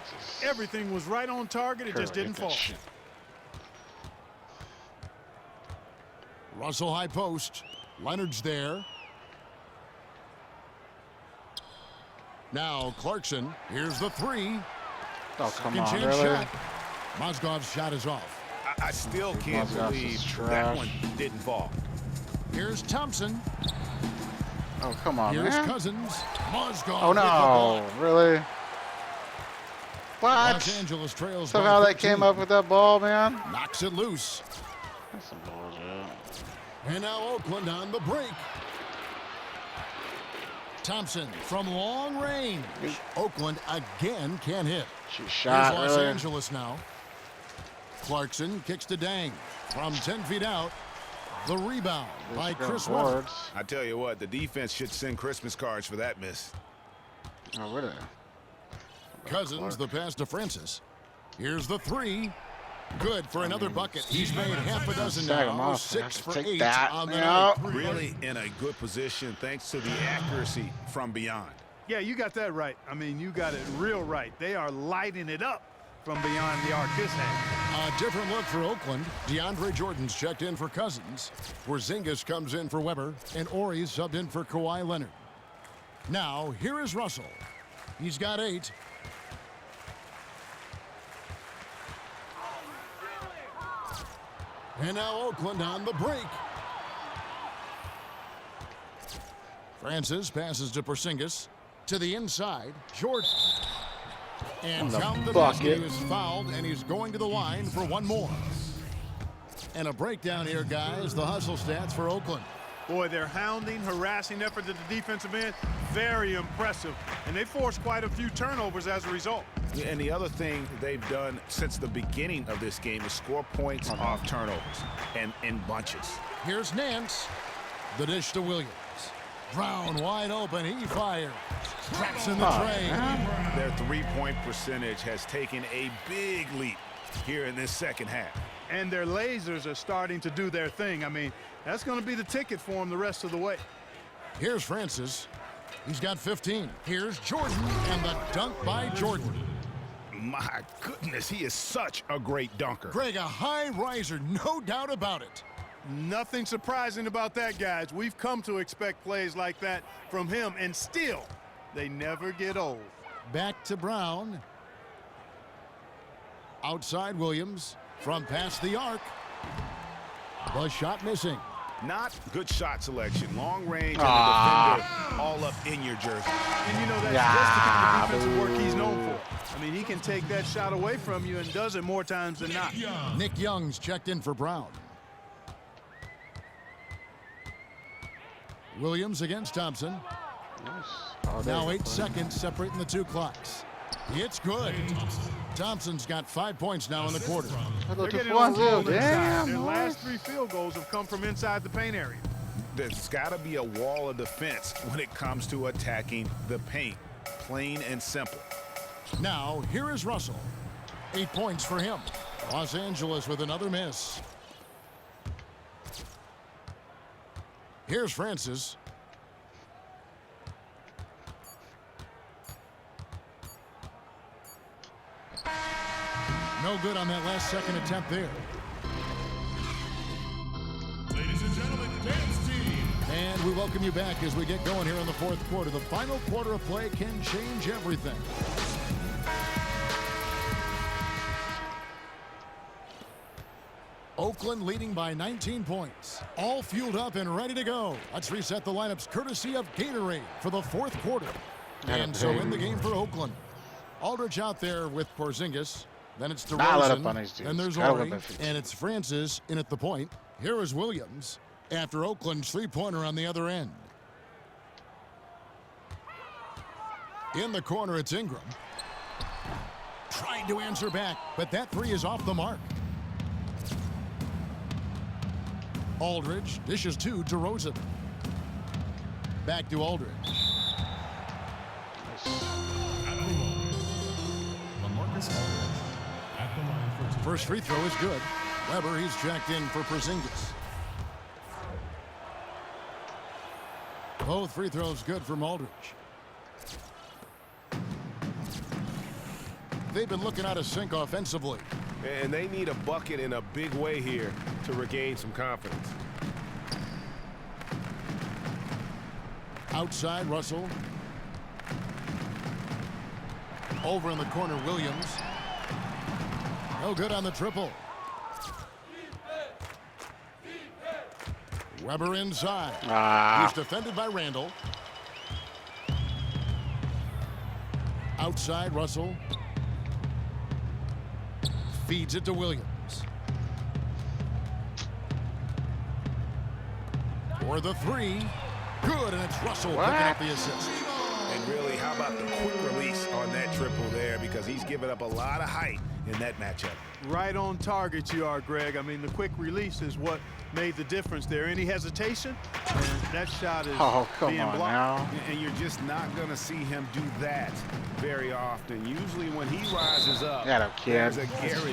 Everything was right on target. It just didn't fall. Russell high post. Leonard's there. Now Clarkson. Here's the three. Oh, come Second on, chance really? shot. Mozgov's shot is off. I still can't Mozgov's believe is that trash. one didn't fall. Here's Thompson. Oh, come on, Here's man. Cousins. Mozgov. Oh, with the ball. no. Really? What? Los Angeles trails Somehow by they came 13. up with that ball, man. Knocks it loose. That's some bullshit. And now Oakland on the break. Thompson from long range. Oakland again can't hit. She shot, Here's Los really. Angeles now. Clarkson kicks to Dang from 10 feet out. The rebound by Chris Webber. Boards. I tell you what, the defense should send Christmas cards for that miss. Oh, really? Cousins, the pass to Francis. Here's the three. Good for another bucket. He's made half a dozen Stag him now. off. 6 for Take 8 that, on the you night. know? Really in a good position thanks to the accuracy from beyond. Yeah, you got that right. I mean, you got it real right. They are lighting it up from beyond the arc this hand. A different look for Oakland. DeAndre Jordan's checked in for Cousins. Porzingis comes in for Weber. And Ori's subbed in for Kawhi Leonard. Now, here is Russell. He's got 8. And now Oakland on the break. Francis passes to Porzingis. To the inside, Jordan. And count the miss. He was fouled, and he's going to the line for one more. And a breakdown here, guys. The hustle stats for Oakland. Boy, their hounding, harassing effort at the defensive end, very impressive. And they forced quite a few turnovers as a result. Yeah, and the other thing they've done since the beginning of this game is score points off turnovers and in bunches. Here's Nance. The dish to Williams. Brown wide open. He fires. Traps in the tray. Their three-point percentage has taken a big leap here in this second half. And their lasers are starting to do their thing. I mean, that's going to be the ticket for them the rest of the way. Here's Francis. He's got 15. Here's Jordan, and the dunk by Jordan. My goodness, he is such a great dunker. Greg, a high riser, no doubt about it. Nothing surprising about that, guys. We've come to expect plays like that from him, and still, they never get old. Back to Brown. Outside Williams from past the arc. The shot missing. Not good shot selection. Long range and the defender all up in your jersey. And you know, that's just the kind of defensive work he's known for. I mean, he can take that shot away from you and does it more times than not. Nick Young's checked in for Brown. Williams against Thompson. Now 8 seconds separating the two clocks. It's good. Thompson's got 5 points now in the quarter. They're getting on the roll inside. Their last 3 field goals have come from inside the paint area. There's got to be a wall of defense when it comes to attacking the paint. Plain and simple. Now, here is Russell. 8 points for him. Los Angeles with another miss. Here's Francis. No good on that last second attempt there. Ladies and gentlemen, dance team. And we welcome you back as we get going here in the fourth quarter. The final quarter of play can change everything. Oakland leading by 19 points. All fueled up and ready to go. Let's reset the lineups courtesy of Gatorade for the fourth quarter. And so in the game for Oakland. Aldridge out there with Porzingis. Then it's DeRozan. Then there's Ori. And it's Francis in at the point. Here is Williams after Oakland's three-pointer on the other end. In the corner, it's Ingram. Tried to answer back, but that three is off the mark. Aldridge dishes to DeRozan. Back to Aldridge. First free throw is good. Weber, he's checked in for Porzingis. Both free throws good from Aldridge. They've been looking out of sync offensively. And they need a bucket in a big way here to regain some confidence. Outside, Russell. Over in the corner, Williams. No good on the triple. Weber inside. He's defended by Randall. Outside, Russell. Feeds it to Williams. For the three. Good, and it's Russell picking up the assist. And really, how about the quick release on that triple there? Because he's given up a lot of height in that matchup. Right on target you are, Greg. I mean, the quick release is what made the difference there. Any hesitation, and that shot is being blocked. Now. And you're just not going to see him do that very often. Usually when he rises up, there's a guarantee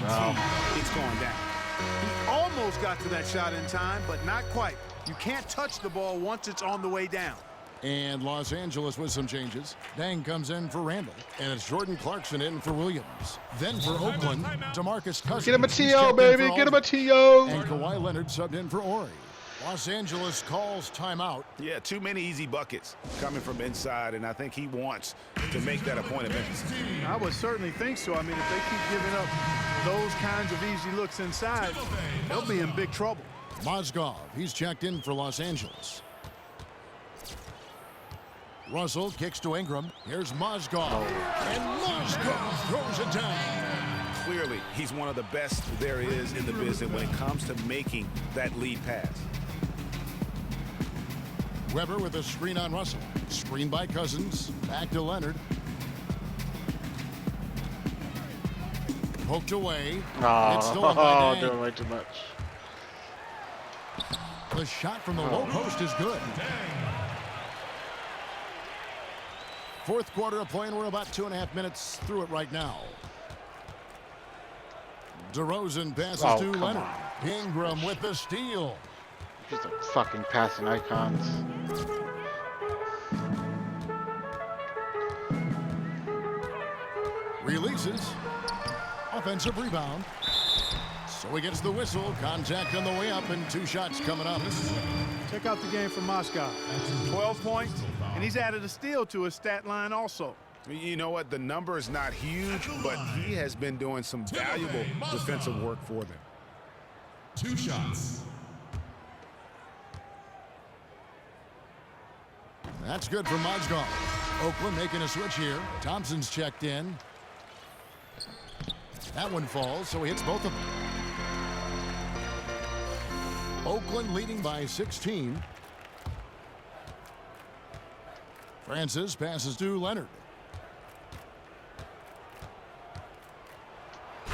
it's going down. He almost got to that shot in time, but not quite. You can't touch the ball once it's on the way down. And Los Angeles with some changes. Dang comes in for Randall. And it's Jordan Clarkson in for Williams. Then for Oakland, DeMarcus Cousins. Get him a TO, baby. Get him a TO. And Kawhi Leonard subbed in for Ori. Los Angeles calls timeout. Yeah, too many easy buckets coming from inside, and I think he wants to make that a point of emphasis. I would certainly think so. I mean, if they keep giving up those kinds of easy looks inside, they'll be in big trouble. Mozgov, he's checked in for Los Angeles. Russell kicks to Ingram. Here's Mozgov. And Mozgov throws it down. Clearly, he's one of the best there is in the business when it comes to making that lead pass. Weber with a screen on Russell. Screen by Cousins. Back to Leonard. Poked away. It's stolen by Dang. Doing way too much. The shot from the low post is good. Fourth quarter of play, and we're about 2.5 minutes through it right now. DeRozan passes to Leonard. Ingram with the steal. Just a fucking passing icons. Releases. Offensive rebound. So he gets the whistle. Contact on the way up, and 2 shots coming up. Check out the game from Moscow. 12 points, and he's added a steal to his stat line also. You know what? The number is not huge, but he has been doing some valuable defensive work for them. 2 shots. That's good for Mozgov. Oakland making a switch here. Thompson's checked in. That one falls, so he hits both of them. Oakland leading by 16. Francis passes to Leonard.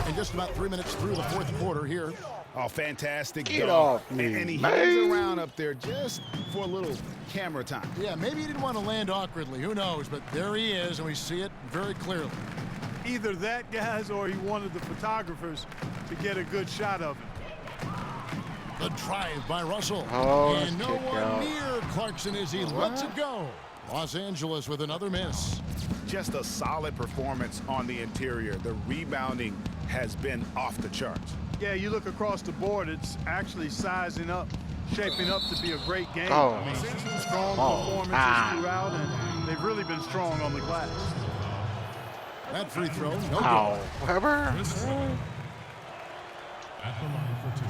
And just about 3 minutes through the fourth quarter here. Oh, fantastic. Get off me, and he man. hangs around up there just for a little camera time. Yeah, maybe he didn't want to land awkwardly. Who knows? But there he is, and we see it very clearly. Either that, guys, or he wanted the photographers to get a good shot of him. The drive by Russell. Let's And no kick one out. near Clarkson as he lets it go. Los Angeles with another miss. Just a solid performance on the interior. The rebounding has been off the charts. Yeah, you look across the board, it's actually sizing up, shaping up to be a great game. Oh. I mean, strong performances throughout, and they've really been strong on the glass. That free throw, no Ow. Weber? At the line for 2.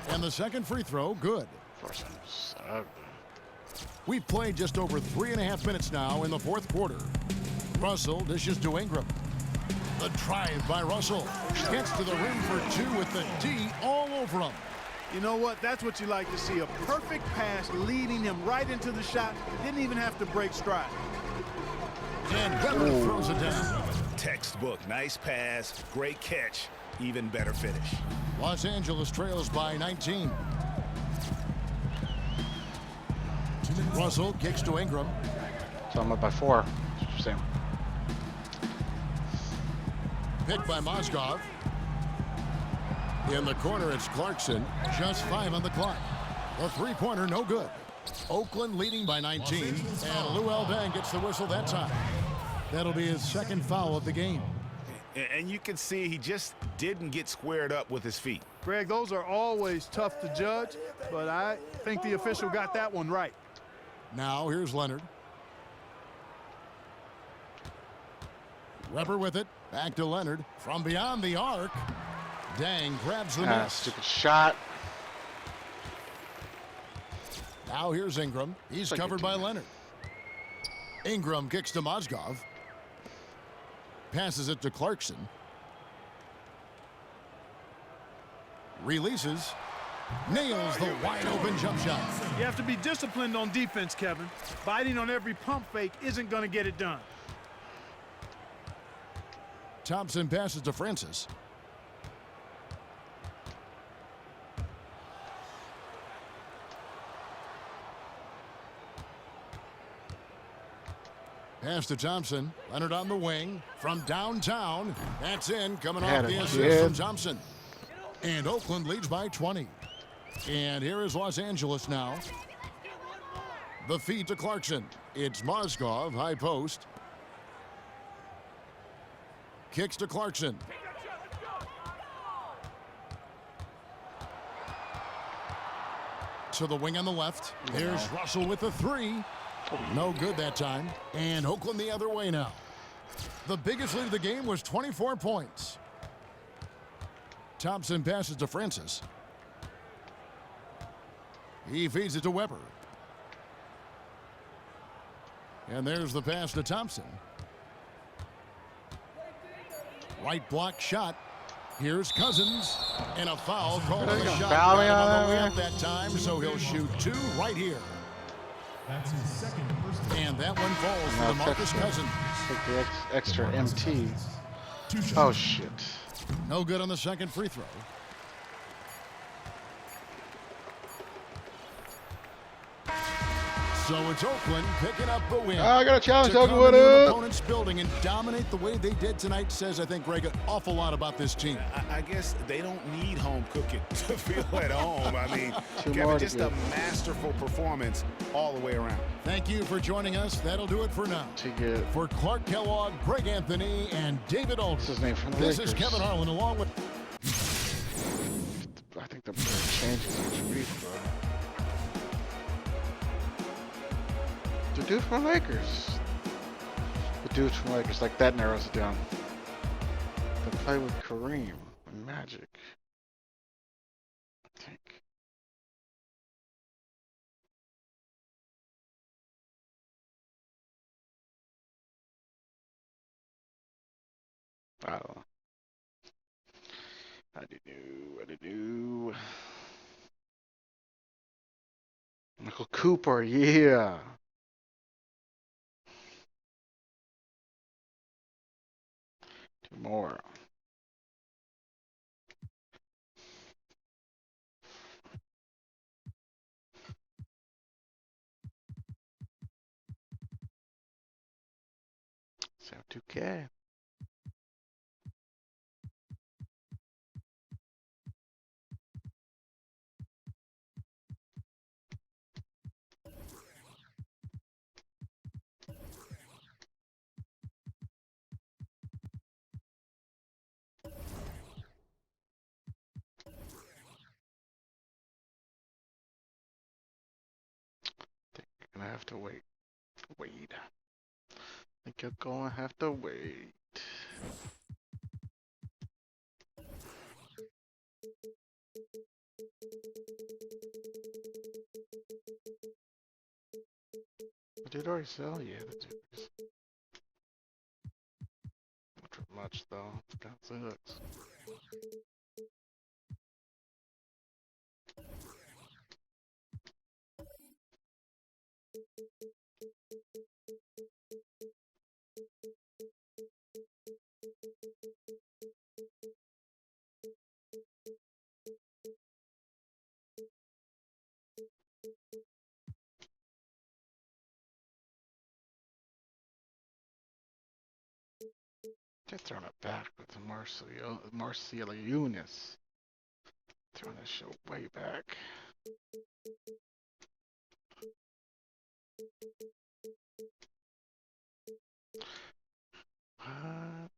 good. And the second free throw, good. For some sub. We've played just over 3.5 minutes now in the fourth quarter. Russell dishes to Ingram. The drive by Russell. Gets to the rim for 2 with the D all over him. You know what? That's what you like to see. A perfect pass leading him right into the shot. Didn't even have to break stride. And Weber throws it down. Textbook. Nice pass. Great catch. Even better finish. Los Angeles trails by 19. Russell kicks to Ingram. So I'm up by 4. Same. Picked by Mozgov. In the corner, it's Clarkson. Just 5 on the clock. The three-pointer, no good. Oakland leading by 19, and Lou Eldang gets the whistle that time. That'll be his second foul of the game. And you can see he just didn't get squared up with his feet. Greg, those are always tough to judge, but I think the official got that one right. Now here's Leonard. Weber with it. Back to Leonard. From beyond the arc. Dang grabs the miss. Stupid shot. Now here's Ingram. He's covered by Leonard. Ingram kicks to Mozgov. Passes it to Clarkson. Releases. Nails the wide open jump shot. You have to be disciplined on defense, Kevin. Biting on every pump fake isn't going to get it done. Thompson passes to Francis. Pass to Thompson. Leonard on the wing. From downtown. That's in. Coming off the assist from Thompson. And Oakland leads by 20. And here is Los Angeles now. The feed to Clarkson. It's Mozgov, high post. Kicks to Clarkson. To the wing on the left. Here's Russell with the three. No good that time. And Oakland the other way now. The biggest lead of the game was 24 points. Thompson passes to Francis. He feeds it to Weber. And there's the pass to Thompson. Right block shot. Here's Cousins. And a foul called on the shot. Got him on the way up that time, so he'll shoot two right here. That's his second personal. And that one falls for the Marcus Cousins. Take the extra MT. Oh, shit. No good on the second free throw. So it's Oakland picking up the win. I got a challenge. To Oakland, come what into an up? opponent's building and dominate the way they did tonight says, I think, Greg, an awful lot about this team. I guess they don't need home cooking to feel at home. I mean, Kevin, just a masterful performance all the way around. Thank you for joining us. That'll do it for now. For Clark Kellogg, Greg Anthony, and David Aldridge. What's his name from the This Lakers? is Kevin Harlan along with... I think the player changes each week, bro. The dude from Lakers. The dude from Lakers. Like, that narrows it down. They play with Kareem and Magic. I think. I don't know. I didn't know. Michael Cooper, yeah. Two more. So 2K. Gonna have to wait. I think you're gonna have to wait. Did it already sell? Yeah, that's it. Not for much though. Got 6. They're throwing it back with the Marceliunas. Throwing that shit way back.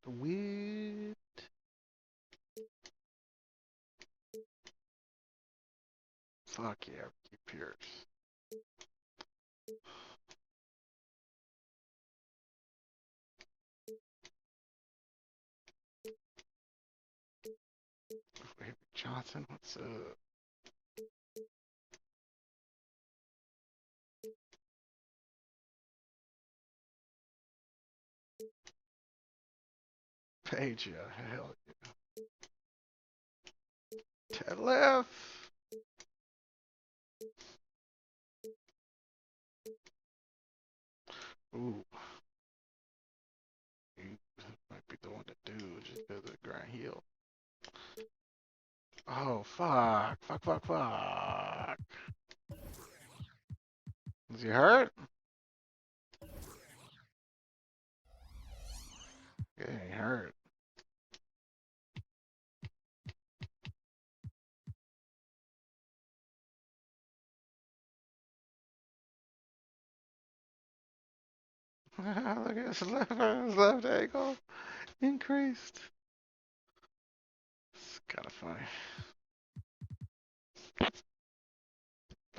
Weird. Fuck yeah, Ricky Pierce. Avery Johnson, what's up? Page, yeah, hell yeah. Ted left. Ooh. He might be the one to do just because of the grind heel. Oh, fuck. Fuck. Is he hurt? Yeah, he hurt. Look at his left ankle increased. It's kind of funny.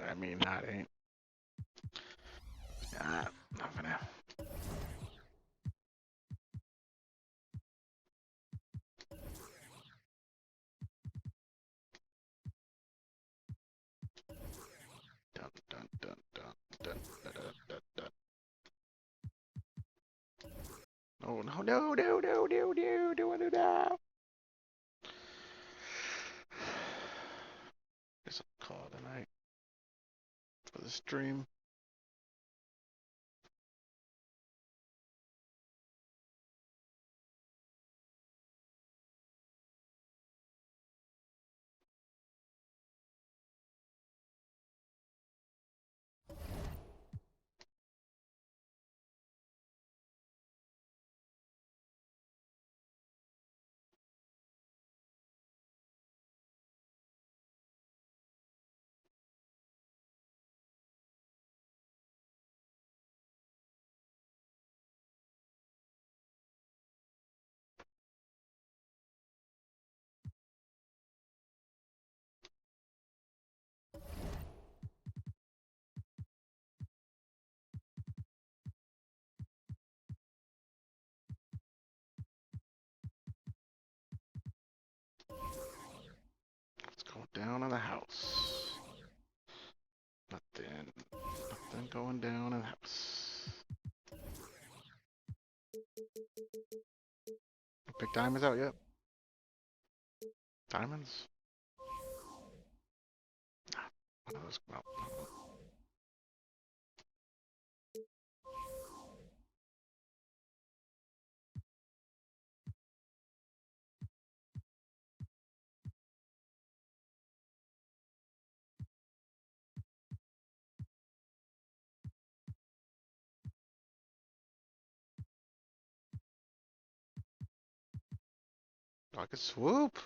I mean, not ain't. Not for now. Dun, dun, dun, dun, dun, dun, dun, dun, dun. Oh, no, do it now. Guess I'll call it a night for the stream. Let's go down in the house. Nothing going down in the house. Pick diamonds out yet? Diamonds? One of those come out. Oh, I could swoop.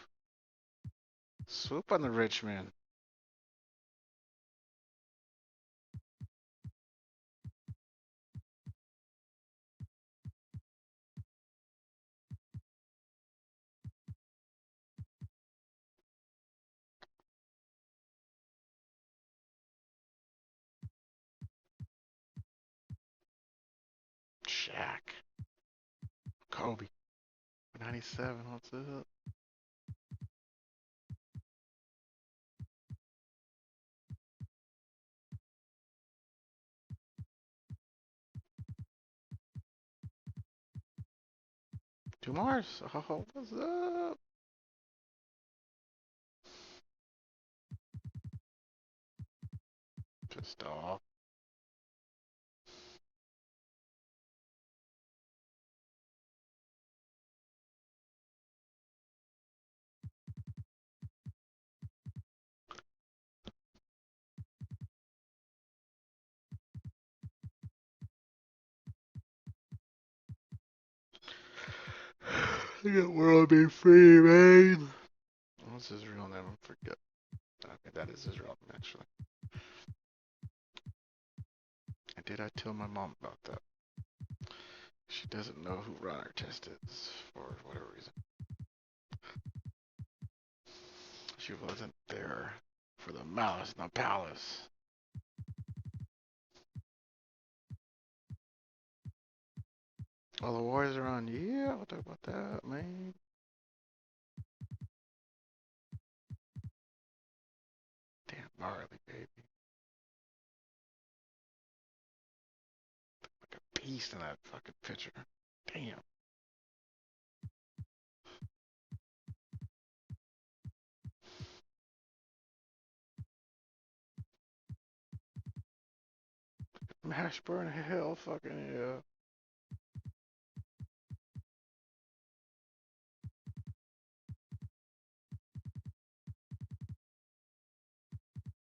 Swoop on the rich man. Shaq. Kobe. 97, what's up? Two Mars. Oh, what's up? Pissed off. I got world be free, man. What's his real name? I forget. Okay, that is his real name, actually. And did I tell my mom about that? She doesn't know who Ron Artest is for whatever reason. She wasn't there for the Malice in the Palace. All the Warriors are on. Yeah, we'll talk about that, man. Damn, Marley, baby. Like a beast in that fucking picture. Damn. Mashburn, hell fucking yeah.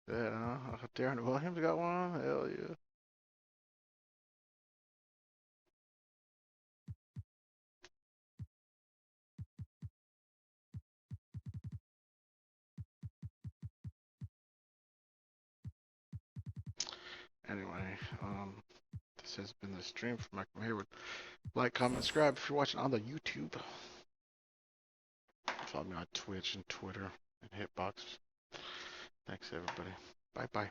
Yeah, Darren Williams got one? Hell yeah. Anyway, this has been the stream from Michael Hayward. Like, comment, subscribe if you're watching on the YouTube. Follow me on Twitch and Twitter and Hitbox. Thanks, everybody. Bye-bye.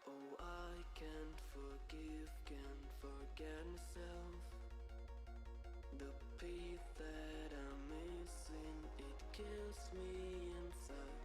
Oh, I can't forget myself. The piece that I'm missing, it kills me inside.